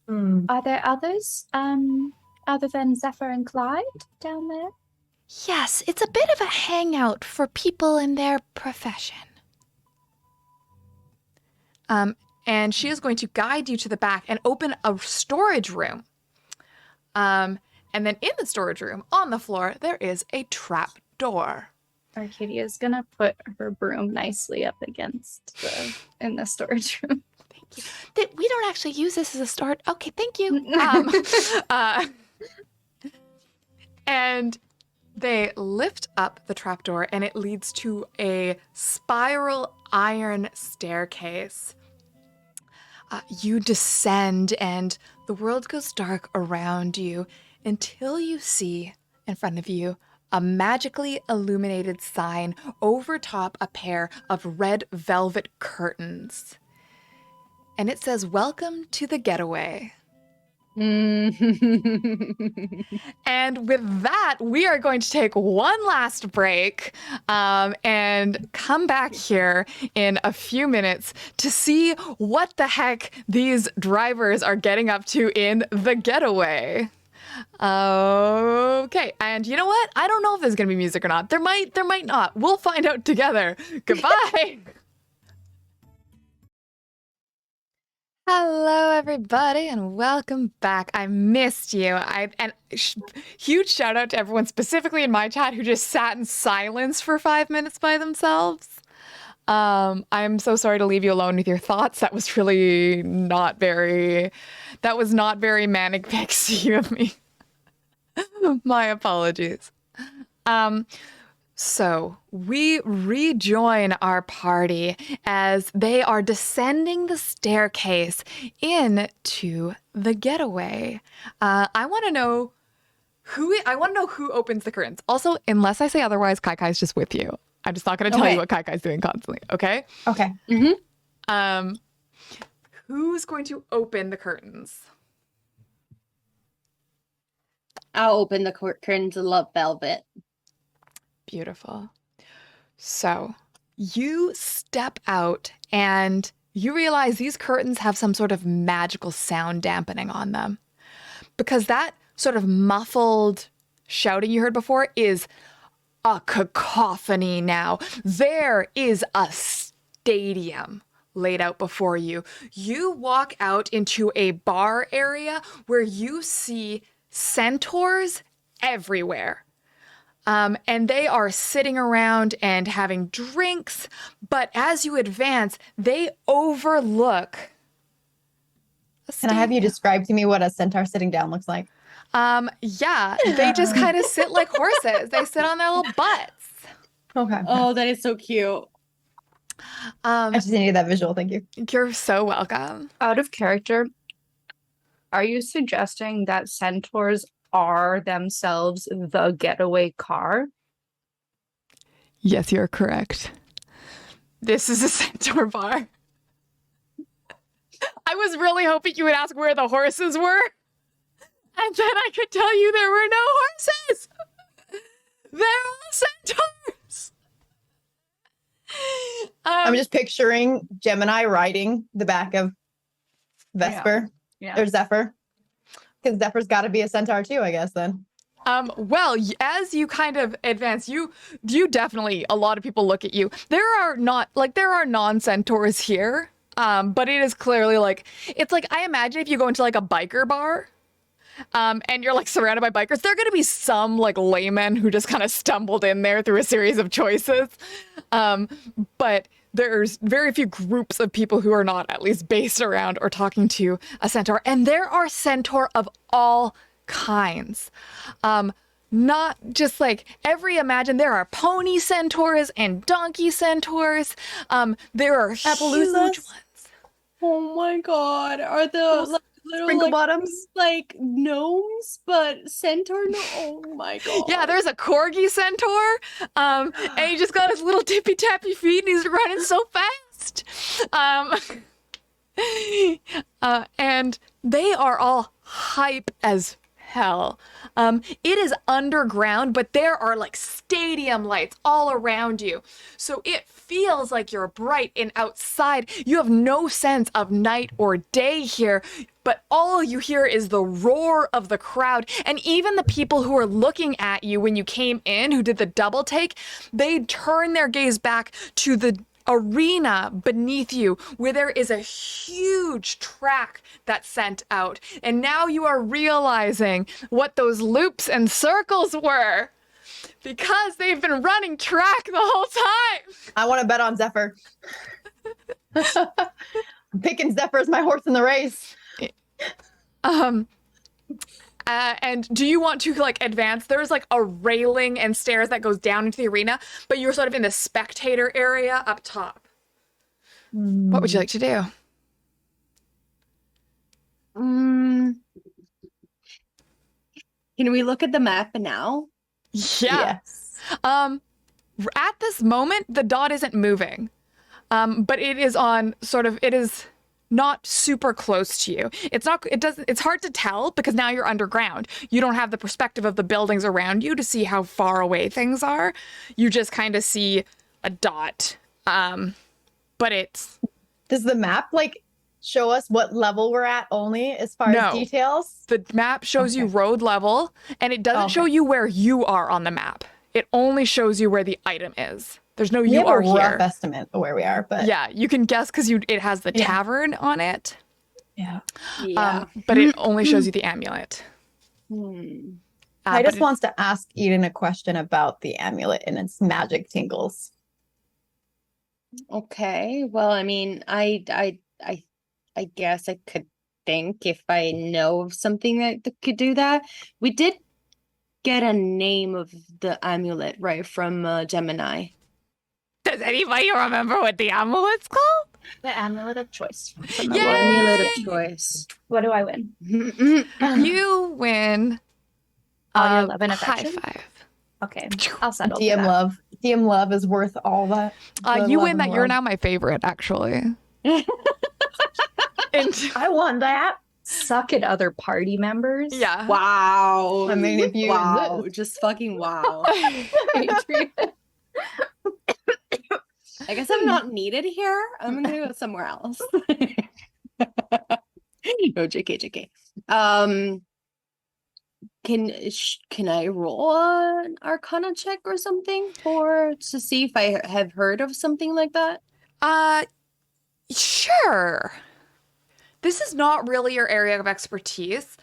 S3: Are there others, other than Zephyr and Clyde down there?
S6: Yes, it's a bit of a hangout for people in their profession.
S2: And she is going to guide you to the back and open a storage room. And then in the storage room, on the floor, there is a trap door.
S5: Arcadia's gonna put her broom nicely up against in the storage room.
S6: Thank you. We don't actually use this as a start. Okay, thank you.
S2: And they lift up the trapdoor, and it leads to a spiral iron staircase. You descend, and the world goes dark around you until you see in front of you a magically illuminated sign over top a pair of red velvet curtains. And it says, "Welcome to the Getaway." And with that, we are going to take one last break and come back here in a few minutes to see what the heck these drivers are getting up to in the Getaway. Okay, and you know what? I don't know if there's going to be music or not. There might not. We'll find out together. Goodbye. Hello, everybody, and welcome back. I missed you. Huge shout out to everyone, specifically in my chat, who just sat in silence for 5 minutes by themselves. I'm so sorry to leave you alone with your thoughts. That was really not very manic pixie of me. My apologies. So we rejoin our party as they are descending the staircase into the Getaway. I want to know who opens the curtains. Also, unless I say otherwise, Kai Kai's just with you. I'm just not going to tell you what Kai Kai's doing constantly. Okay.
S4: Okay.
S2: Who's going to open the curtains?
S1: I'll open the curtains and love velvet.
S2: Beautiful. So you step out and you realize these curtains have some sort of magical sound dampening on them, because that sort of muffled shouting you heard before is a cacophony now. There is a stadium laid out before you. You walk out into a bar area where you see centaurs everywhere. And they are sitting around and having drinks, but as you advance, they overlook a
S4: Can I have you
S2: stadium.
S4: describe to me what a centaur sitting down looks like?
S2: Yeah, they just kind of sit like horses. They sit on their little butts.
S4: Okay.
S1: Oh, that is so cute.
S4: I just needed that visual. Thank you.
S2: You're so welcome.
S5: Out of character, are you suggesting that centaurs are themselves the getaway car?
S2: Yes, you're correct. This is a centaur bar. I was really hoping you would ask where the horses were, and then I could tell you there were no horses. They're all centaurs.
S4: I'm just picturing Gemini riding the back of Vesper
S5: Yeah.
S4: or Zephyr. Because Zephyr's got to be a centaur too, I guess, then.
S2: Well, as you kind of advance, you definitely, a lot of people look at you. There are non-centaurs here, but it is clearly it's like, I imagine if you go into like a biker bar, and you're like surrounded by bikers, there are going to be some like laymen who just kind of stumbled in there through a series of choices. But there's very few groups of people who are not at least based around or talking to a centaur. And there are centaur of all kinds. Not just like imagine there are pony centaurs and donkey centaurs. There are huge ones.
S1: Oh my god. Are the like, little
S4: Sprinkle
S1: like,
S4: bottoms?
S1: like gnomes, but centaur? No. Oh my god.
S2: Yeah, there's a corgi centaur, and he just got his little tippy tappy feet, and he's running so fast. And they are all hype as hell. It is underground, but there are like stadium lights all around you. So it feels like you're bright and outside. You have no sense of night or day here, but all you hear is the roar of the crowd. And even the people who are looking at you when you came in, who did the double take, they turn their gaze back to the arena beneath you where there is a huge track that's sent out. And now you are realizing what those loops and circles were because they've been running track the whole time.
S4: I want to bet on Zephyr. I'm picking Zephyr as my horse in the race.
S2: And do you want to like advance? There's like a railing and stairs that goes down into the arena, but you're sort of in the spectator area up top. What would you like to do?
S1: Can we look at the map now?
S2: Yeah.
S4: Yes.
S2: At this moment, the dot isn't moving. But it is on sort of, it is not super close to you. It's hard to tell because now you're underground. You don't have the perspective of the buildings around you to see how far away things are. You just kind of see a dot. But it's...
S4: Does the map like show us what level we're at only as far as details?
S2: The map shows you road level, and it doesn't show you where you are on the map. It only shows you where the item is. There's no you are here.
S4: We have a rough estimate of where we are, but
S2: yeah, you can guess because it has the tavern on it.
S4: Yeah.
S2: But it only shows you the amulet.
S4: Titus wants to ask Eden a question about the amulet and its magic tingles.
S1: Okay. Well, I mean, I guess I could think if I know of something that could do that. We did get a name of the amulet right from Gemini.
S2: Does anybody remember what the amulet's called?
S3: The amulet of choice.
S1: Yeah, amulet of choice.
S3: What do I win?
S2: You win.
S3: All your love and
S2: high
S3: affection.
S2: five.
S3: Okay, I'll settle. for
S4: DM
S3: that.
S4: love. DM love is worth all that.
S2: You win that. You're now my favorite, actually. And
S4: I won that.
S3: Suck at other party members.
S2: yeah.
S1: Wow.
S4: I mean, if you
S1: wow, just fucking wow.
S3: Adrienne.
S1: I guess I'm not needed here. I'm gonna go somewhere else. No, JK. Can I roll an Arcana check or something to see if I have heard of something like that?
S2: Sure. This is not really your area of expertise.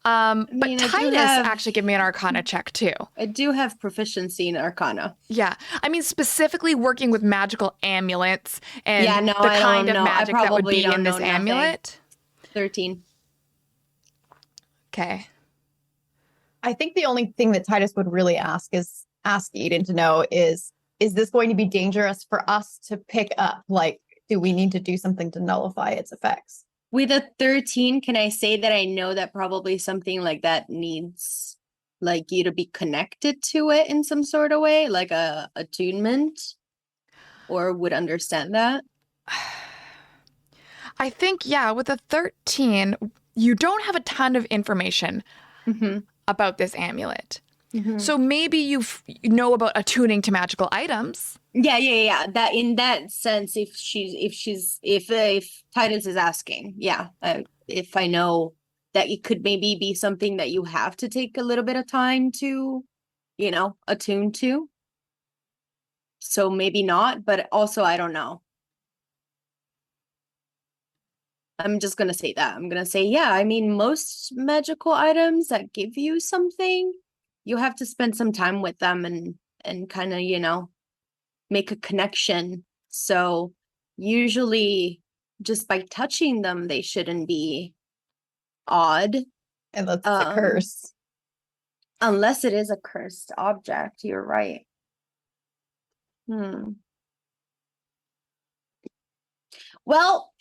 S2: But Titus actually give me an Arcana check too.
S1: I do have proficiency in Arcana.
S2: Yeah. I mean, specifically working with magical amulets and
S1: Yeah, no,
S2: the
S1: I
S2: kind
S1: don't
S2: of
S1: know. I
S2: magic that would
S1: probably
S2: be
S1: don't
S2: in this
S1: know nothing.
S2: amulet.
S1: 13.
S2: Okay.
S4: I think the only thing that Titus would really ask Eden to know is this going to be dangerous for us to pick up? Like, do we need to do something to nullify its effects?
S1: With a 13, can I say that I know that probably something like that needs like you to be connected to it in some sort of way, like a attunement, or would understand that?
S2: I think, yeah, with a 13, you don't have a ton of information about this amulet. So maybe you know about attuning to magical items.
S1: Yeah. That in that sense, if Titus is asking, if I know that it could maybe be something that you have to take a little bit of time to, attune to. So maybe not, but also I don't know. I'm just gonna say that. I'm gonna say, yeah, I mean, most magical items that give you something, you have to spend some time with them and kind of, make a connection. So usually just by touching them, they shouldn't be odd.
S4: Unless it's a curse.
S1: Unless it is a cursed object. You're right. Well,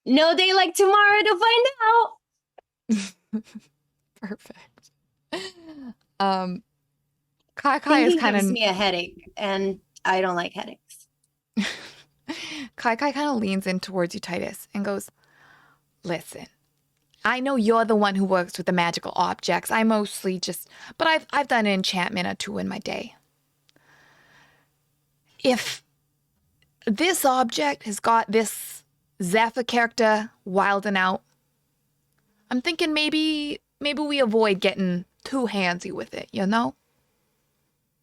S1: no day like tomorrow to find out.
S2: Perfect. Kai is kind of
S1: gives me a headache, and I don't like headaches.
S2: Kai kind of leans in towards you, Titus, and goes, "Listen, I know you're the one who works with the magical objects. I mostly just, but I've done an enchantment or two in my day. If this object has got this Zephyr character wilding out, I'm thinking maybe we avoid getting too handsy with it, you know?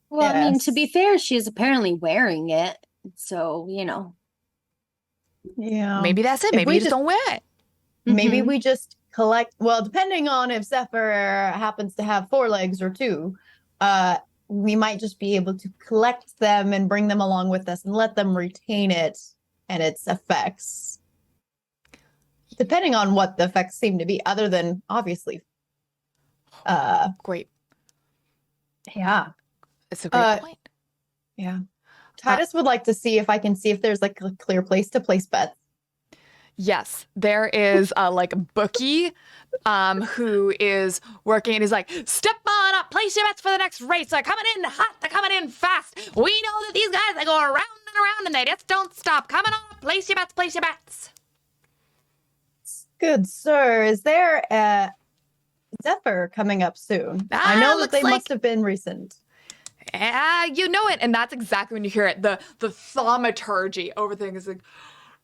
S1: Well, I mean, to
S4: Yes.
S1: be fair, she's apparently wearing it. So,
S4: Yeah.
S2: Maybe that's it.
S4: If
S2: Maybe
S4: we
S2: you just
S4: just-
S2: don't wear it.
S4: Maybe
S1: Mhm.
S4: we just collect. Well, depending on if Zephyr happens to have 4 legs or 2, we might just be able to collect them and bring them along with us and let them retain it and its effects. Depending on what the effects seem to be, other than obviously.
S2: Great.
S4: Yeah.
S2: It's a great point.
S4: Yeah. Titus would like to see if I can see if there's like a clear place to place bets.
S2: Yes, there is a bookie who is working and he's like, step on up, place your bets for the next race. They're coming in hot, they're coming in fast. We know that these guys, they go around and around and they just don't stop. Coming on up, place your bets, place your bets.
S4: Good sir, is there a Zephyr coming up soon? I know that
S2: looks
S4: they
S2: like-
S4: must have been recent.
S2: You know it. And that's exactly when you hear it. The thaumaturgy over things is like,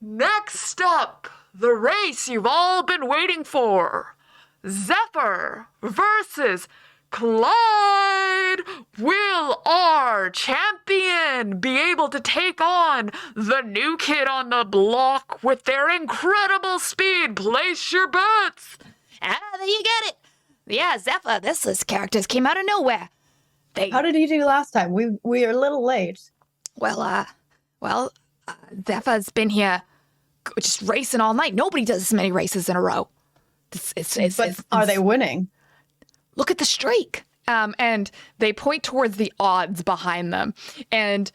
S2: next up, the race you've all been waiting for. Zephyr versus Clyde. Will our champion be able to take on the new kid on the block with their incredible speed? Place your bets.
S6: Ah, there you get it. Yeah, Zephyr, this characters came out of nowhere.
S4: How did he do last time? We are a little late.
S6: Zephyr's been here just racing all night. Nobody does this many races in a row.
S4: But are they winning?
S6: Look at the streak.
S2: And they point towards the odds behind them. And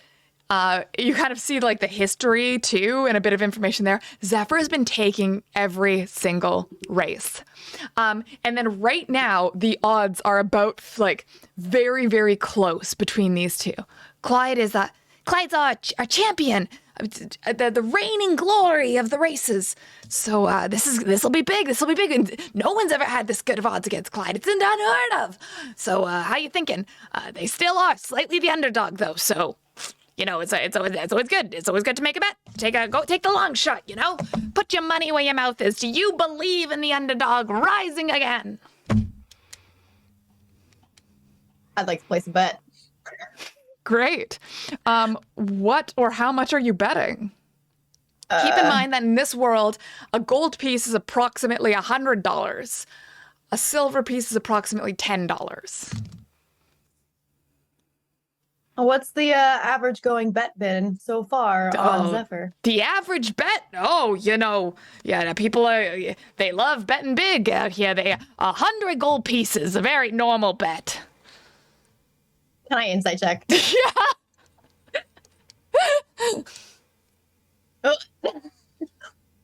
S2: you kind of see the history too and a bit of information there. Zephyr has been taking every single race. And then right now the odds are about very, very close between these two.
S6: Clyde's our champion, the reigning glory of the races. So this will be big. This will be big. And no one's ever had this good of odds against Clyde. It's unheard of. So how you thinking? They still are slightly the underdog though. So it's always good. It's always good to make a bet. Take the long shot. Put your money where your mouth is. Do you believe in the underdog rising again?
S4: I'd like to place a bet.
S2: Great. What or how much are you betting? Keep in mind that in this world, a gold piece is approximately $100. A silver piece is approximately $10.
S4: What's the average going bet been so far on
S2: Oh.
S4: Zephyr?
S2: The average bet? The people they love betting big out here. 100 gold pieces, a very normal bet.
S4: Can I insight check?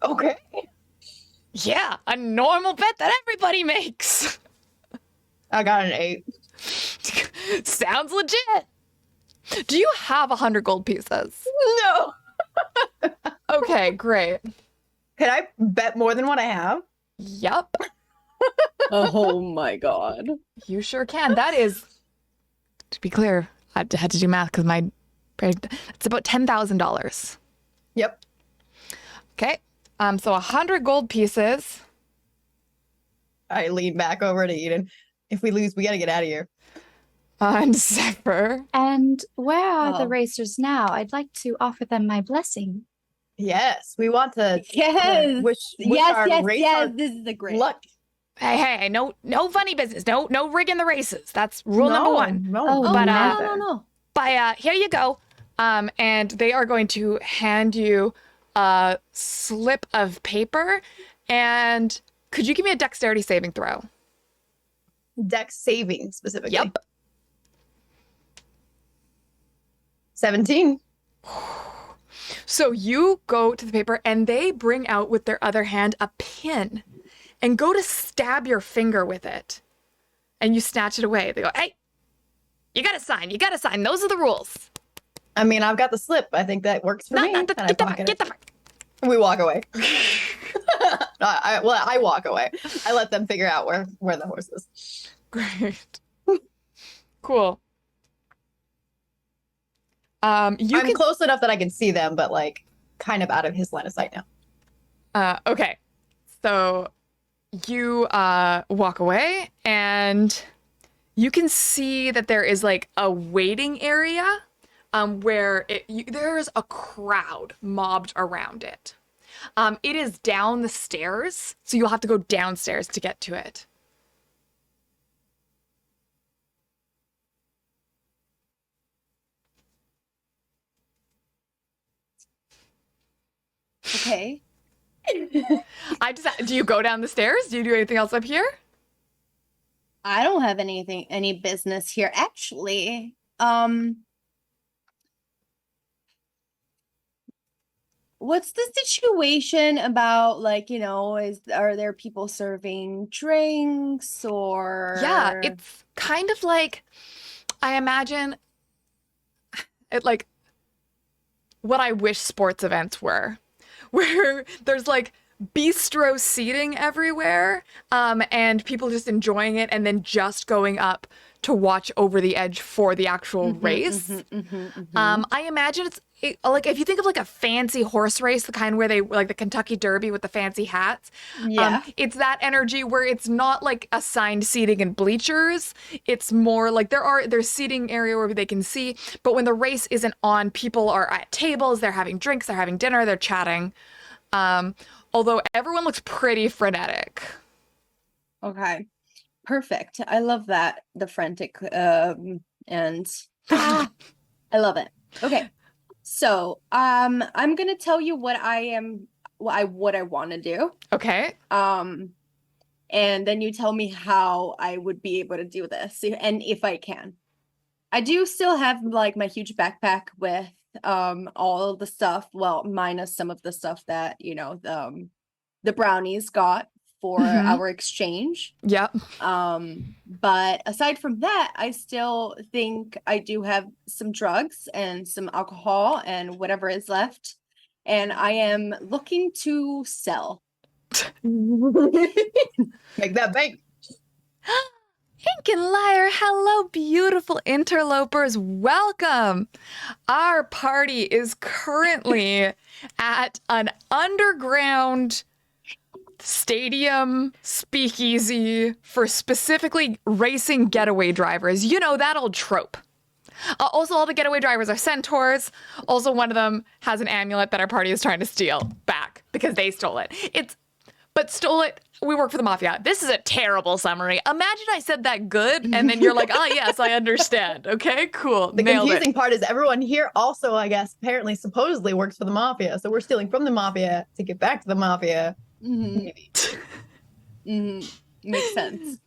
S4: Okay.
S2: Yeah, a normal bet that everybody makes.
S4: I got an 8.
S2: Sounds legit. Do you have 100 gold pieces?
S4: No.
S2: Okay, great.
S4: Can I bet more than what I have?
S2: Yep,
S1: Oh my god.
S2: you sure can. That is, to be clear, I had to do math because it's about $10,000.
S4: Yep.
S2: Okay, so 100 gold pieces.
S4: I lean back over to Eden. If we lose, we gotta get out of here.
S2: On Zephyr.
S3: And where are the
S1: Oh.
S3: racers now? I'd like to offer them my blessing.
S4: Yes, we want to
S1: Yes.
S4: wish
S1: Yes,
S4: our
S1: yes,
S4: race
S1: yes.
S4: our
S1: This is the great.
S4: luck.
S2: Hey, no funny business. No rigging the races. That's rule number one.
S4: No,
S3: Oh,
S2: But,
S1: no.
S2: But here you go. And they are going to hand you a slip of paper. And could you give me a dexterity saving throw?
S4: Dex saving specifically.
S2: Yep.
S4: 17.
S2: So you go to the paper and they bring out with their other hand a pin and go to stab your finger with it. And you snatch it away. They go, hey, you gotta sign. Those are the rules.
S4: I mean, I've got the slip. I think that works for me. And I
S2: Get the
S4: pocket
S2: fuck.
S4: it. We walk away. I walk away. I let them figure out where the horse is.
S2: Great. Cool.
S4: I'm close enough that I can see them, but like kind of out of his line of sight now.
S2: Okay. So you walk away and you can see that there is like a waiting area where there's a crowd mobbed around it. It is down the stairs, so you'll have to go downstairs to get to it.
S1: Okay.
S2: Do you go down the stairs? Do you do anything else up here?
S1: I don't have any business here. Actually, what's the situation about, like, are there people serving drinks or?
S2: Yeah, it's kind of like, I imagine it like what I wish sports events were, where there's like bistro seating everywhere, and people just enjoying it and then just going up to watch over the edge for the actual race. I imagine it's like, if you think of like a fancy horse race, the kind where they like the Kentucky Derby with the fancy hats.
S1: Yeah.
S2: It's that energy where it's not like assigned seating and bleachers. It's more like there's seating area where they can see, but when the race isn't on, people are at tables, they're having drinks, they're having dinner, they're chatting. Although everyone looks pretty frenetic.
S1: Okay. Perfect. I love that. The frantic and I love it. Okay. So, I'm going to tell you what I want to do.
S2: Okay.
S1: And then you tell me how I would be able to do this and if I can. I do still have like my huge backpack with all of the stuff, well, minus some of the stuff that, the brownies got for our exchange.
S2: Yep.
S1: But aside from that, I still think I do have some drugs and some alcohol and whatever is left. And I am looking to sell.
S4: Make that bank.
S2: Ink and Liar, hello, beautiful interlopers. Welcome. Our party is currently at an underground stadium speakeasy for specifically racing getaway drivers. You know, that old trope. Also, all the getaway drivers are centaurs. Also, one of them has an amulet that our party is trying to steal back because they stole it. Stole it. We work for the mafia. This is a terrible summary. Imagine I said that good, and then you're like, oh, yes, I understand. Okay, cool.
S4: The
S2: Nailed
S4: confusing
S2: it.
S4: part is everyone here also, I guess, apparently, supposedly works for the mafia. So we're stealing from the mafia to get back to the mafia. Maybe.
S1: Makes sense.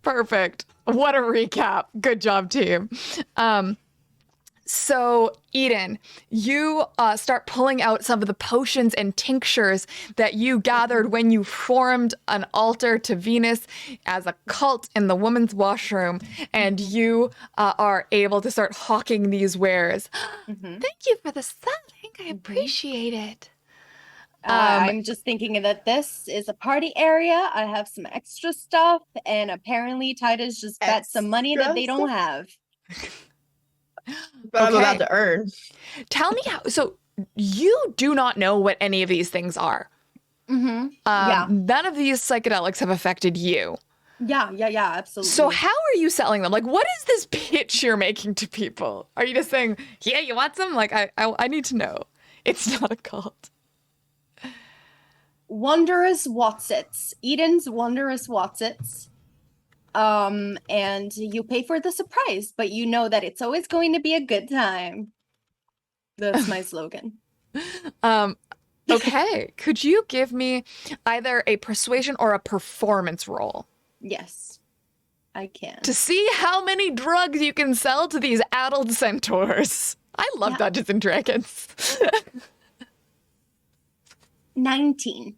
S2: Perfect. What a recap. Good job, team. So, Eden, you start pulling out some of the potions and tinctures that you gathered when you formed an altar to Venus as a cult in the women's washroom, and you are able to start hawking these wares.
S6: Thank you for the selling. I appreciate it.
S1: I'm just thinking that this is a party area. I have some extra stuff, and apparently Titus just bet some money that they don't have.
S4: But I'm about to earn.
S2: Tell me how. So you do not know what any of these things are.
S1: Yeah.
S2: None of these psychedelics have affected you.
S1: Yeah, absolutely.
S2: So how are you selling them? Like, what is this pitch you're making to people? Are you just saying, yeah, you want some? Like, I need to know. It's not a cult.
S1: Wondrous Watsits. Eden's Wondrous Watsits. And you pay for the surprise, but you know that it's always going to be a good time. That's my slogan.
S2: Okay. Could you give me either a persuasion or a performance roll
S1: Yes, I can.
S2: to see how many drugs you can sell to these addled centaurs? I love Dungeons and Dragons.
S1: 19.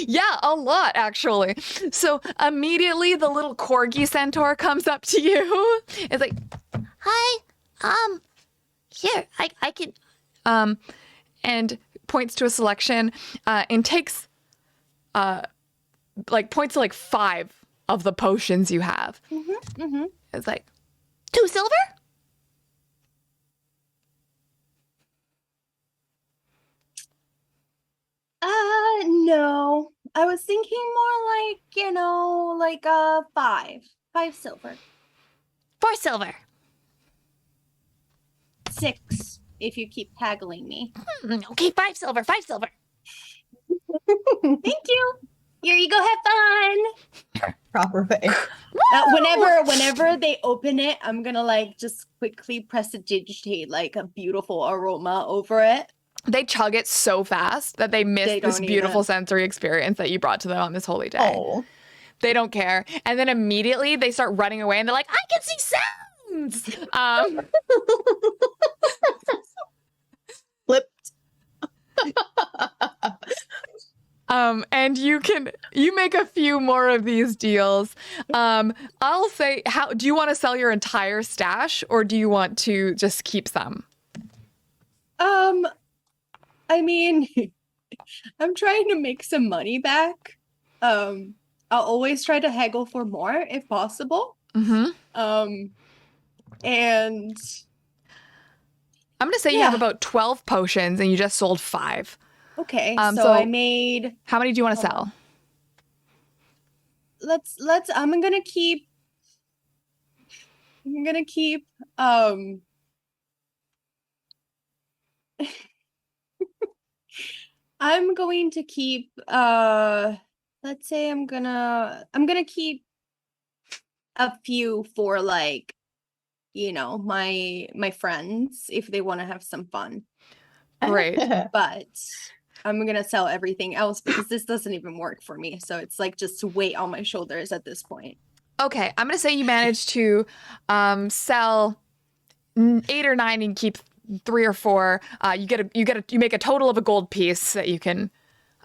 S2: Yeah, a lot, actually. So immediately the little corgi centaur comes up to you. It's like,
S6: Hi. Here, I can.
S2: and points to a selection, and takes like points to like 5 of the potions you have. It's like
S6: 2 silver?
S1: No. I was thinking more like, like 5. 5 silver.
S6: 4 silver.
S1: 6 if you keep haggling me.
S6: Okay, 5 silver, 5 silver.
S1: Thank you. Here you go, have fun.
S4: Proper pay.
S1: Whenever they open it, I'm gonna like just quickly prestidigitate like a beautiful aroma over it.
S2: they chug it so fast that they miss
S1: They
S2: this
S1: don't
S2: beautiful
S1: even.
S2: sensory experience that you brought to them on this holy day.
S4: Oh.
S2: They don't care. And then immediately they start running away and they're like, I can see sounds.
S4: Flipped.
S2: And you make a few more of these deals. I'll say, how do you want to sell your entire stash or do you want to just keep some?
S1: I mean, I'm trying to make some money back. I'll always try to haggle for more if possible.
S2: Mm-hmm.
S1: And
S2: I'm going to say you have about 12 potions and you just sold 5.
S1: okay,
S2: So
S1: so I made.
S2: How many do you want to sell?
S1: I'm gonna keep. I'm going to keep. Let's say I'm gonna keep a few for like, my friends if they want to have some fun.
S2: Great.
S1: But I'm gonna sell everything else because this doesn't even work for me. So it's like just weight on my shoulders at this point.
S2: Okay, I'm going to say you managed to sell 8 or 9 and keep 3 or 4. You make a total of a gold piece that you can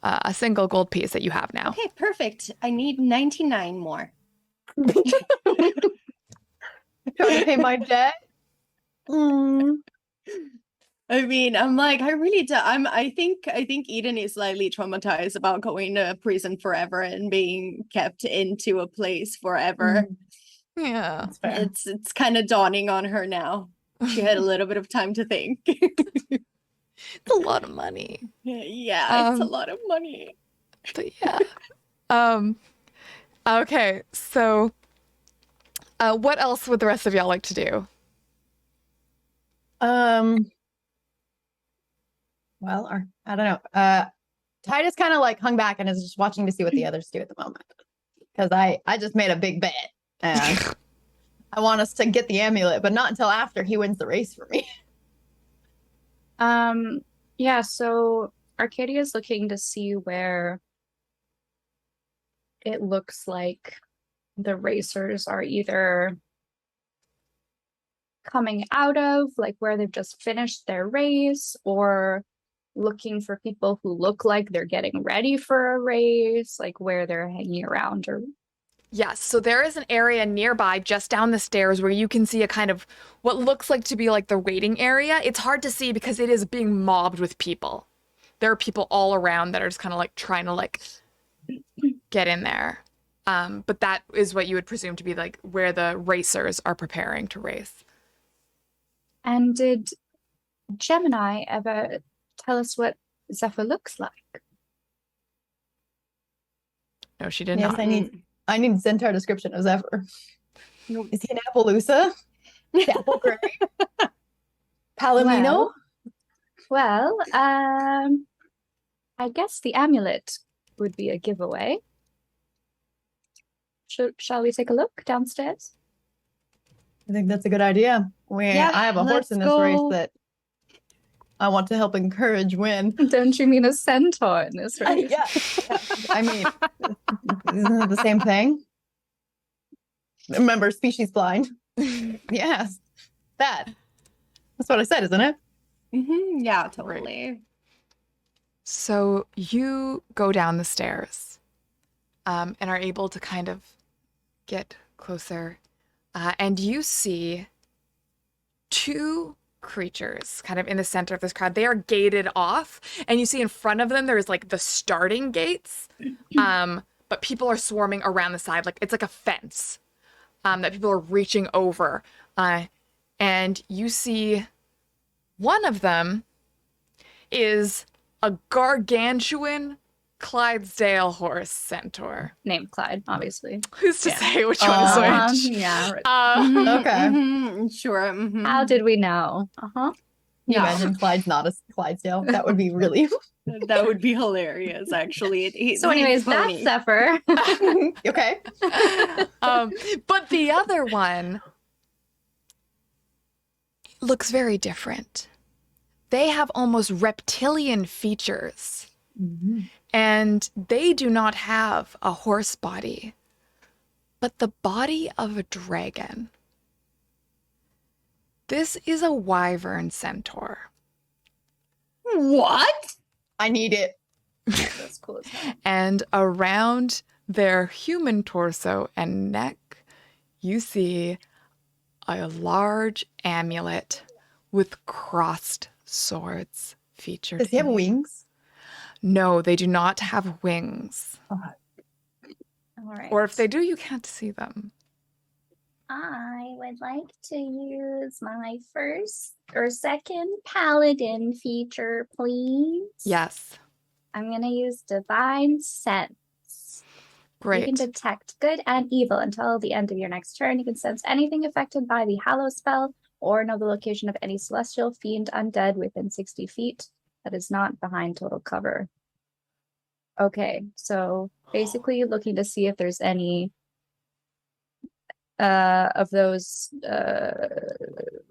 S2: a single gold piece that you have now.
S1: Okay, perfect. I need 99 more.
S4: Trying to pay my debt.
S1: I mean, I'm like, I really do. I think Eden is slightly traumatized about going to prison forever and being kept into a place forever.
S2: Yeah.
S4: That's fair.
S1: It's kind of dawning on her now. She had a little bit of time to think.
S2: It's a lot of money.
S1: Yeah, it's a lot of money.
S2: But yeah. Okay, so what else would the rest of y'all like to do?
S4: Well, I don't know. Titus kind of like hung back and is just watching to see what the others do at the moment. Because I just made a big bet. And I want us to get the amulet, but not until after he wins the race for me.
S5: Yeah, so Arcadia's looking to see where it looks like the racers are either coming out of, like where they've just finished their race, or looking for people who look like they're getting ready for a race, like where they're hanging around or
S2: Yes, so there is an area nearby just down the stairs where you can see a kind of what looks like to be like the waiting area. It's hard to see because it is being mobbed with people. There are people all around that are just kind of like trying to like get in there. But that is what you would presume to be like where the racers are preparing to race.
S5: And did Gemini ever tell us what Zephyr looks like?
S2: No, she did
S4: Yes,
S2: not.
S4: I need Centaur description of Zephyr. Is he an Appaloosa? Apple grape? Palomino?
S5: Well, I guess the amulet would be a giveaway. Shall we take a look downstairs?
S4: I think that's a good idea.
S1: Yeah,
S4: I have a horse
S1: let's
S4: in this race
S1: go.
S4: that I want to help encourage win.
S5: Don't you mean a centaur in this race?
S4: Yeah. I mean, isn't it the same thing? Remember, species blind. Yes. That's what I said, isn't it?
S1: Yeah, totally.
S2: So you go down the stairs and are able to kind of get closer. And you see 2 creatures kind of in the center of this crowd. They are gated off. And you see in front of them, there's like the starting gates. But but people are swarming around the side. Like it's like a fence that people are reaching over. And you see one of them is a gargantuan Clydesdale horse centaur.
S5: Named Clyde, obviously.
S2: Who's to say which one's which?
S5: Yeah. Right.
S4: Okay.
S1: Sure. mhm.
S5: How did we know?
S4: Can you
S1: Yeah.
S4: imagine Clyde's not a Clydesdale? That would be really
S1: That would be hilarious, actually.
S5: So, anyways, that's
S1: funny.
S5: Zephyr.
S4: okay.
S2: But the other one looks very different. They have almost reptilian features. And they do not have a horse body, but the body of a dragon. This is a wyvern centaur.
S1: What?
S4: I need it.
S5: That's cool as hell.
S2: And around their human torso and neck, you see a large amulet with crossed swords featured.
S4: Does he have
S2: in it.
S4: wings?
S2: No, they do not have wings.
S5: All right.
S2: Or if they do, you can't see them.
S5: I would like to use my first or second paladin feature, please.
S2: Yes.
S5: I'm going to use Divine Sense. You
S2: Great.
S5: can detect good and evil until the end of your next turn. You can sense anything affected by the Hallow spell or know the location of any celestial, fiend, undead within 60 feet that is not behind total cover. Okay, so basically looking to see if there's any of those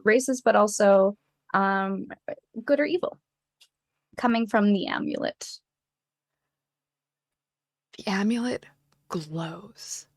S5: races, but also good or evil coming from the amulet.
S2: The amulet glows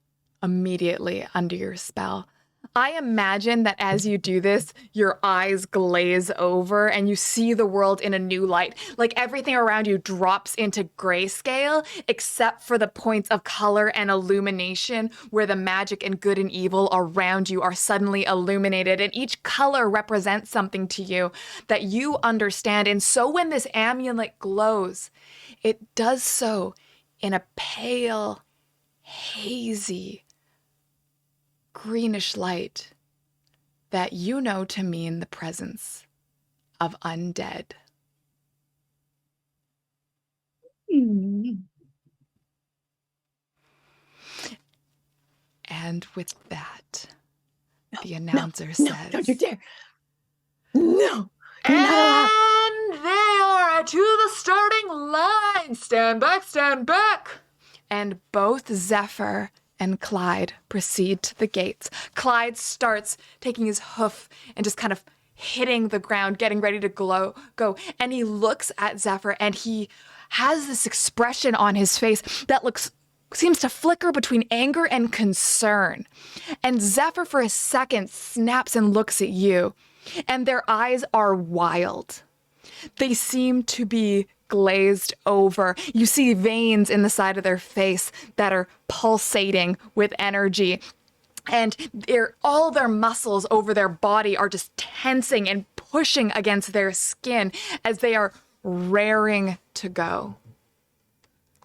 S2: immediately under your spell. I imagine that as you do this, your eyes glaze over and you see the world in a new light. Like everything around you drops into grayscale, except for the points of color and illumination where the magic and good and evil around you are suddenly illuminated. And each color represents something to you that you understand. And so when this amulet glows, it does so in a pale, hazy, greenish light that you know to mean the presence of undead. And with that, the announcer says,
S4: Don't you dare. No.
S2: and they are to the starting line. Stand back, stand back. And both Zephyr and Clyde proceed to the gates. Clyde starts taking his hoof and just kind of hitting the ground, getting ready to go. And he looks at Zephyr and he has this expression on his face that seems to flicker between anger and concern. And Zephyr for a second snaps and looks at you, and their eyes are wild. They seem to be glazed over. You see veins in the side of their face that are pulsating with energy. And all their muscles over their body are just tensing and pushing against their skin as they are raring to go.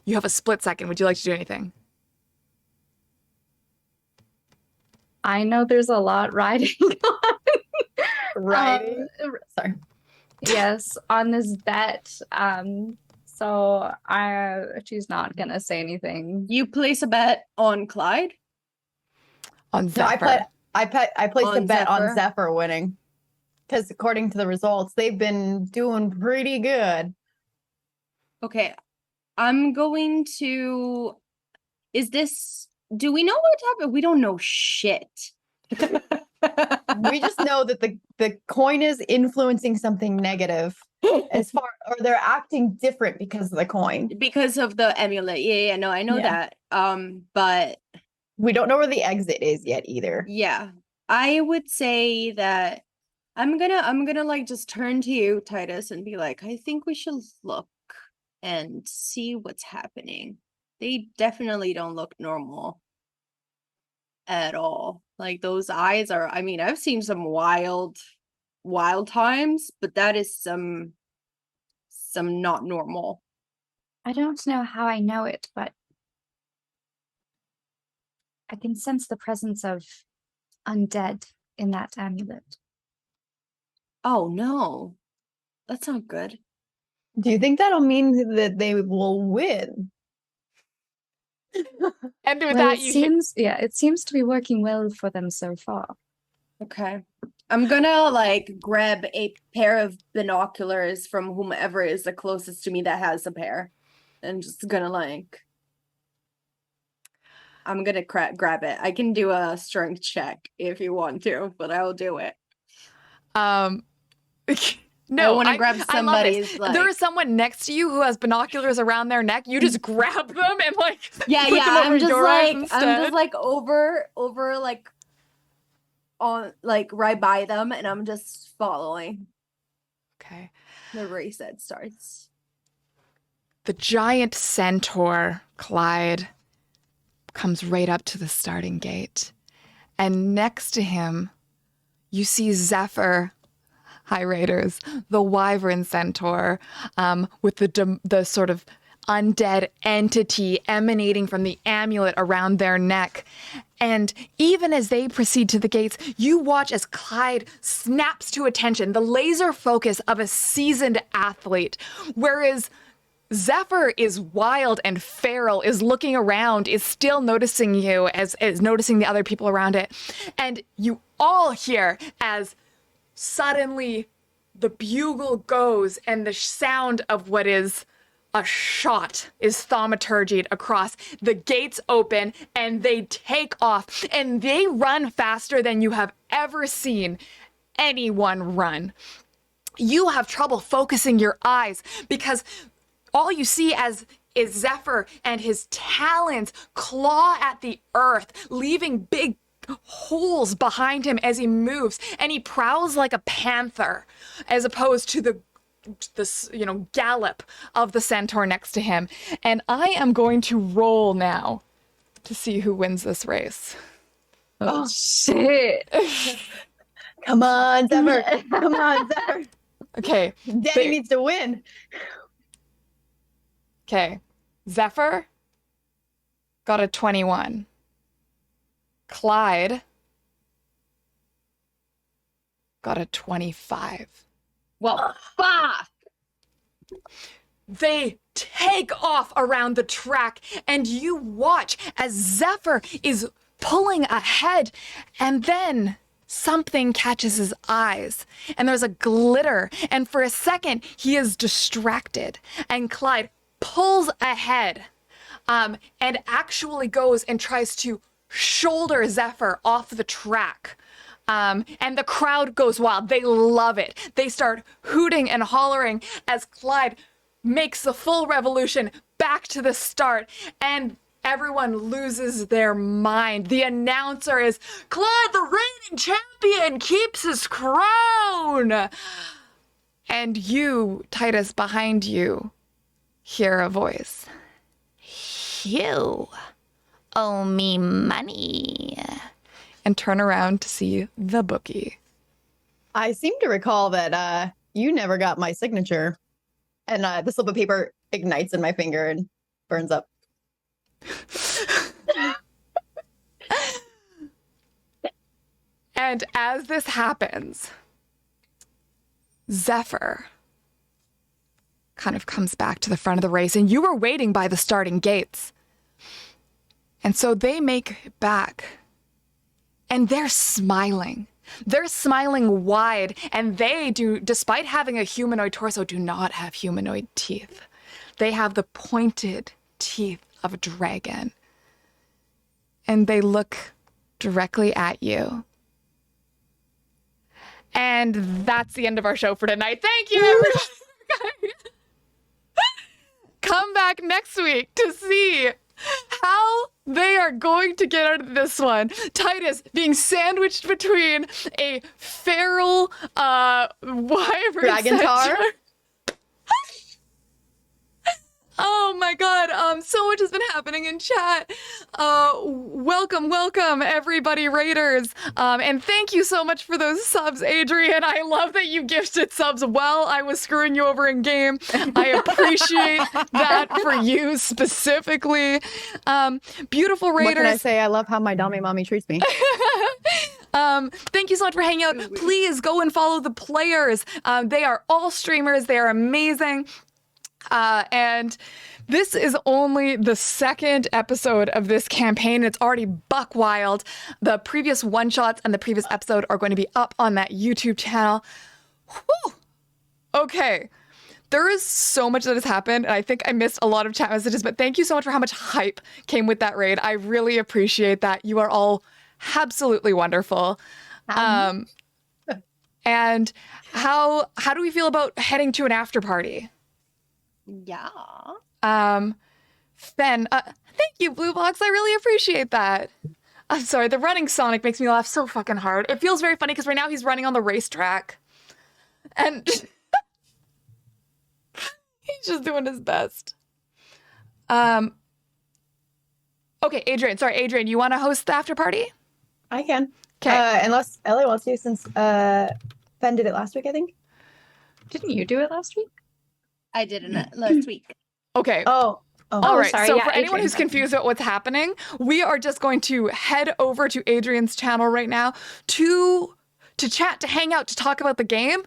S2: You have a split second. Would you like to do anything?
S5: I know there's a lot riding on.
S4: Riding? Sorry.
S5: Yes, on this bet. So she's not gonna say anything.
S1: You place a bet on Clyde?
S2: On
S4: No,
S2: Zephyr.
S4: I placed a
S1: On
S4: bet on
S1: Zephyr?
S4: Zephyr winning. Because according to the results, they've been doing pretty good.
S1: Okay. I'm going to. Do we know what happened? We don't know shit.
S4: We just know that the coin is influencing something negative or they're acting different because of the coin.
S1: Because of the amulet. Yeah, no, I know
S4: Yeah.
S1: that. But
S4: We don't know where the exit is yet either.
S1: yeah, I would say that I'm gonna like just turn to you, Titus, and be like, I think we should look and see what's happening. They definitely don't look normal at all. Like those eyes are, I mean, I've seen some wild times, but that is some not normal.
S5: I don't know how I know it, but I can sense the presence of undead in that amulet.
S1: Oh no, that's not good.
S4: Do you think that'll mean that they will win?
S2: And with
S5: Well,
S2: that,
S5: it seems to be working well for them so far.
S1: Okay. I'm gonna like grab a pair of binoculars from whomever is the closest to me that has a pair. And just gonna like I'm gonna grab it. I can do a strength check if you want to, but I'll do it.
S2: No,
S1: wanna grab
S2: I love
S1: somebody's,
S2: this.
S1: like-
S2: There is someone next to you who has binoculars around their neck. You just grab them and like
S1: Yeah,
S2: put
S1: yeah.
S2: them over
S1: I'm just
S2: your eyes
S1: like
S2: instead.
S1: over like on like right by them, and I'm just following.
S2: Okay.
S1: The reset starts.
S2: The giant centaur, Clyde, comes right up to the starting gate. And next to him, you see Zephyr, High Raiders, the wyvern centaur, with the sort of undead entity emanating from the amulet around their neck. And even as they proceed to the gates, you watch as Clyde snaps to attention, the laser focus of a seasoned athlete, whereas Zephyr is wild and feral, is looking around, is still noticing you, as noticing the other people around it. And you all hear as suddenly the bugle goes and the sound of what is a shot is thaumaturgied across. The gates open and they take off, and they run faster than you have ever seen anyone run. You have trouble focusing your eyes because all you see is Zephyr and his talons claw at the earth, leaving big holes behind him as he moves, and he prowls like a panther as opposed to the gallop of the centaur next to him. And I am going to roll now to see who wins this race.
S5: Oh, shit.
S4: Come on, Zephyr. Come on, Zephyr.
S2: Okay.
S4: Daddy needs to win.
S2: Okay. Zephyr got a 21. Clyde got a 25.
S1: Well, fuck!
S2: They take off around the track, and you watch as Zephyr is pulling ahead, and then something catches his eyes, and there's a glitter, and for a second, he is distracted, and Clyde pulls ahead, and actually goes and tries to shoulder Zephyr off the track. And the crowd goes wild. They love it. They start hooting and hollering as Clyde makes the full revolution back to the start, and everyone loses their mind. The announcer is, Clyde, the reigning champion, keeps his crown. And you, Titus, behind you, hear a voice.
S6: You owe me money.
S2: And turn around to see the bookie.
S4: I seem to recall that you never got my signature. And the slip of paper ignites in my finger and burns up.
S2: And as this happens, Zephyr kind of comes back to the front of the race, and you were waiting by the starting gates. And so they make it back, and they're smiling. They're smiling wide, and they do, despite having a humanoid torso, do not have humanoid teeth. They have the pointed teeth of a dragon. And they look directly at you. And that's the end of our show for tonight. Thank you, everybody. Come back next week to see how they are going to get out of this one. Titus being sandwiched between a feral wyvern
S4: Dragon tar?
S2: centaur. Oh my God. So much has been happening in chat. Welcome, everybody, Raiders. And thank you so much for those subs, Adrienne. I love that you gifted subs while I was screwing you over in game. I appreciate that for you specifically. Beautiful Raiders.
S4: What can I say? I love how my Dami mommy treats me.
S2: Thank you so much for hanging out. Please go and follow the players. They are all streamers. They are amazing. And this is only the second episode of this campaign. It's already buck wild. The previous one-shots and the previous episode are going to be up on that YouTube channel. Whew. Okay. There is so much that has happened, and I think I missed a lot of chat messages, but thank you so much for how much hype came with that raid. I really appreciate that. You are all absolutely wonderful. And how do we feel about heading to an after party?
S1: Yeah.
S2: Fen, thank you, Blue Box. I really appreciate that. I'm sorry, the running Sonic makes me laugh so fucking hard. It feels very funny because right now he's running on the racetrack. And he's just doing his best. Okay, Adrienne, you want to host the after party?
S4: I can.
S2: Okay.
S4: Unless Ellie wants to, since Fen did it last week, I think.
S3: Didn't you do it last week?
S1: I did it last week.
S2: Okay.
S4: Oh.
S2: All right.
S3: sorry.
S2: So
S3: Yeah,
S2: for anyone
S3: Adrienne.
S2: who's confused about what's happening, we are just going to head over to Adrienne's channel right now to chat, to hang out, to talk about the game.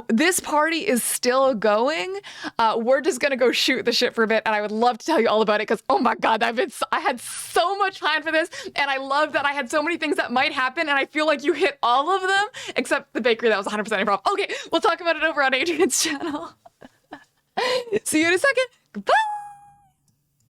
S2: This party is still going. We're just gonna go shoot the shit for a bit, and I would love to tell you all about it because, oh my God, I had so much time for this, and I love that I had so many things that might happen, and I feel like you hit all of them, except the bakery. That was 100% improv. Okay, we'll talk about it over on Adrienne's channel. See you in a second. Goodbye.